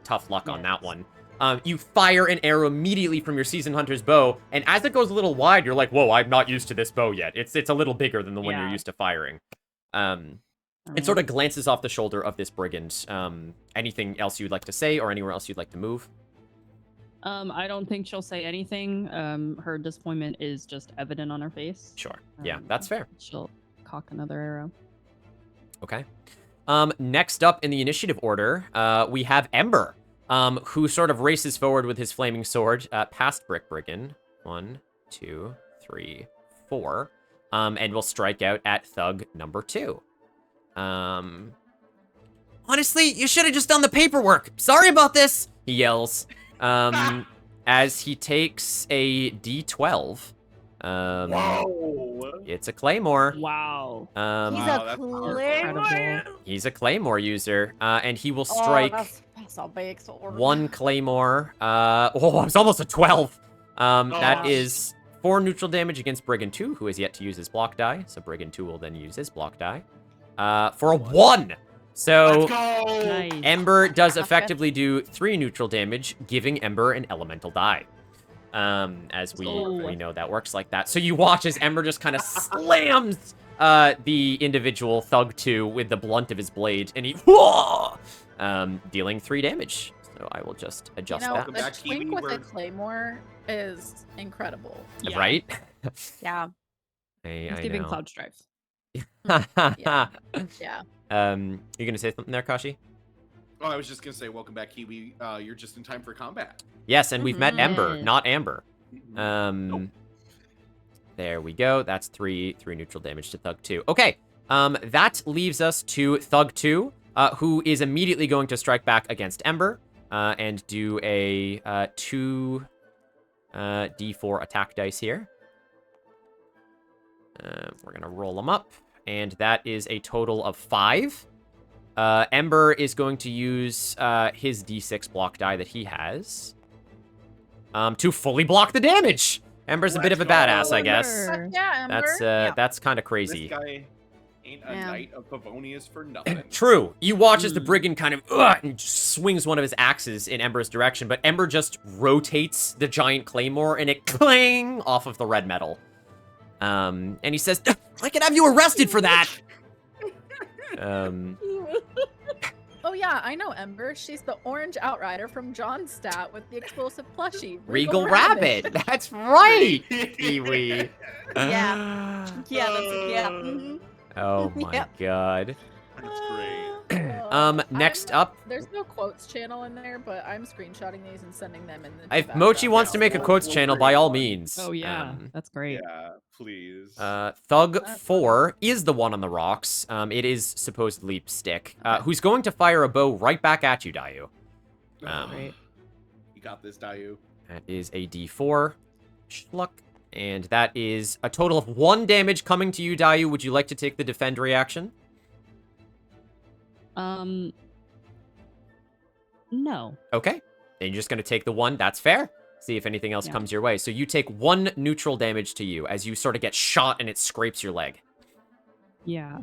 Tough luck on that Yes. one. You fire an arrow immediately from your Seasoned Hunter's bow, and as it goes a little wide, you're like, whoa, I'm not used to this bow yet. It's a little bigger than the one you're Yeah. used to firing. It Alright. sort of glances off the shoulder of this brigand. Anything else you'd like to say, or anywhere else you'd like to move? I don't think she'll say anything. Her disappointment is just evident on her face. Sure. Yeah, Um, that's fair. She'll cock another arrow. Okay. Next up in the initiative order, we have Ember, who sort of races forward with his flaming sword past Brick Brigand. 1, 2, 3, 4. And will strike out at Thug number 2. Honestly, you should have just done the paperwork. Sorry about this, he yells. As he takes a D12. Whoa. It's a Claymore. Wow. He's Wow, a that's Claymore. He's a Claymore user, and he will Oh, strike that's a big sword. 1 Claymore. Oh, it's almost a 12. That Oh. is 4 neutral damage against Brigand 2, who has yet to use his block die. So Brigand 2 will then use his block die. For a 1. So Let's go. Nice. Ember does Not effectively do 3 neutral damage, giving Ember an elemental die. As we Oh. know that works like that. So you watch as Ember just kind of slams the individual Thug 2 with the blunt of his blade, and he dealing 3 damage. So I will just adjust You know, that. Welcome the back, twink Kiwi with a Bird. claymore is incredible. Yeah. Right? Yeah. I He's giving know. Cloud Strife. Yeah. You're gonna say something there, Kashi? Oh, I was just gonna say, welcome back, Kiwi. You're just in time for combat. Yes, and we've met Ember, Yes. not Amber. Nope. There we go. That's three neutral damage to Thug 2. Okay, that leaves us to Thug 2, who is immediately going to strike back against Ember, and do a 2 D4 attack dice here. We're gonna roll them up, and that is a total of 5. Ember is going to use his D6 block die that he has to fully block the damage. Ember's a bit of a badass, I guess. Ember. Yeah, Ember. That's kind of This crazy. guy ain't a Yeah. knight of Favonius for nothing. True. You watch as the brigand kind of and just swings one of his axes in Ember's direction, but Ember just rotates the giant claymore and it clang off of the red metal. And he says, "I can have you arrested for that." Oh yeah, I know Ember. She's the orange outrider from Johnstat with the explosive plushie. Regal Rabbit. That's right, Kiwi. Yeah. Yeah, that's yeah. Oh my Yep. god. That's great. Next up, There's no quotes channel in there, but I'm screenshotting these and sending them in the. if chat. Mochi wants to Yeah, make a we'll- quotes we'll channel, bring by it all on. means. Oh yeah, that's great. Yeah, please. Thug 4 is the one on the rocks. It is supposedly Stick, who's going to fire a bow right back at you, Dayu. Great. You got this, Dayu. That is a D4. Schluck. And that is a total of 1 damage coming to you, Dayu. Would you like to take the defend reaction? No. Okay. And you're just going to take the 1. That's fair. See if anything else Yeah. comes your way. So you take 1 neutral damage to you as you sort of get shot and it scrapes your leg. Yeah.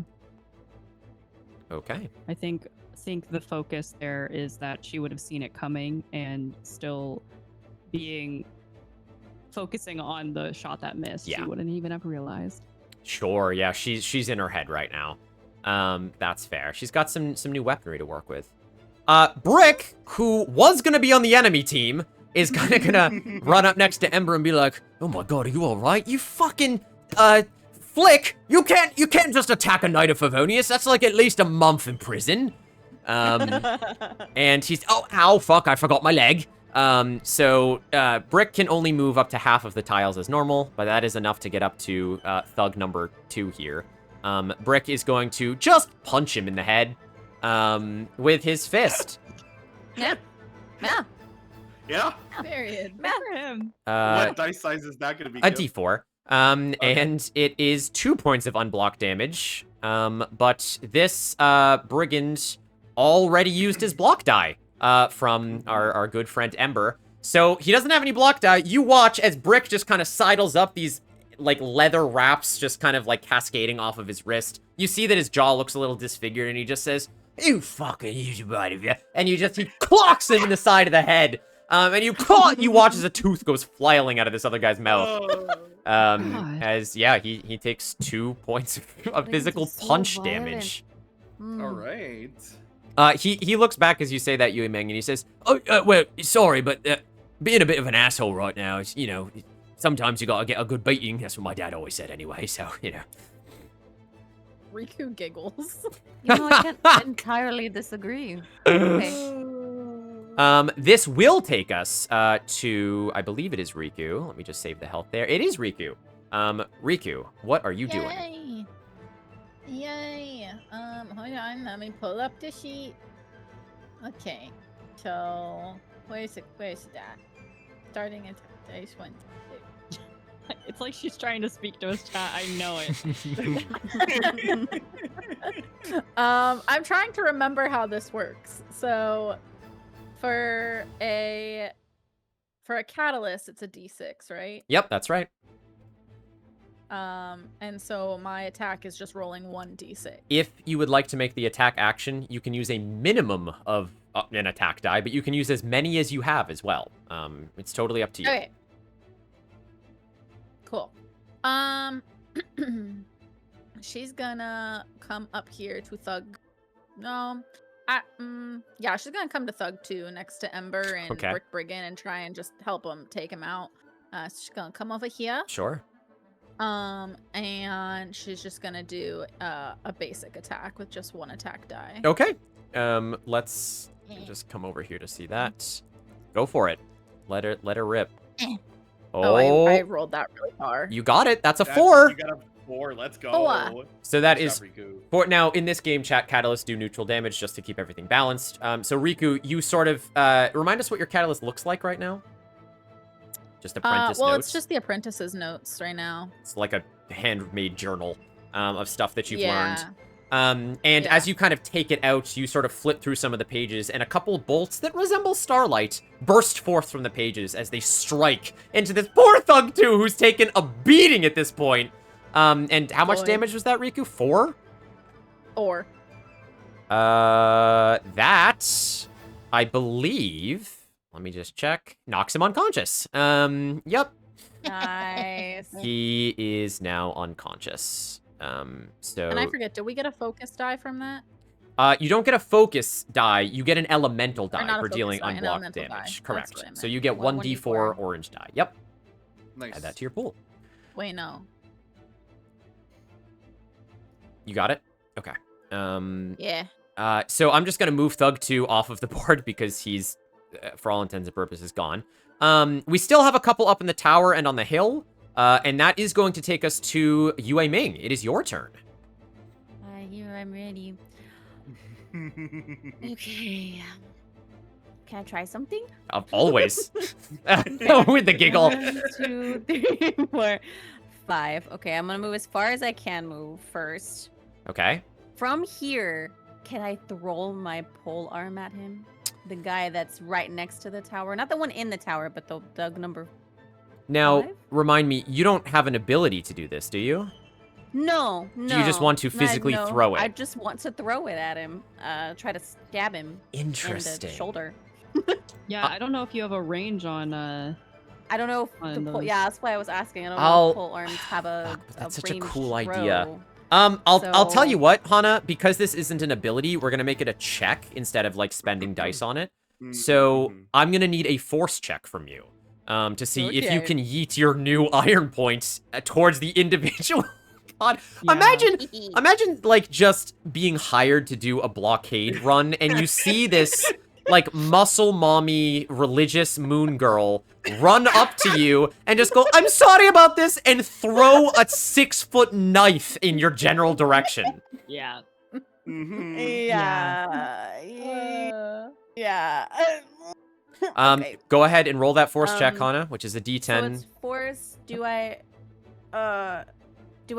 Okay. I think the focus there is that she would have seen it coming and still focusing on the shot that missed. Yeah. She wouldn't even have realized. Sure, yeah, she's in her head right now. That's fair. She's got some new weaponry to work with. Brick, who was gonna be on the enemy team, is kinda gonna run up next to Ember and be like, "Oh my god, are you alright? You fucking, Flick, you can't just attack a Knight of Favonius. That's like at least a month in prison." And he's, oh, ow, fuck, I forgot my leg. So Brick can only move up to half of the tiles as normal, but that is enough to get up to Thug number 2 here. Brick is going to just punch him in the head with his fist. Yeah. Yeah. Yeah? Period. For him. What dice size is that going to be? A Gil? D4. And it is 2 points of unblocked damage. But this brigand already used his block die from our good friend Ember. So he doesn't have any block die. You watch as Brick just kind of sidles up, these like leather wraps just kind of like cascading off of his wrist. You see that his jaw looks a little disfigured and he just says, "You fucking use right of you." And he clocks him in the side of the head. And you watch as a tooth goes flailing out of this other guy's mouth. God. As yeah, he takes 2 points of Things physical are so punch violent. damage. All right. He looks back as you say that, Yui Meng, and he says, "Oh, well, sorry, but being a bit of an asshole right now is, you know, sometimes you gotta get a good beating." That's what my dad always said anyway, so, you know. Riku giggles. You know, I can't entirely disagree. Okay. This will take us to, I believe it is Riku. Let me just save the health there. It is Riku. Riku, what are you doing? Yay! Yay! Hold on, let me pull up the sheet. Okay, so where's that? Starting at dice 1, 2. It's like she's trying to speak to his chat. I know it. I'm trying to remember how this works. So for a catalyst, it's a D6, right? Yep, that's right. And so my attack is just rolling 1d6. If you would like to make the attack action, you can use a minimum of an attack die, but you can use as many as you have as well. It's totally up to you. Okay. Cool. She's gonna come up here to Thug. No. Yeah, she's gonna come to Thug 2 next to Ember and Okay. Brick Brigand and try and just help him take him out. So she's gonna come over here. Sure. And she's just gonna do a basic attack with just 1 attack die. Okay. Let's Just come over here to see that. Go for it. Let her rip. Oh, I rolled that really far. You got it. That's a 4. You got a 4. Let's go. 4. So that Good is job, Riku. for now in this game. Chat catalysts do neutral damage just to keep everything balanced. So Riku, you sort of remind us what your catalyst looks like right now. Just apprentice Well, notes. it's just the apprentice's notes right now. It's like a handmade journal of stuff that you've learned. Yeah. And Yeah. as you kind of take it out, you sort of flip through some of the pages, and a couple bolts that resemble starlight burst forth from the pages as they strike into this poor Thug 2 who's taken a beating at this point. And how much Boy. damage was that, Riku? 4? Or That, I believe, let me just check, knocks him unconscious. Yep. Nice. He is now unconscious. So... and I forget, did we get a focus die from that? You don't get a focus die, you get an elemental die not a for focus dealing die, an unblocked elemental die. damage. That's Correct. what I So meant. you get 1d4 1d4. orange die. Yep. Nice. Add that to your pool. Wait, no. You got it? Okay. Yeah. So I'm just gonna move Thug 2 off of the board because he's, for all intents and purposes, gone. We still have a couple up in the tower and on the hill, and that is going to take us to Yue Ming. It is your turn. Here, I'm ready. Okay. Can I try something? Always. With the giggle. 1, 2, 3, 4, 5. Okay, I'm gonna move as far as I can move first. Okay. From here, can I throw my pole arm at him? The guy that's right next to the tower. Not the one in the tower, but the number. Now, 5? remind me, you don't have an ability to do this, do you? No. Do you just want to physically throw it? I just want to throw it at him. Try to stab him in Interesting. the shoulder. Yeah, I don't know if you have a range on. I don't know if On the pole. those. Yeah, that's why I was asking. I don't know I'll- if pole arms have a. Fuck, but that's a such a ranged cool idea. throw. I'll tell you So- what, Hana, because this isn't an ability, we're gonna make it a check instead of like spending dice on it. So I'm gonna need a force check from you, to see if you Okay. can yeet your new iron points towards the individual. God, Yeah. imagine like just being hired to do a blockade run, and you see this like muscle mommy religious moon girl run up to you and just go, "I'm sorry about this," and throw a 6-foot knife in your general direction. Yeah. Yeah. Yeah. Okay. Go ahead and roll that force check, Um, Hana, which is a So D10. it's force. Do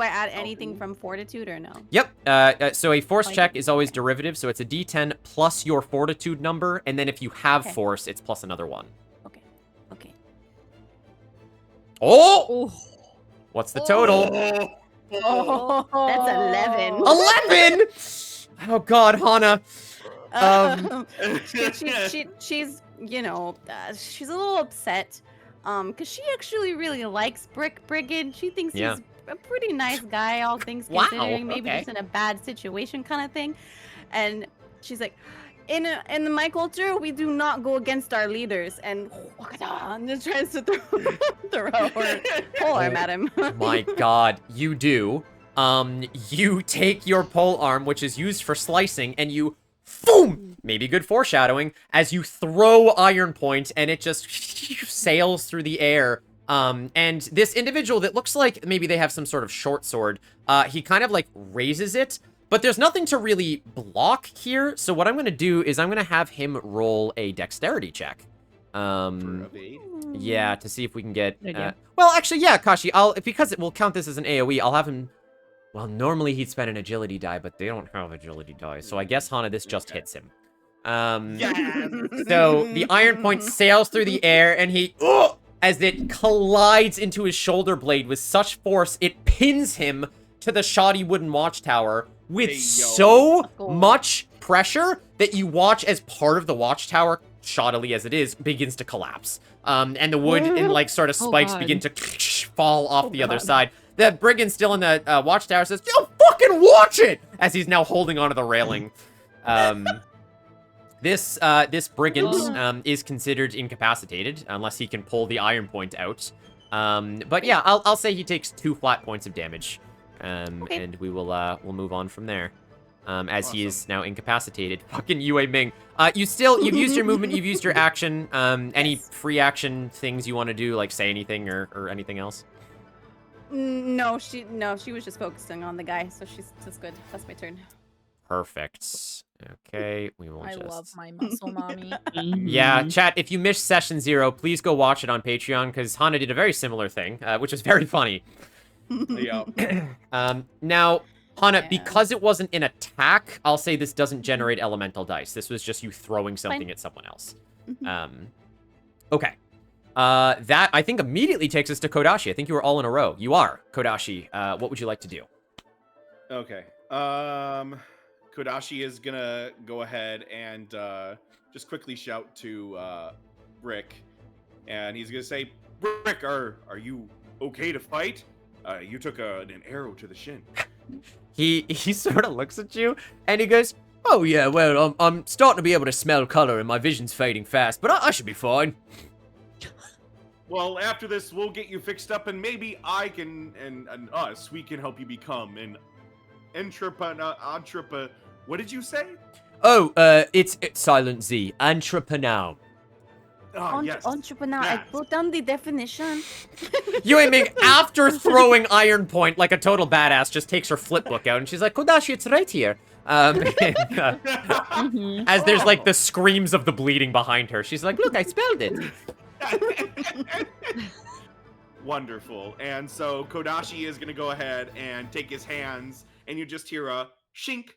I add anything from fortitude or no? Yep. So a force Like- check is always derivative, so it's a D10 plus your fortitude number, and then if you have Okay. force, it's plus another one. Okay. Okay. Oh! Oh. What's the total? That's 11. 11! Oh god, Hana. She's you know she's a little upset because she actually really likes Brigid. She thinks Yeah. he's a pretty nice guy, all things Wow, considering. Maybe okay. just in a bad situation kind of thing. And she's like, in my culture, we do not go against our leaders. And just tries to throw her polearm at him. My god, you do. You take your pole arm, which is used for slicing, and you boom! Maybe good foreshadowing, as you throw Iron Point, and it just sails through the air. And this individual that looks like maybe they have some sort of short sword, he kind of like raises it, but there's nothing to really block here. So what I'm going to do is I'm going to have him roll a dexterity check. Yeah, to see if we can get... Good idea. well, actually, yeah, Kashi, because it will count this as an AoE, I'll have him... Well, normally he'd spend an agility die, but they don't have agility die. So I guess, Hana, this just hits him. So the Iron Point sails through the air, and he... as it collides into his shoulder blade with such force, it pins him to the shoddy wooden watchtower with Hey, yo. so Cool. much pressure that you watch as part of the watchtower, shoddily as it is, begins to collapse. And the wood and like sort of Oh, spikes God. begin to fall off the other God. side. The brigand still in the watchtower says, "Yo, fucking watch it!" as he's now holding onto the railing. This brigand is considered incapacitated unless he can pull the Iron Point out. But yeah, I'll say he takes 2 flat points of damage. Okay. And we will we'll move on from there. as he is now incapacitated. Fucking Yue Ming. You've used your movement, you've used your action. Any Yes. free action things you want to do, like say anything or anything else? No, she was just focusing on the guy, so that's good. That's my turn. Perfect. Okay, we will I just... love my muscle mommy. Yeah, chat, if you missed Session 0, please go watch it on Patreon, because Hana did a very similar thing, which was very funny. Yeah. Now, Hana, Yeah. because it wasn't an attack, I'll say this doesn't generate elemental dice. This was just you throwing something Fine. at someone else. Mhm. Okay. That, I think, immediately takes us to Kodashi. I think you were all in a row. You are, Kodashi. What would you like to do? Okay. Kodashi is gonna go ahead and just quickly shout to Rick, and he's gonna say, "Rick, are you okay to fight? You took an arrow to the shin." He sort of looks at you, and he goes, "Oh yeah, well, I'm starting to be able to smell color, and my vision's fading fast, but I should be fine." Well, after this, we'll get you fixed up, and maybe I can and us we can help you become an entrepreneur. What did you say? Oh, it's Silent Z, entrepreneur. Oh, yes. Entrepreneur. I that. wrote down the definition. Yue Ming, after throwing Iron Point like a total badass, just takes her flip book out, and she's like, Kodashi, it's right here. As there's like the screams of the bleeding behind her, she's like, look, I spelled it. Wonderful. And so Kodashi is going to go ahead and take his hands, and you just hear a shink,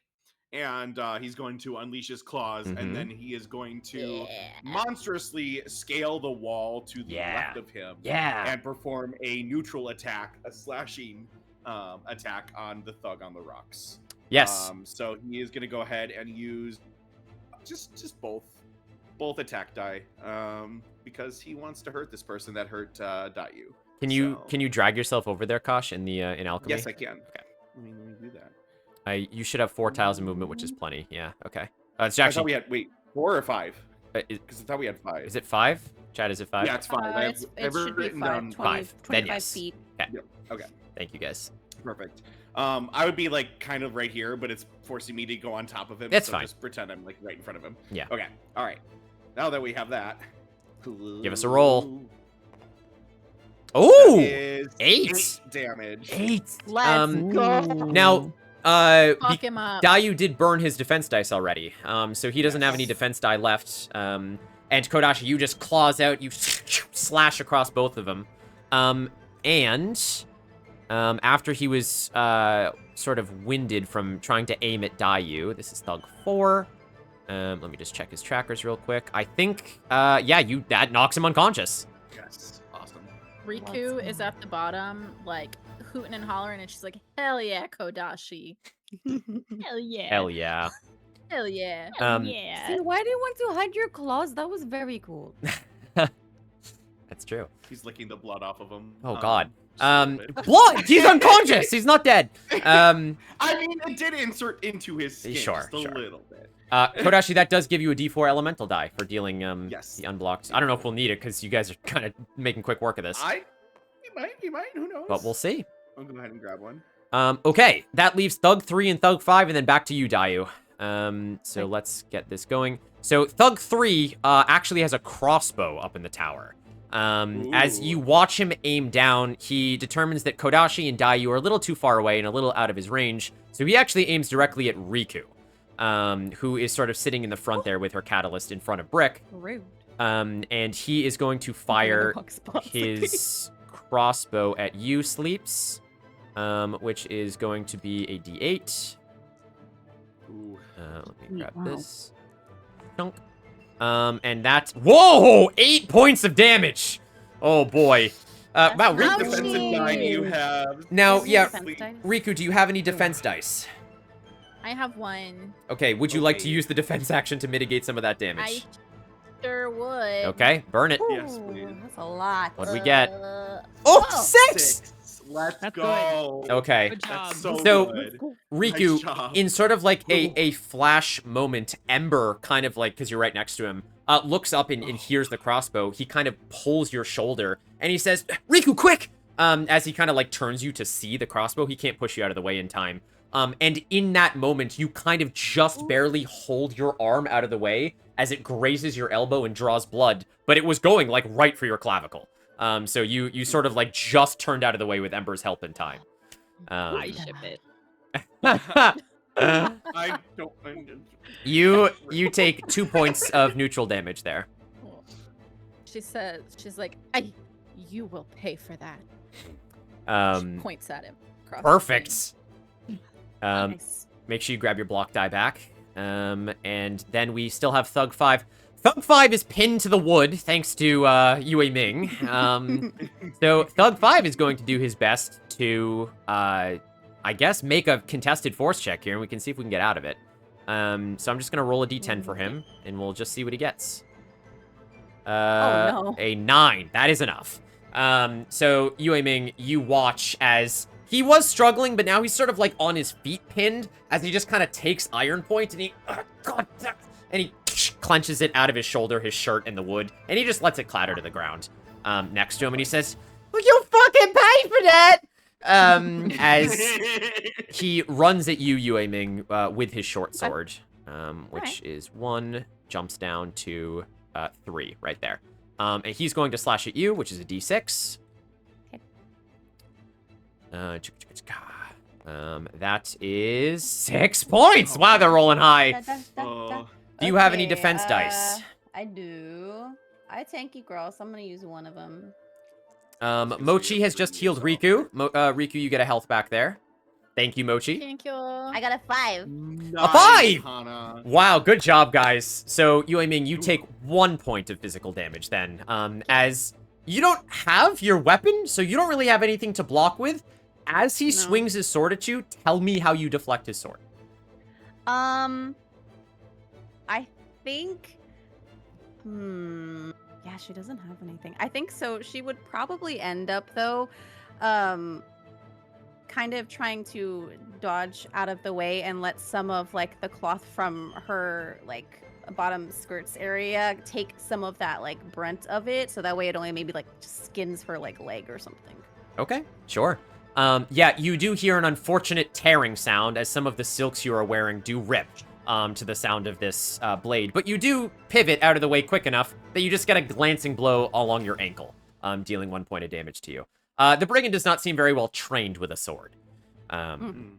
and he's going to unleash his claws, and then he is going to monstrously scale the wall to the left of him and perform a neutral attack, a slashing attack on the thug on the rocks. Yes. So he is going to go ahead and use just both attack die, because he wants to hurt this person that hurt Dayu. Can you drag yourself over there, Kosh, in the in alchemy? Yes, I can. Okay. Let me do that. You should have 4 tiles of movement, which is plenty. Yeah. Okay. It's I thought actually. we had 4 or 5. Is, Because I thought we had 5. is it 5? Chad, is it 5? Yeah, it's 5. It should be written 5. down 5. Then 25 yes. feet. Okay, Thank you, guys. perfect. I would be like kind of right here, but it's forcing me to go on top of him. That's so fine. Just pretend I'm like right in front of him. Yeah. Okay. All right. Now that we have that, Give us a roll. that Ooh! is 8 damage. 8. Let's go. Now, Fuck him up. Dayu did burn his defense dice already, so he doesn't have any Yes. defense die left. And Kodashi, you just claws out, you slash across both of them. After he was sort of winded from trying to aim at Dayu, this is Thug 4. Let me just check his trackers real quick. I think, that knocks him unconscious. Yes. Awesome. Riku is at the bottom, like hooting and hollering, and she's like, "Hell yeah, Kodashi! Hell yeah. Hell yeah. Hell yeah!" yeah. See, why do you want to hide your claws? That was very cool. That's true. He's licking the blood off of him. Oh, God. just a little bit. Blood! He's unconscious! He's not dead. I mean, it did insert into his skin Sure, just a sure. little bit. Kodashi, that does give you a D4 elemental die for dealing Yes. the unblocked. I don't know if we'll need it because you guys are kind of making quick work of this. You might, who knows? But we'll see. I'll go ahead and grab one. Okay, that leaves Thug 3 and Thug 5, and then back to you, Dayu. So let's get this going. So Thug 3 actually has a crossbow up in the tower. As you Ooh. watch him aim down, he determines that Kodashi and Dayu are a little too far away and a little out of his range, so he actually aims directly at Riku, who is sort of sitting in the front there with her catalyst in front of Brick. Rude. And he is going to fire his crossbow at you, Sleeps, which is going to be a D8. Ooh. Let me grab Wow. this. Chunk. And that's... Whoa! 8 points of damage! Oh, boy. Wow, not What Riku... defensive die do you have? Now, yeah, Defense dice? Riku, do you have any defense dice? I have one. Okay, would you like to Okay. use the defense action to mitigate some of that I damage? sure would. Okay, burn it. Yes, Ooh, please. That's a lot. What do we get? Uh, Oh, oh, 6! Let's That's go. Okay. Good job. That's so, So- good. Riku, Nice job. in sort of like a flash moment, Ember kind of like, because you're right next to him, looks up and hears the crossbow. He kind of pulls your shoulder and he says, Riku, quick! As he kind of like turns you to see the crossbow. He can't push you out of the way in time. And in that moment, you kind of just barely hold your arm out of the way as it grazes your elbow and draws blood, but it was going, like, right for your clavicle. So you sort of, like, just turned out of the way with Ember's help in time. I ship it. I don't. You take 2 points of neutral damage there. She says, she's like, you will pay for that. She points at him. across the Perfect. screen. Nice. Make sure you grab your block die back. And then we still have Thug 5. Thug 5 is pinned to the wood, thanks to Yue Ming. So Thug 5 is going to do his best to, I guess, make a contested force check here, and we can see if we can get out of it. So I'm just going to roll a d10 for him, and we'll just see what he gets. Oh, no. A 9. That is enough. So Yue Ming, you watch as he was struggling, but now he's sort of like on his feet pinned as he just kind of takes Iron Point and he clenches it out of his shoulder, his shirt in the wood, and he just lets it clatter to the ground next to him, and he says, "Well, you fucking pay for that!" As he runs at you, Yue Ming, with his short sword, which is 1, jumps down to 3 right there. And he's going to slash at you, which is a d6. That is 6 points. Wow, they're rolling high. Do you have any defense dice? I do. I tanky girl, so I'm gonna use one of them. Mochi has just healed Riku. Riku, you get a health back there. Thank you, Mochi. Thank you. I got a 5. A 5! Hana. Wow, good job, guys. So, Yue Ming, you take 1 point of physical damage then. As you don't have your weapon, so you don't really have anything to block with. As he swings his sword at you, tell me how you deflect his sword. I think... Yeah, she doesn't have anything. I think so. She would probably end up, though, kind of trying to dodge out of the way and let some of, like, the cloth from her, like, bottom skirts area take some of that, like, brunt of it. So that way it only maybe, like, skins her, like, leg or something. Okay, sure. Yeah, you do hear an unfortunate tearing sound as some of the silks you are wearing do rip to the sound of this blade. But you do pivot out of the way quick enough that you just get a glancing blow along your ankle, dealing 1 point of damage to you. The brigand does not seem very well trained with a sword. And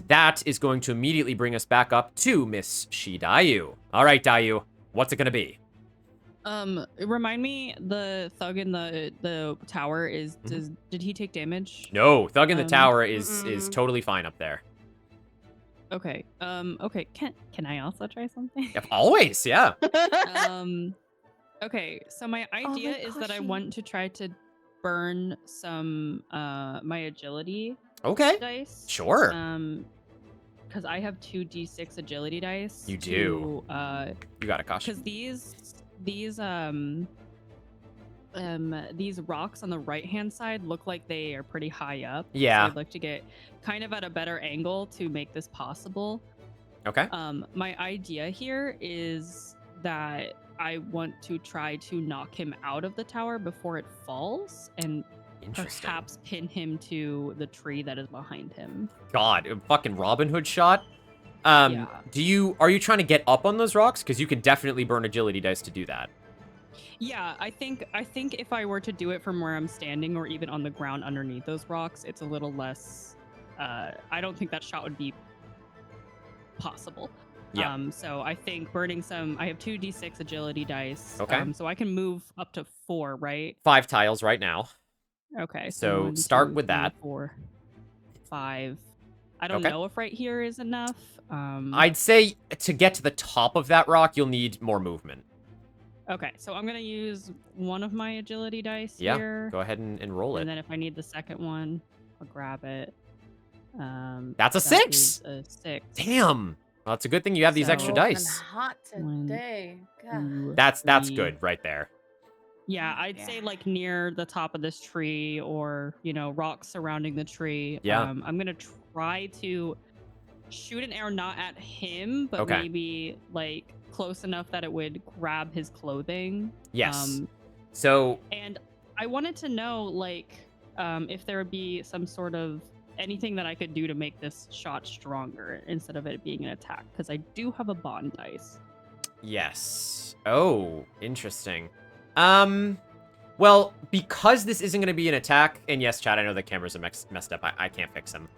that is going to immediately bring us back up to Miss Shidayu. All right, Dayu, what's it going to be? Remind me, the thug in the tower is did he take damage? No, thug in the tower is totally fine up there. Okay. Okay. Can I also try something? Yep, always, yeah. Okay. So my idea is that I want to try to burn some my agility dice. Sure. Because I have 2 d6 agility dice. You do. You got a caution. Because these rocks on the right-hand side look like they are pretty high up. Yeah. So I'd like to get kind of at a better angle to make this possible. Okay. My idea here is that I want to try to knock him out of the tower before it falls and perhaps pin him to the tree that is behind him. God, a fucking Robin Hood shot. Yeah. Are you trying to get up on those rocks? Because you can definitely burn agility dice to do that. Yeah, I think if I were to do it from where I'm standing or even on the ground underneath those rocks, it's a little less. I don't think that shot would be possible. Yeah. So I think burning some. I have 2 d6 agility dice. Okay. So I can move up to 4, right? 5 tiles right now. Okay. So 1, start 2, with 3, that. 4, 5. I don't know if right here is enough. I'd say to get to the top of that rock, you'll need more movement. Okay, so I'm gonna use one of my agility dice Yeah, here. go ahead and roll it. And then if I need the second one, I'll grab it. That's a 6! A 6. Damn! Well, it's a good thing you have these extra dice. Hot today. God. That's good right there. Yeah, I'd say like near the top of this tree or, rocks surrounding the tree. Yeah. I'm gonna try to shoot an arrow not at him, but Okay. maybe like close enough that it would grab his clothing. Yes. So And I wanted to know, like, if there would be some sort of anything that I could do to make this shot stronger instead of it being an attack, because I do have a bond dice. Yes. Oh, interesting. Well, because this isn't going to be an attack, and yes, Chad, I know the cameras are messed up. I can't fix them.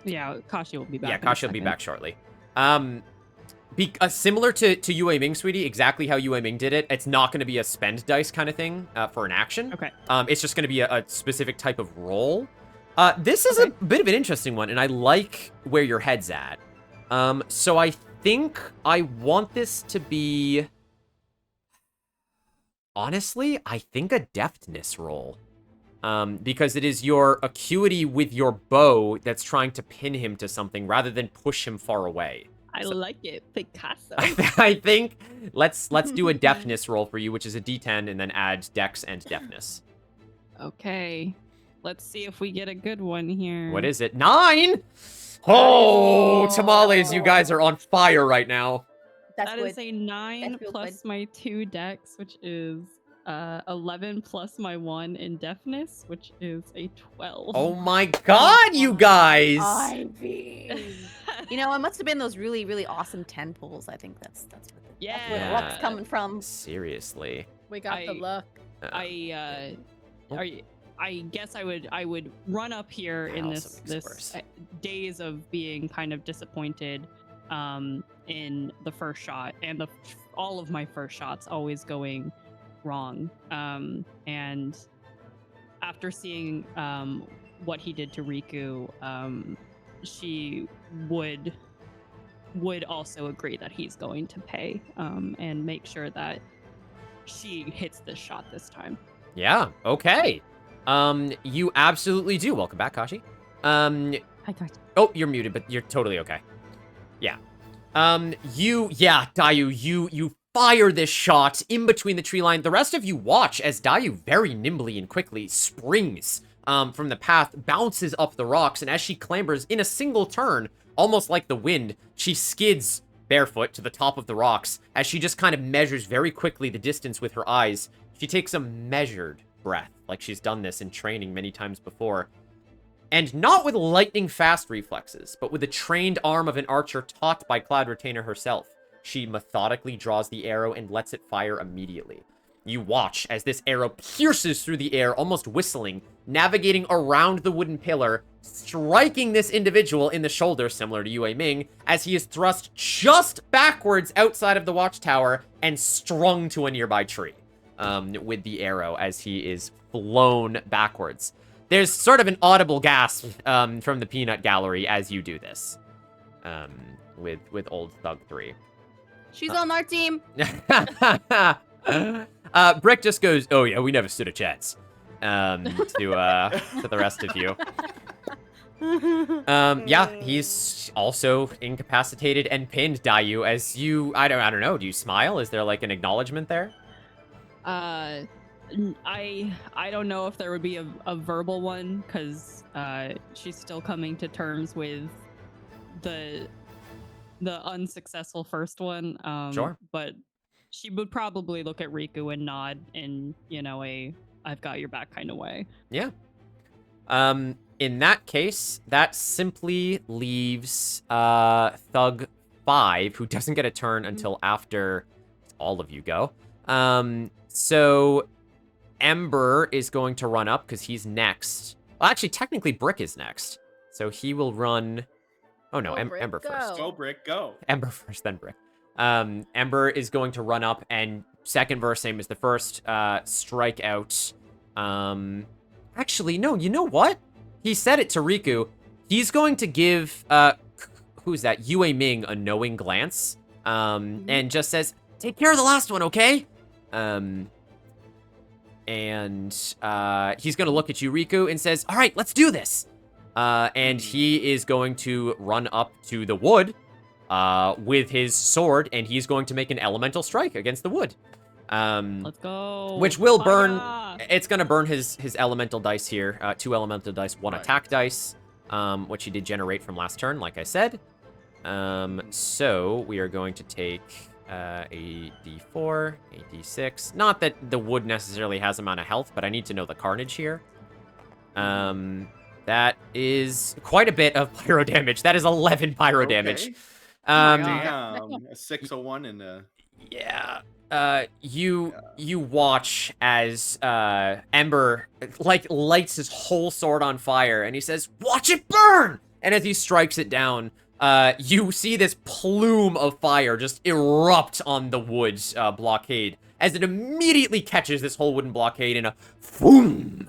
Yeah, Kashi will be back. Yeah, in a Kashi will be second. back shortly. Similar to Yue Ming, sweetie, exactly how Yue Ming did it. It's not going to be a spend dice kind of thing for an action. Okay. It's just going to be a specific type of roll. This is a bit of an interesting one, and I like where your head's at. So I think I want this to be... Honestly, I think a deftness roll. Because it is your acuity with your bow that's trying to pin him to something rather than push him far away. I like it, Picasso. I think let's do a deftness roll for you, which is a D10, and then add dex and deftness. Okay. Let's see if we get a good one here. What is it? 9! Oh, tamales, you guys are on fire right now. That's That good. is a 9 feels plus good. my 2 dex, which is 11 plus my 1 in deftness, which is a 12. Oh my god, you guys! Ivy. You know, it must have been those really, really awesome 10 pulls. I think that's where the Yeah. luck's coming from. Seriously. We got the I- luck. I guess I would run up here That in also this makes it worse. days of being kind of disappointed in the first shot, and all of my first shots always going wrong, and after seeing what he did to Riku, she would also agree that he's going to pay and make sure that she hits this shot this time. Yeah, okay. You absolutely do. Welcome back, Kashi. I got Oh, you're muted, but you're totally okay. Yeah. Dayu, you fire this shot in between the tree line. The rest of you watch as Dayu very nimbly and quickly springs from the path, bounces up the rocks, and as she clambers in a single turn, almost like the wind, she skids barefoot to the top of the rocks as she just kind of measures very quickly the distance with her eyes. She takes a measured breath, like she's done this in training many times before. And not with lightning-fast reflexes, but with the trained arm of an archer taught by Cloud Retainer herself. She methodically draws the arrow and lets it fire immediately. You watch as this arrow pierces through the air, almost whistling, navigating around the wooden pillar, striking this individual in the shoulder, similar to Yue Ming, as he is thrust just backwards outside of the watchtower and strung to a nearby tree with the arrow as he is flown backwards. There's sort of an audible gasp from the peanut gallery as you do this with Old Thug 3. She's on our team. Brick just goes, oh yeah, we never stood a chance to the rest of you. Yeah, he's also incapacitated and pinned, Dayu, as you, I don't know, do you smile? Is there like an acknowledgement there? I don't know if there would be a verbal one, because she's still coming to terms with the unsuccessful first one. Sure. But she would probably look at Riku and nod in, I've got your back kind of way. Yeah. In that case, that simply leaves Thug 5, who doesn't get a turn until after all of you go. So Ember is going to run up because he's next. Well, actually, technically, Brick is next. So he will run... Oh, no, Go, Brick, Ember first. Go, Brick, go. Ember first, then Brick. Ember is going to run up, and second verse, same as the first, strike out. Actually, no, you know what? He said it to Riku. He's going to give, who's that? Yue Ming a knowing glance, and just says, take care of the last one, okay? And he's going to look at you, Riku, and says, all right, let's do this. And he is going to run up to the wood with his sword, and he's going to make an elemental strike against the wood. Let's go. Which will burn... Fire! It's going to burn his elemental dice here. 2 elemental dice, 1 Right. attack dice, which he did generate from last turn, like I said. So we are going to take a d4, a d6. Not that the wood necessarily has amount of health, but I need to know the carnage here. That is quite a bit of pyro damage. That is 11 pyro damage. Okay. Um, A 601 and a... Yeah. You watch as Ember like lights his whole sword on fire, and he says, "Watch it burn!" And as he strikes it down, you see this plume of fire just erupt on the woods blockade as it immediately catches this whole wooden blockade in a boom.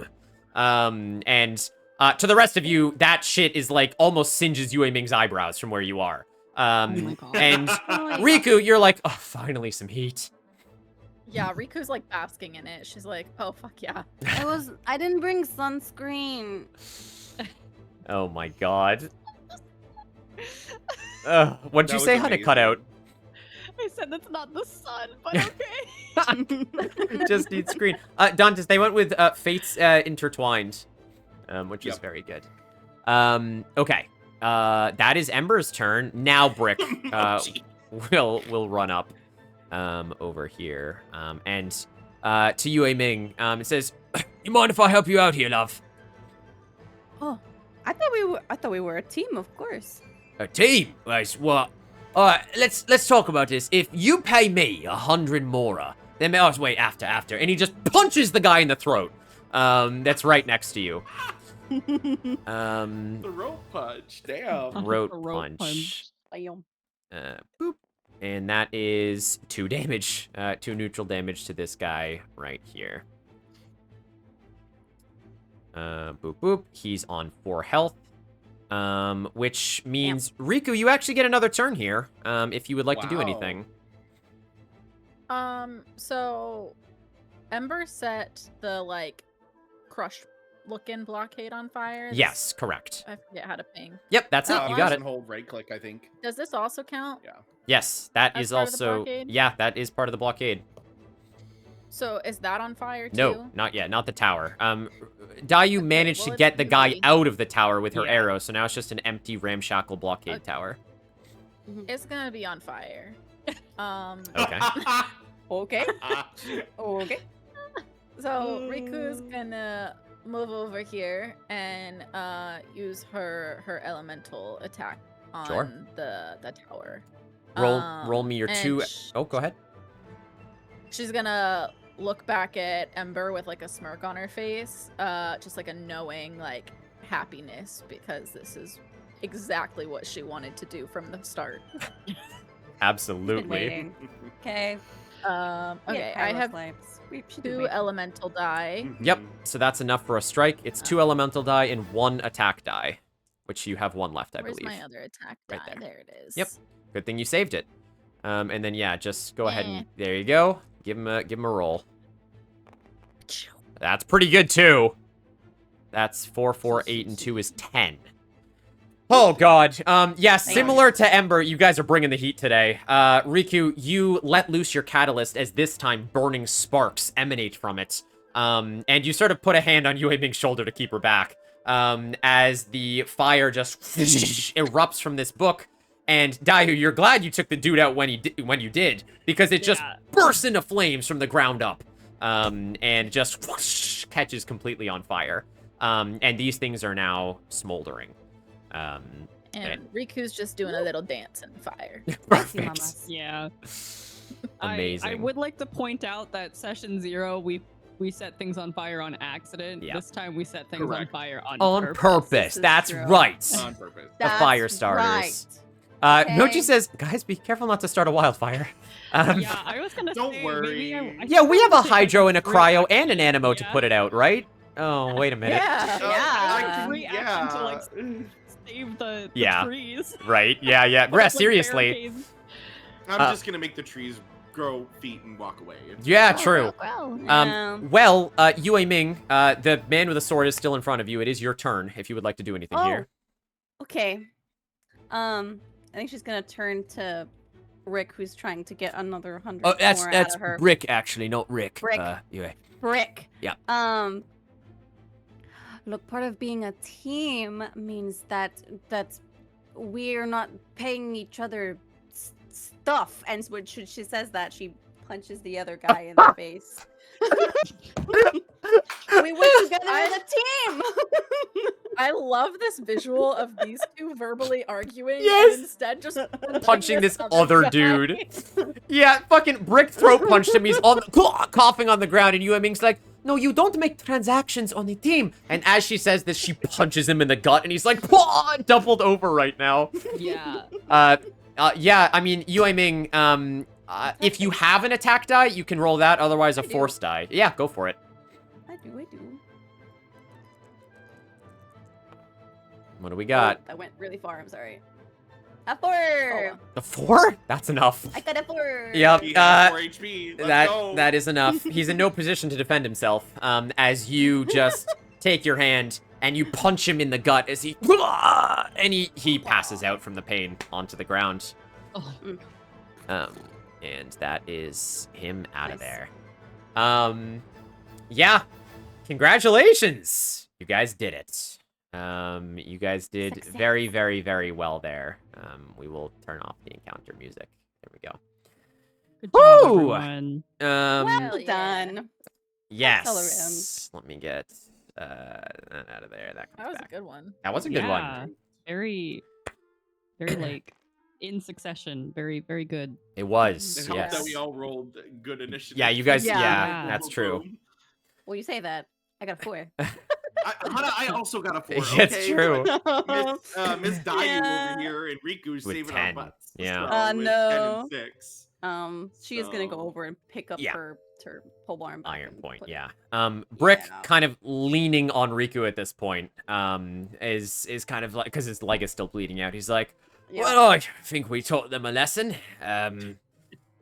And to the rest of you, that shit is like almost singes Yue Ming's eyebrows from where you are. my God. And Riku, you're like, oh, finally some heat. Yeah, Riku's like basking in it. She's like, oh fuck yeah. I didn't bring sunscreen. Oh my god. What'd That you was say, honey? Cut out. I said that's not the sun, but okay. Just need screen. Dantes, they went with Fates Intertwined, which is very good. Okay. That is Ember's turn. Now Brick will run up over here. And to Yue Ming, it says, "You mind if I help you out here, love?" Oh, I thought we were a team, of course. A team? Right, well, alright, let's talk about this. If you pay me 100 mora, then wait, after. And he just punches the guy in the throat. That's right next to you. The rope punch. Damn. Rope rope punch. Bam. Boop. And that is 2 damage. 2 neutral damage to this guy right here. Boop, boop. He's on 4 health. Which means, Riku, you actually get another turn here, if you would like to do anything. So Ember set the like crush looking blockade on fire. Yes, correct. I forget how to ping. Yep, that's it. You got Press it. and hold right click, I think. Does this also count? Yeah. Yes, that As is part of the also... blockade? Yeah, that is part of the blockade. So is that on fire too? No, not yet. Not the tower. Dayu managed well, to it's get the guy easy. out of the tower with her Yeah. arrow, so now it's just an empty ramshackle blockade Okay. tower. It's gonna be on fire. Okay. Okay. Okay. So Riku's gonna move over here and use her elemental attack on Sure. the tower. Roll me your and 2... Oh, go ahead. She's gonna look back at Ember with like a smirk on her face, just like a knowing like happiness, because this is exactly what she wanted to do from the start. Absolutely. Okay. Okay, I have 2 elemental die. Yep, so that's enough for a strike. It's 2 elemental die and 1 attack die, which you have 1 left, I Where's believe. my other attack die? Right there. There it is. Yep. Good thing you saved it. And then yeah, just go ahead Eh. and there you go. Give him a roll. That's pretty good too. That's 4, 4, 8, and 2 is 10. Oh god. Yeah, similar to Ember, you guys are bringing the heat today. Riku, you let loose your catalyst as this time burning sparks emanate from it. And you sort of put a hand on Yue Ming's shoulder to keep her back. As the fire just erupts from this book. And Dayu, you're glad you took the dude out when you did, because it just bursts into flames from the ground up, and just whoosh, catches completely on fire. And these things are now smoldering. And Riku's just doing a little dance in fire. Perfect. Yeah. Amazing. I would like to point out that session 0, we set things on fire on accident. Yeah. This time we set things on Correct. fire on On purpose. purpose. is That's true. right. On purpose. The fire starters. Right. Okay. Mochi says, guys, be careful not to start a wildfire. Yeah, I was gonna Don't say, worry. maybe I Yeah, we have a should take, like, hydro and a free cryo action. and an animo to Yeah. put it out, right? Oh, wait a minute. Yeah. Yeah. Free action to, like, save the Yeah. trees. Right? Yeah, yeah. Like, Seriously. barricades. I'm Uh, just gonna make the trees grow feet and walk away. Yeah, true. Yeah. Well, Yue Ming, the man with the sword is still in front of you. It is your turn if you would like to do anything here. Okay. I think she's gonna turn to Rick, who's trying to get another 100 Oh, that's more out of her. Brick, actually, not Rick. Brick. Yue. Brick. Yeah. Look, part of being a team means that we're not paying each other stuff. And when she says that, she punches the other guy in the face. We work together as a team. I love this visual of these two verbally arguing Yes. and instead just Punching this other guy. dude. Yeah, fucking Brick throat punched him. He's on coughing on the ground, and Yue Ming's like, no, you don't make transactions on the team. And as she says this, she punches him in the gut, and he's like, doubled over right now. Yeah. Yeah, I mean, Yue Ming, if you have an attack die, you can roll that, otherwise a force die. Yeah, go for it. I do. What do we got? Oh, that went really far. I'm sorry. A 4. A 4? That's enough. I got a 4. Yep, He has 4 HP. Let's go. that is enough. He's in no position to defend himself, as you just take your hand and you punch him in the gut as he passes out from the pain onto the ground. Oh. And that is him out of Nice. there. Yeah, congratulations! You guys did it. You guys did Success. very, very, very well there. We will turn off the encounter music. There we go. Good job, Woo! everyone. Well Hell yeah. done. Yes. Let me get that out of there. That That comes was a back. good one. That was a good Yeah. one. Very, very like in succession. Very, very good. It was. It helped Yes. that we all rolled good initiative. Yeah, you guys. Yeah, Yeah. that's true. Well, you say that. I got a 4. I also got a 4. It's okay? true. Miss Dayu Yeah. over here and Riku's With saving 10, our butts. yeah. With No. 10 and 6. She is gonna go So- over and pick up Yeah. her pole arm. back Iron and Point, put it- yeah. Brick Yeah. kind of leaning on Riku at this point, is kind of like, because his leg is still bleeding out. He's like, Yeah. well, I think we taught them a lesson.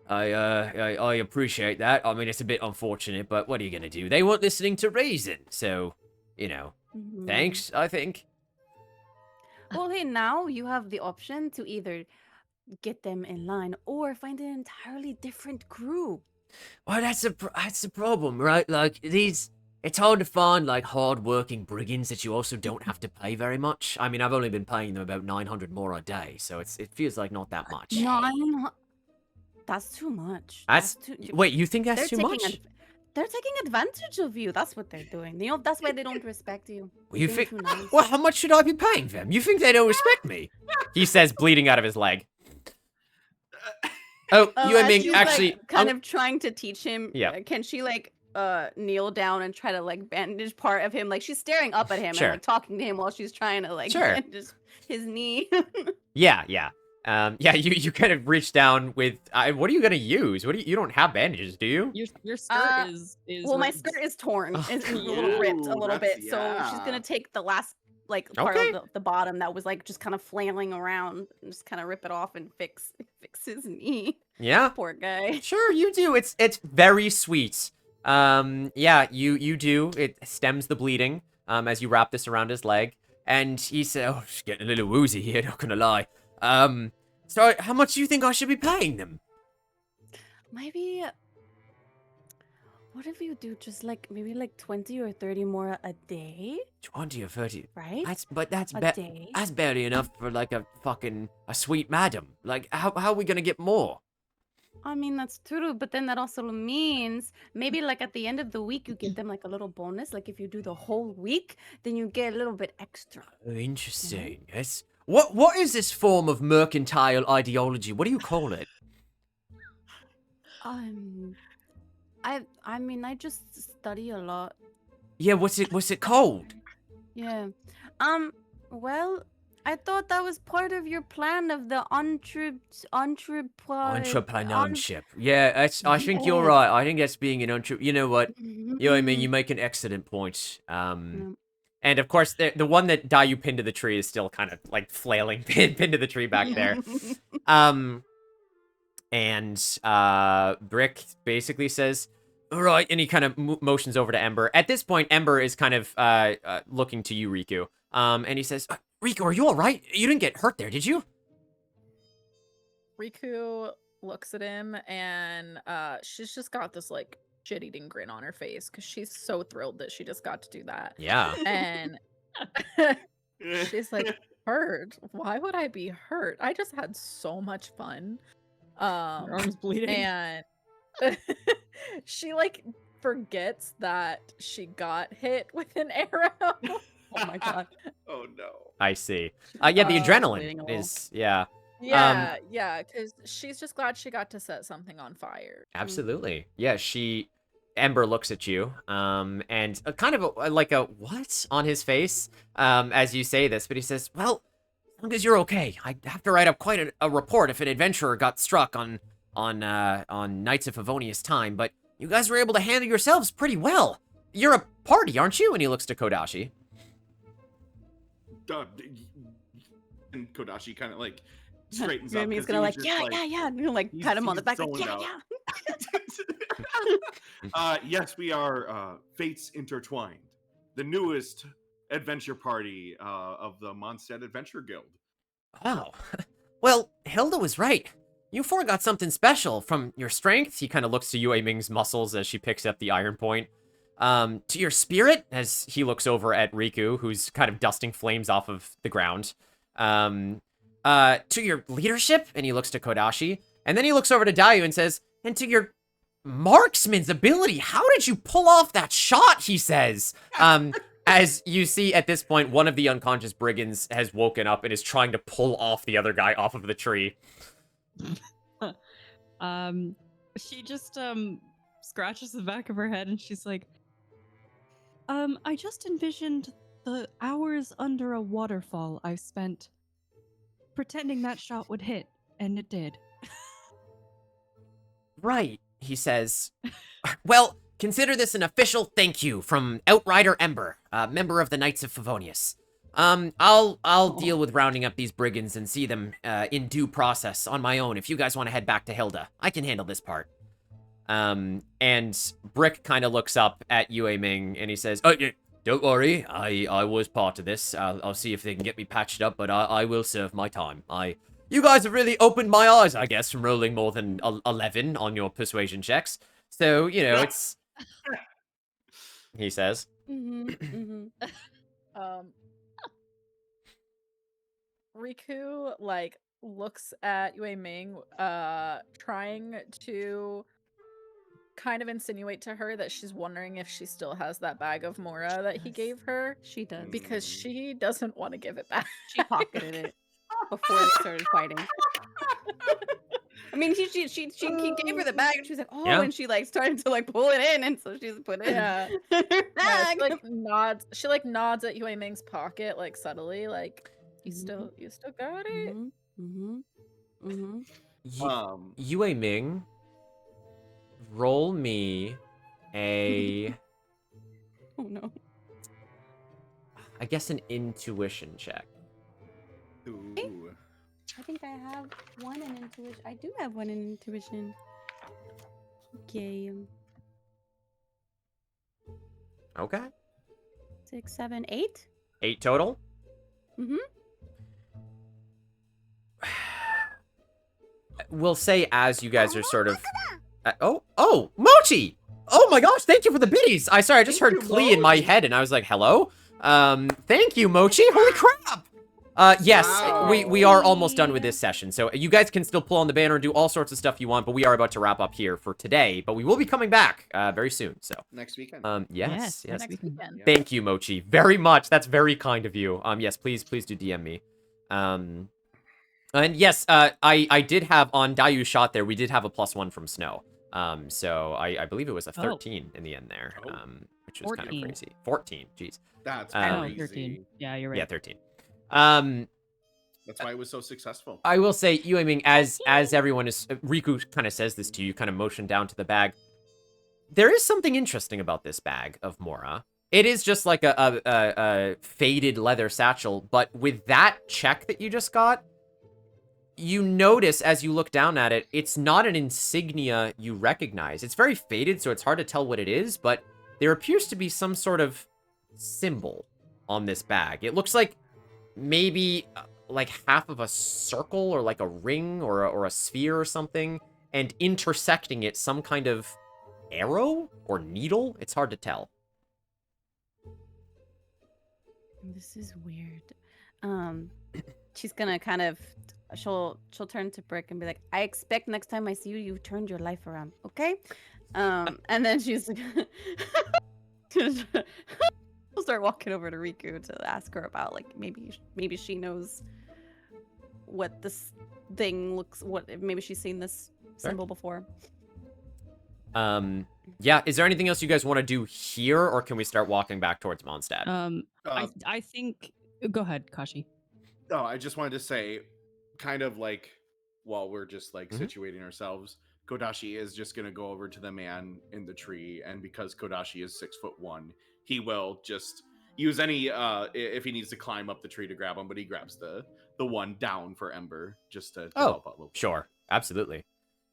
I appreciate that. I mean, it's a bit unfortunate, but what are you gonna do? They weren't listening to reason, so, you know, Mhm. thanks, I think. Well, hey, now you have the option to either get them in line or find an entirely different crew. Well, that's the problem, right? Like, it's hard to find, like, hard-working brigands that you also don't have to pay very much. I mean, I've only been paying them about 900 more a day, so it feels like not that much. 9. That's too much. That's too. Wait, you think that's They're too taking much? they're taking advantage of you. That's what they're doing. You know, that's why they don't respect you. You You're being think? too nice. Well, how much should I be paying them? You think they don't respect me? He says, bleeding out of his leg. Oh, Oh, you and as me she's, actually. like, kind of trying to teach him. Yeah. Can she like kneel down and try to like bandage part of him? Like she's staring up at him Sure. and like talking to him while she's trying to like Sure. bandage his knee. Yeah. Yeah, you kind of reach down with. What are you gonna use? You don't have bandages, do you? Your skirt is well, my ripped. skirt is torn. Oh, It's a yeah. little ripped a Ooh, little that's- bit. So she's gonna take the last like part Okay. of the bottom that was like just kind of flailing around and just kind of rip it off and fix his knee. Yeah. Poor guy. Sure, you do. It's very sweet. Yeah, you do. It stems the bleeding. As you wrap this around his leg, and he said, "Oh, she's getting a little woozy here. Not gonna lie. So how much do you think I should be paying them?" Maybe. What if you do just like maybe like 20 or 30 more a day, 20 or 30. right? That's a day. that's barely enough for like a sweet madam. Like how are we gonna get more? I mean, that's true, but then that also means maybe like at the end of the week you give them like a little bonus. Like if you do the whole week, then you get a little bit extra. Oh, interesting. Yes. What is this form of mercantile ideology? What do you call it? I mean, I just study a lot. Yeah, what's it called? Yeah. Well, I thought that was part of your plan of the Entrepreneurship. Yeah, I think you're Yes. right. I think that's being an entrepreneur. You know what? You know what I mean? Mm-hmm. You make an excellent point. And of course, the one that Dayu pinned to the tree is still kind of like flailing, pinned to the tree back there. And Brick basically says, "All right," and he kind of motions over to Ember. At this point, Ember is kind of looking to you, Riku. And he says, "Riku, are you all right? You didn't get hurt there, did you?" Riku looks at him and she's just got this like shit-eating grin on her face because she's so thrilled that she just got to do that. Yeah. And she's like, hurt? Why would I be hurt? I just had so much fun. Your arm's bleeding. And she like forgets that she got hit with an arrow. Oh my god. Oh no. I see. Yeah, the waiting adrenaline a little. is, yeah. Yeah, yeah, because she's just glad she got to set something on fire. Absolutely. Yeah, Ember looks at you, and kind of like a what on his face, as you say this, but he says, well, as long as you're okay, I have to write up quite a report if an adventurer got struck on Knights of Favonius time, but you guys were able to handle yourselves pretty well. You're a party, aren't you? And he looks to Kodashi. And Kodashi kind of like straightens up. Rami's 'cause gonna he like, was yeah, just yeah, yeah. And you'll like pat him on the back, like, zoned yeah, out. yeah. Yes, we are fates intertwined. The newest adventure party of the Mondstadt Adventure Guild. Oh, well, Hilda was right. You four got something special from your strength. He kind of looks to Yue Ming's muscles as she picks up the iron point. To your spirit, as he looks over at Riku, who's kind of dusting flames off of the ground. To your leadership, and he looks to Kodashi. And then he looks over to Dayu and says, and to your marksman's ability. How did you pull off that shot, he says. As you see at this point, one of the unconscious brigands has woken up and is trying to pull off the other guy off of the tree. She just scratches the back of her head and she's like, I just envisioned the hours under a waterfall I've spent pretending that shot would hit, and it did. Right, he says. Well, consider this an official thank you from Outrider Ember, a member of the Knights of Favonius. I'll deal with rounding up these brigands and see them in due process on my own if you guys want to head back to Hilda. I can handle this part. And Brick kind of looks up at Yue Ming and he says, oh, yeah, don't worry, I was part of this. I'll see if they can get me patched up, but I will serve my time. You guys have really opened my eyes, I guess, from rolling more than 11 on your persuasion checks. So, you know, it's... he says. Riku, like, looks at Yue Ming, trying to kind of insinuate to her that she's wondering if she still has that bag of Mora that he gave her. She does. Because she doesn't want to give it back. She pocketed it before they started fighting. I mean, he gave her the bag and she was like, oh, Yeah. and she like started to like pull it in, and so she's put it in Yeah. her Yeah, bag. she like nods at Yue Ming's pocket, like subtly, like you still got it. Yue Ming, roll me a... Oh no. I guess an intuition check. Ooh. I think I have one in intuition. I do have one in intuition. Okay. Okay. 6, 7, 8. 8 total? Mm-hmm. We'll say as you guys are sort of... oh, Mochi! Oh my gosh, thank you for the biddies! I just heard Klee in my head and I was like, hello? Thank you, Mochi! Holy crap! Yes, Wow. we are almost done with this session, so you guys can still pull on the banner and do all sorts of stuff you want, but we are about to wrap up here for today, but we will be coming back, very soon, so. Next weekend. Yes. Next weekend. Yeah. Thank you, Mochi, very much, that's very kind of you. Yes, please do DM me. And yes, I did have, on Dayu's shot there, we did have a +1 from Snow. So I believe it was a 13 in the end there, which was kind of 14. crazy. 14, jeez. That's Oh, crazy. 13. Yeah, you're right. Yeah, 13. That's why it was so successful. I will say, I mean, as everyone is, Riku kind of says this to you, kind of motion down to the bag. There is something interesting about this bag of Mora. It is just like a faded leather satchel, but with that check that you just got, you notice as you look down at it, it's not an insignia you recognize. It's very faded, so it's hard to tell what it is, but there appears to be some sort of symbol on this bag. It looks like maybe like half of a circle or like a ring or a sphere or something, and intersecting it some kind of arrow or needle. It's hard to tell. This is weird. She's gonna kind of she'll turn to Brick and be like, I expect next time I see you, you've turned your life around, okay? And then she's she'll start walking over to Riku to ask her about like maybe she knows what this thing looks. What maybe she's seen this symbol before. Yeah, is there anything else you guys want to do here, or can we start walking back towards Mondstadt? I think. Go ahead, Kashi. Oh, I just wanted to say, kind of like while we're just like Mhm. situating ourselves, Kodashi is just gonna go over to the man in the tree, and because Kodashi is 6'1", he will just use any if he needs to climb up the tree to grab him, but he grabs the one down for Ember just to Oh, help out a little. Sure, absolutely.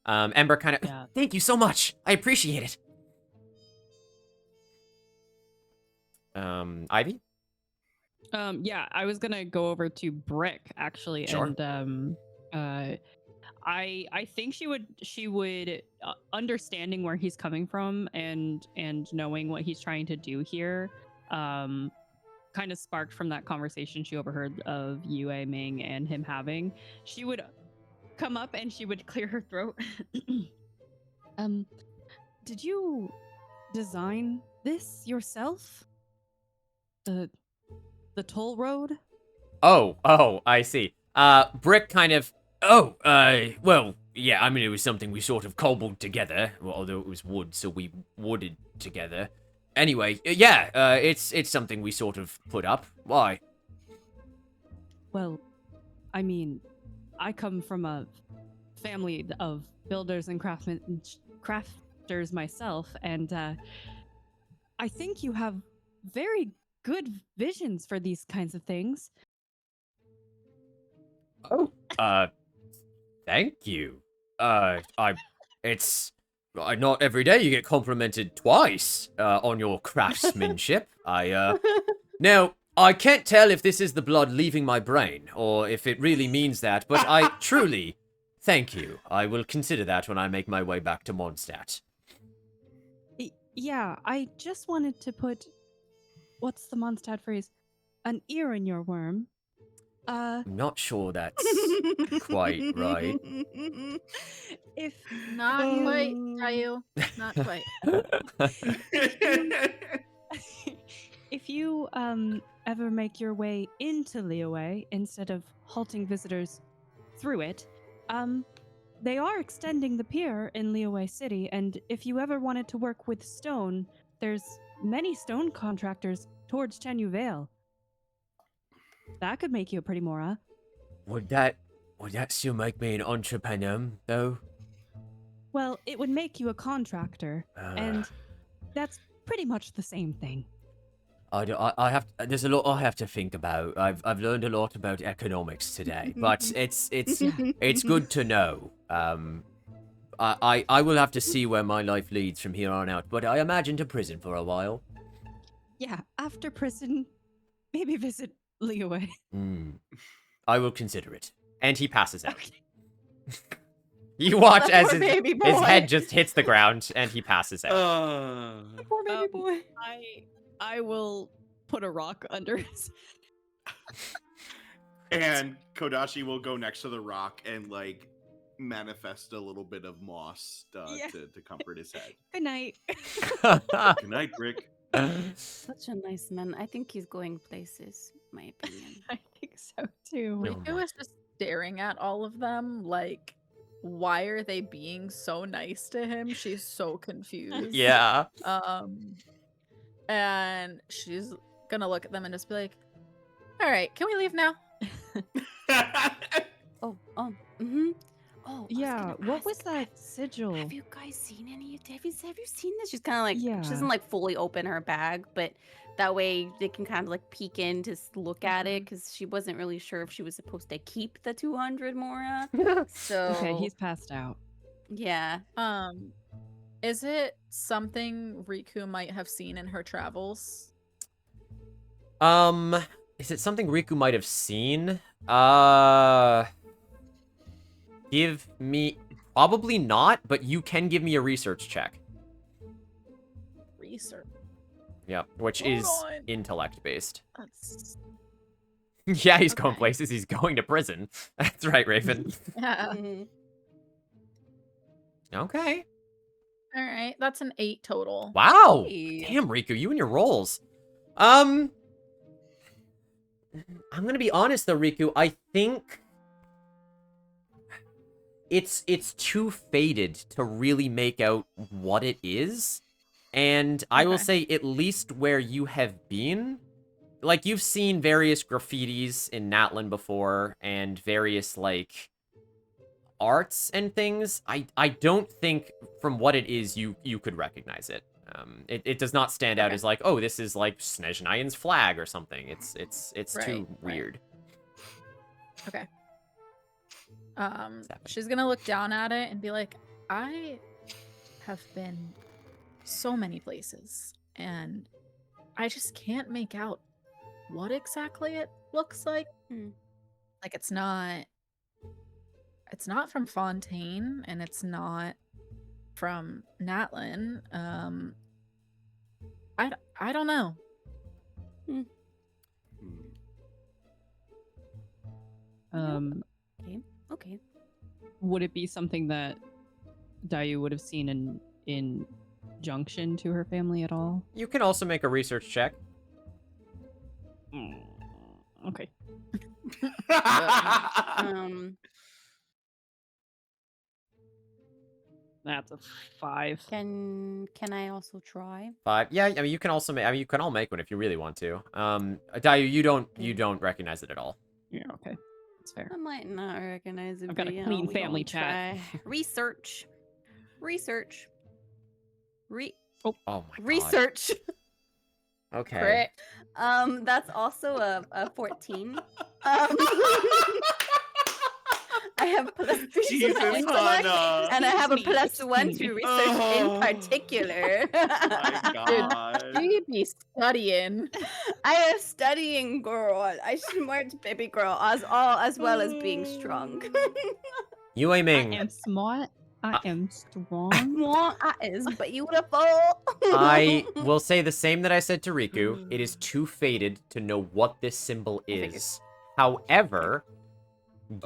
Ember kind of, Yeah. thank you so much. I appreciate it. Ivy? Yeah, I was gonna go over to Brick actually, Sure. and I think she would understanding where he's coming from and knowing what he's trying to do here, kind of sparked from that conversation she overheard of Yue Ming and him having. She would come up and she would clear her throat. Did you design this yourself? The toll road? Oh, I see. Brick kind of, well, yeah, I mean, it was something we sort of cobbled together, well, although it was wood, so we wooded together. Anyway, yeah, it's something we sort of put up. Why? Well, I mean, I come from a family of builders and crafters myself, and I think you have very good visions for these kinds of things. Oh, thank you. It's not every day you get complimented twice, on your craftsmanship. Now, I can't tell if this is the blood leaving my brain, or if it really means that, but I truly thank you. I will consider that when I make my way back to Mondstadt. Yeah, I just wanted to put, what's the Mondstadt phrase? An ear in your worm. I'm not sure that's quite right. If Not quite, Tayu. Not quite. if you ever make your way into Liyue instead of halting visitors through it, they are extending the pier in Liyue City, and if you ever wanted to work with stone, there's many stone contractors towards Chenyu Vale. That could make you a pretty Mora. Would that still make me an entrepreneur, though? Well, it would make you a contractor, and that's pretty much the same thing. I have. There's a lot I have to think about. I've learned a lot about economics today, but it's good to know. I will have to see where my life leads from here on out, but I imagine to prison for a while. Yeah, after prison, maybe visit Liyue. I will consider it. And he passes out. You watch That as poor baby his boy. head just hits the ground and he passes out. Poor baby boy. I will put a rock under his. And Kodashi will go next to the rock and like manifest a little bit of moss to comfort his head. Good night. Good night, Brick. Such a nice man. I think he's going places, my opinion. I think so too. Riku was just staring at all of them like, why are they being so nice to him? She's so confused. Yeah. And she's gonna look at them and just be like, all right, can we leave now? Oh, mm-hmm. Oh, I Yeah, gonna what was ask, that sigil? Have you guys seen any? Have you seen this? She's kind of like she Yeah. doesn't like fully open her bag, but that way they can kind of like peek in to look at it because she wasn't really sure if she was supposed to keep the 200 Mora. So Okay, he's passed out. yeah. Is it something Riku might have seen in her travels? Is it something Riku might have seen? Give me... Probably not, but you can give me a research check. Research. Yeah, which Hold is on. intellect-based. That's- Yeah, he's going Okay. places. He's going to prison. That's right, Raven. Yeah. Mhm. Okay. All right, that's an 8 total. Wow. Hey. Damn, Riku, you and your rolls. I'm gonna be honest though, Riku. I think it's too faded to really make out what it is. And I will Okay. say, at least where you have been, like, you've seen various graffitis in Natlan before, and various, like, arts and things. I don't think, from what it is, you could recognize it. It does not stand out Okay. as, like, oh, this is, like, Snezhnayan's flag or something. It's Right, too right. weird. Okay. happening? She's gonna look down at it and be like, I have been so many places, and I just can't make out what exactly it looks like. Hmm. Like it's not from Fontaine, and it's not from Natlan. I don't know. Hmm. Okay. Would it be something that Dayu would have seen in junction to her family at all? You can also make a research check. Okay. Um, That's a 5. can I also try? 5. Yeah, I mean, you can also make. I mean, you can all make one if you really want to. Dayu, you don't recognize it at all. Yeah, okay. That's fair. I might not recognize it. I've got but, a you clean know, we family gonna chat. try. Research. Oh my god. Research. Okay. Crit. That's also a 14. I have plus 3 to Jesus, my intellect, Hannah. and I have a Excuse me, plus 1 excuse to me. research Oh. in particular. My God. You be studying. I am studying, girl. I smart baby girl, as well as being strong. Yue I Ming, am smart. I am strong. Well, I is beautiful. I will say the same that I said to Riku. It is too faded to know what this symbol figured. is. However,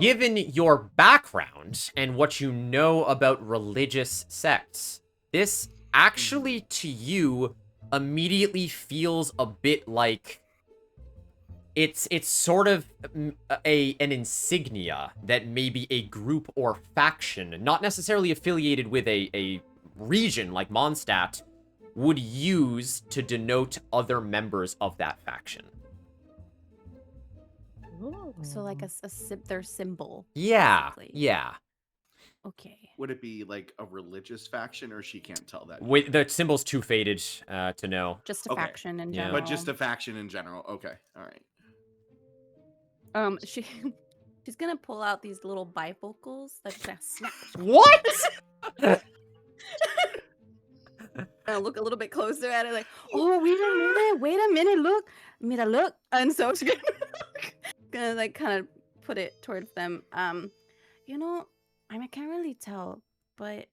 given your background and what you know about religious sects, this actually to you immediately feels a bit like it's sort of an insignia that maybe a group or faction, not necessarily affiliated with a region like Mondstadt, would use to denote other members of that faction. So like their symbol. Yeah, basically. yeah. Okay. Would it be like a religious faction, or she can't tell that? The symbol's too faded to know. Just a Okay. faction in Yeah. general. But just a faction in general. Okay. All right. She's gonna pull out these little bifocals that just snap. What? Look a little bit closer at it, like, oh, wait a minute, look, mira, look. And so she's gonna like kind of put it towards them. You know, I mean, I can't really tell, but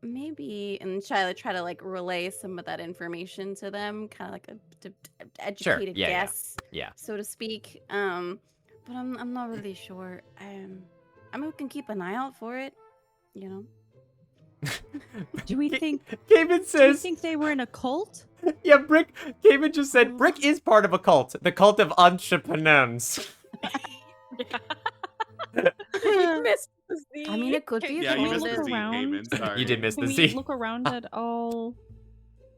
maybe, and try to like relay some of that information to them, kind of like a educated yeah, yeah. guess, Yeah. so to speak. But I'm not really sure. I mean, we can keep an eye out for it, you know. Do we think Cayman do you says, think they were in a cult? yeah, Brick, Cayman just said, Brick is part of a cult. The cult of entrepreneurs. You missed the Z. I mean, it could be. Yeah, Can you we missed look the Z, around? Cayman. Sorry. You did miss Can the we Z. look around at all?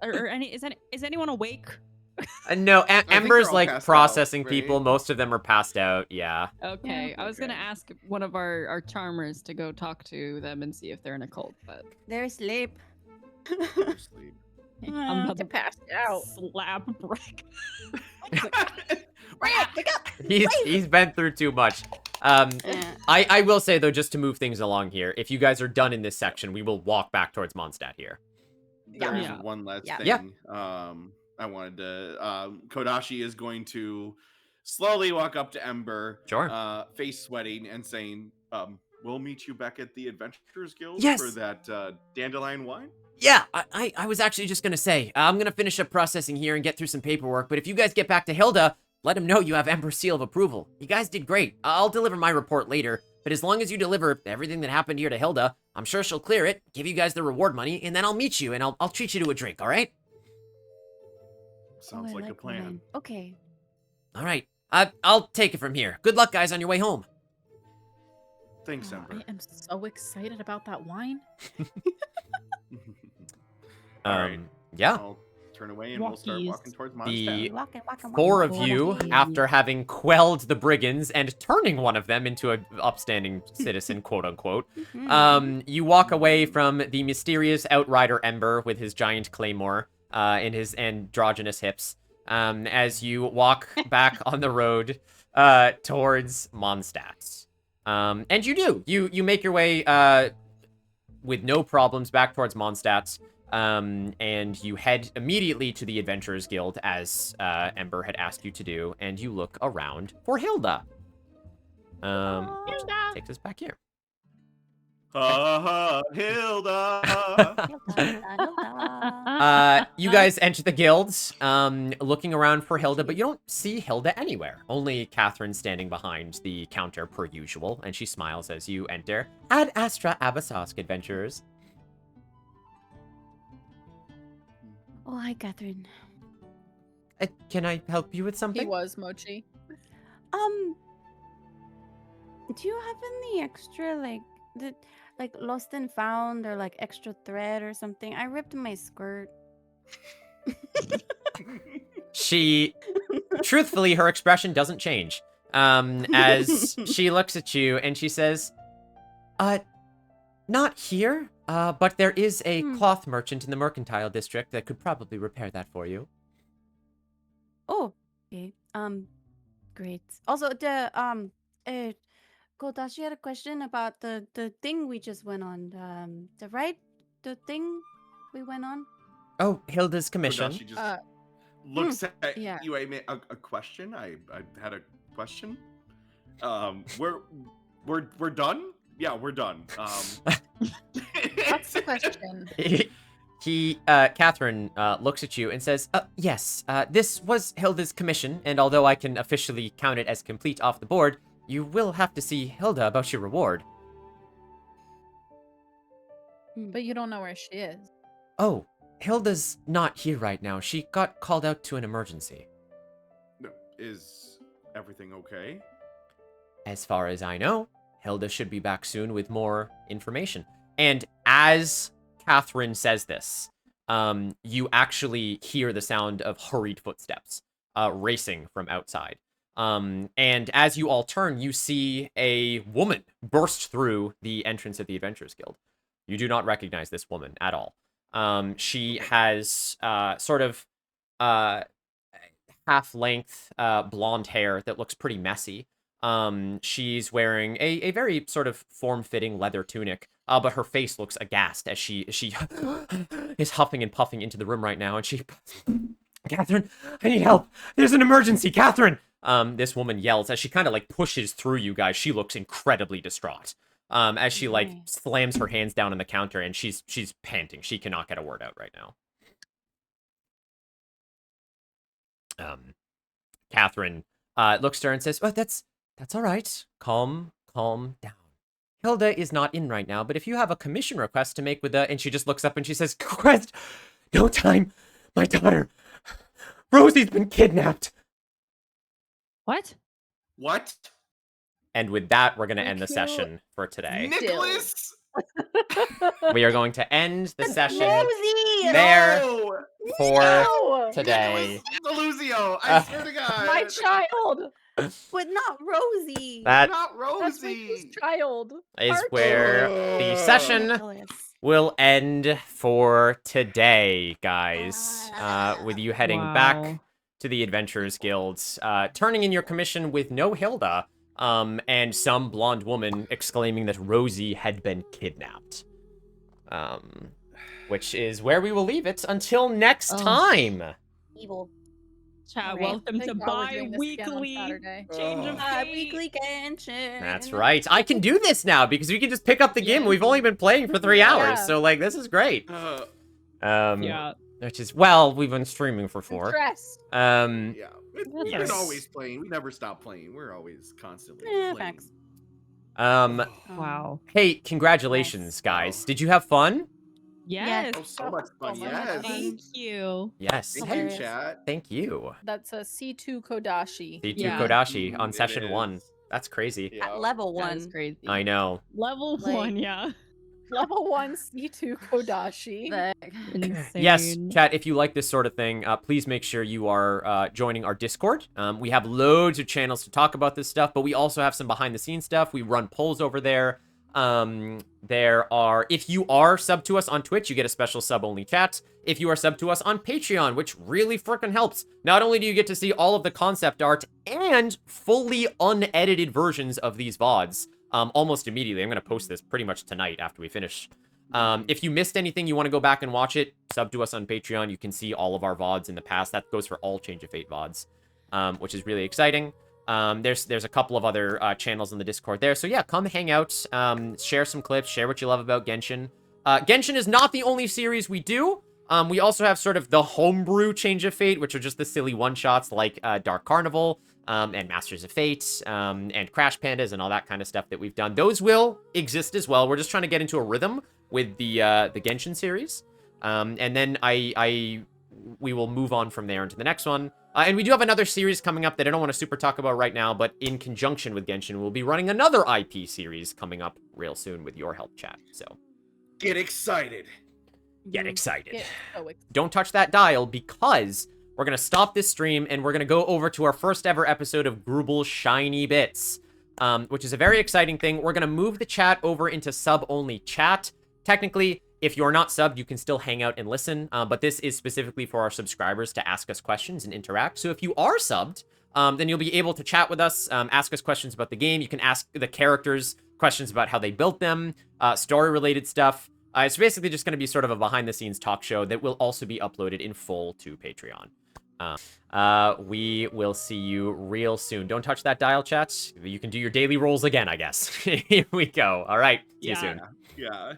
Or is anyone awake? No, they're Ember's all like passed out, processing right? people. Most of them are passed out. Yeah. Okay, I was gonna okay. ask one of our charmers to go talk to them and see if they're in a cult, but They're asleep. Sleep. I'm about to passed out. slap Brick. Wake up! He's been through too much. Yeah. I will say though, just to move things along here, if you guys are done in this section, we will walk back towards Mondstadt here. There's Yeah. one last Yeah. thing. I wanted to. Kodashi is going to slowly walk up to Ember, Sure. face sweating, and saying, "We'll meet you back at the Adventurers Guild Yes. for that dandelion wine." Yeah, I was actually just gonna say, I'm gonna finish up processing here and get through some paperwork, but if you guys get back to Hilda, let him know you have Ember's seal of approval. You guys did great. I'll deliver my report later, But as long as you deliver everything that happened here to Hilda, I'm sure she'll clear it, give you guys the reward money, and then I'll meet you and I'll treat you to a drink, all right? Sounds I like a plan. wine. Okay. All right. I'll take it from here. Good luck, guys, on your way home. Thanks, Oh, Ember. I am so excited about that wine. All right. Yeah. I'll turn away and we'll start Walkies. walking towards The Mondstadt. four of you, Walkies. after having quelled the brigands and turning one of them into an upstanding citizen, quote unquote, you walk away from the mysterious outrider Ember with his giant claymore and his androgynous hips, as you walk back on the road towards Mondstadt. And you do. You make your way with no problems back towards Mondstadt. And you head immediately to the Adventurers Guild, as Ember had asked you to do, and you look around for Hilda. Which takes us back here. Hilda. You guys enter the guilds, looking around for Hilda, but you don't see Hilda anywhere. Only Catherine standing behind the counter per usual, and she smiles as you enter. Ad Astra Abasosk, adventurers. Oh, hi, Catherine. Can I help you with He something? was Mochi. Do you have any extra like lost and found or like extra thread or something? I ripped my skirt. She, truthfully, her expression doesn't change. As she looks at you and she says, not here, but there is a cloth merchant in the mercantile district that could probably repair that for you. Oh, okay. Great. Also, Kodashi had a question about the thing we just went on. The thing we went on. Oh, Hilda's commission. Kodashi just looks at yeah. you. I made a question. I had a question. We're done. Yeah, we're done. What's the question? Catherine looks at you and says, yes, this was Hilda's commission, and although I can officially count it as complete off the board, you will have to see Hilda about your reward. But you don't know where she is. Oh, Hilda's not here right now. She got called out to an emergency. No, is everything okay? As far as I know, Hilda should be back soon with more information. And as Catherine says this, you actually hear the sound of hurried footsteps racing from outside. And as you all turn, you see a woman burst through the entrance of the Adventurers Guild. You do not recognize this woman at all. She has sort of half-length blonde hair that looks pretty messy. She's wearing a very sort of form-fitting leather tunic, but her face looks aghast as she is huffing and puffing into the room right now, and she... Catherine, I need help! There's an emergency, Catherine! This woman yells as she kind of, like, pushes through you guys. She looks incredibly distraught. As she, like, slams her hands down on the counter, and she's panting. She cannot get a word out right now. Catherine looks to her and says, "Oh, that's all right. Calm down. Hilda is not in right now, but if you have a commission request to make with the..." And she just looks up and she says, "Quest! No time! My daughter! Rosie's been kidnapped!" What? What? And with that, we're going to end the session for today. Nicholas! We are going to end the session Rosie! there No! for No! today. Deluzio! I swear to God! My child! But not Rosie. That Not That's my Rosie! child. is Archie. where the session Nicholas. will end for today, guys. With you heading back to the Adventurers Guilds, turning in your commission with no Hilda, and some blonde woman exclaiming that Rosie had been kidnapped. Which is where we will leave it until next time. Evil. Chat, Alright, welcome to thank God we're doing this again on bi-weekly Saturday. change of Weekly pace. Genshin. That's right. I can do this now because we can just pick up the game. We've only been playing for 3 hours, Yeah. so like this is great. Yeah. Which is, well, we've been streaming for 4. Stress. Yeah. We've Yes. been always playing. We never stop playing. We're always constantly Yeah, playing. facts. Wow. Hey, congratulations, guys. Did you have fun? Yes. Oh, so much fun. So much Yes. fun. Thank you. Yes. Thank Hey, you, Hilarious. chat. thank you. That's a C2 Kodashi. D2 Yeah. Kodashi on It session 1. is. That's crazy. Yeah. At level That is 1. crazy. I know. Level Like- 1, yeah. Level 1 C2 Kodashi. The Insane. Yes, chat, if you like this sort of thing, please make sure you are joining our Discord. We have loads of channels to talk about this stuff, but we also have some behind-the-scenes stuff. We run polls over there. If you are sub to us on Twitch, you get a special sub-only chat. If you are sub to us on Patreon, which really freaking helps, not only do you get to see all of the concept art and fully unedited versions of these VODs almost immediately. I'm going to post this pretty much tonight after we finish. If you missed anything, you want to go back and watch it, sub to us on Patreon. You can see all of our VODs in the past. That goes for all Change of Fate VODs, which is really exciting. There's a couple of other channels in the Discord there. So yeah, come hang out, share some clips, share what you love about Genshin. Genshin is not the only series we do. We also have sort of the homebrew Change of Fate, which are just the silly one-shots like Dark Carnival, and Masters of Fate, and Crash Pandas and all that kind of stuff that we've done. Those will exist as well. We're just trying to get into a rhythm with the Genshin series. And then we will move on from there into the next one. And we do have another series coming up that I don't want to super talk about right now, but in conjunction with Genshin, we'll be running another IP series coming up real soon with your help, chat. So Get excited. get excited. Get so excited. Don't touch that dial because we're going to stop this stream and we're going to go over to our first ever episode of Grubel's Shiny Bits, which is a very exciting thing. We're going to move the chat over into sub-only chat. Technically, if you're not subbed, you can still hang out and listen, but this is specifically for our subscribers to ask us questions and interact. So if you are subbed, then you'll be able to chat with us, ask us questions about the game. You can ask the characters questions about how they built them, story-related stuff. It's basically just going to be sort of a behind-the-scenes talk show that will also be uploaded in full to Patreon. We will see you real soon. Don't touch that dial, chat. You can do your daily rolls again, I guess. Here we go. All right. See you Yeah. soon. Yeah.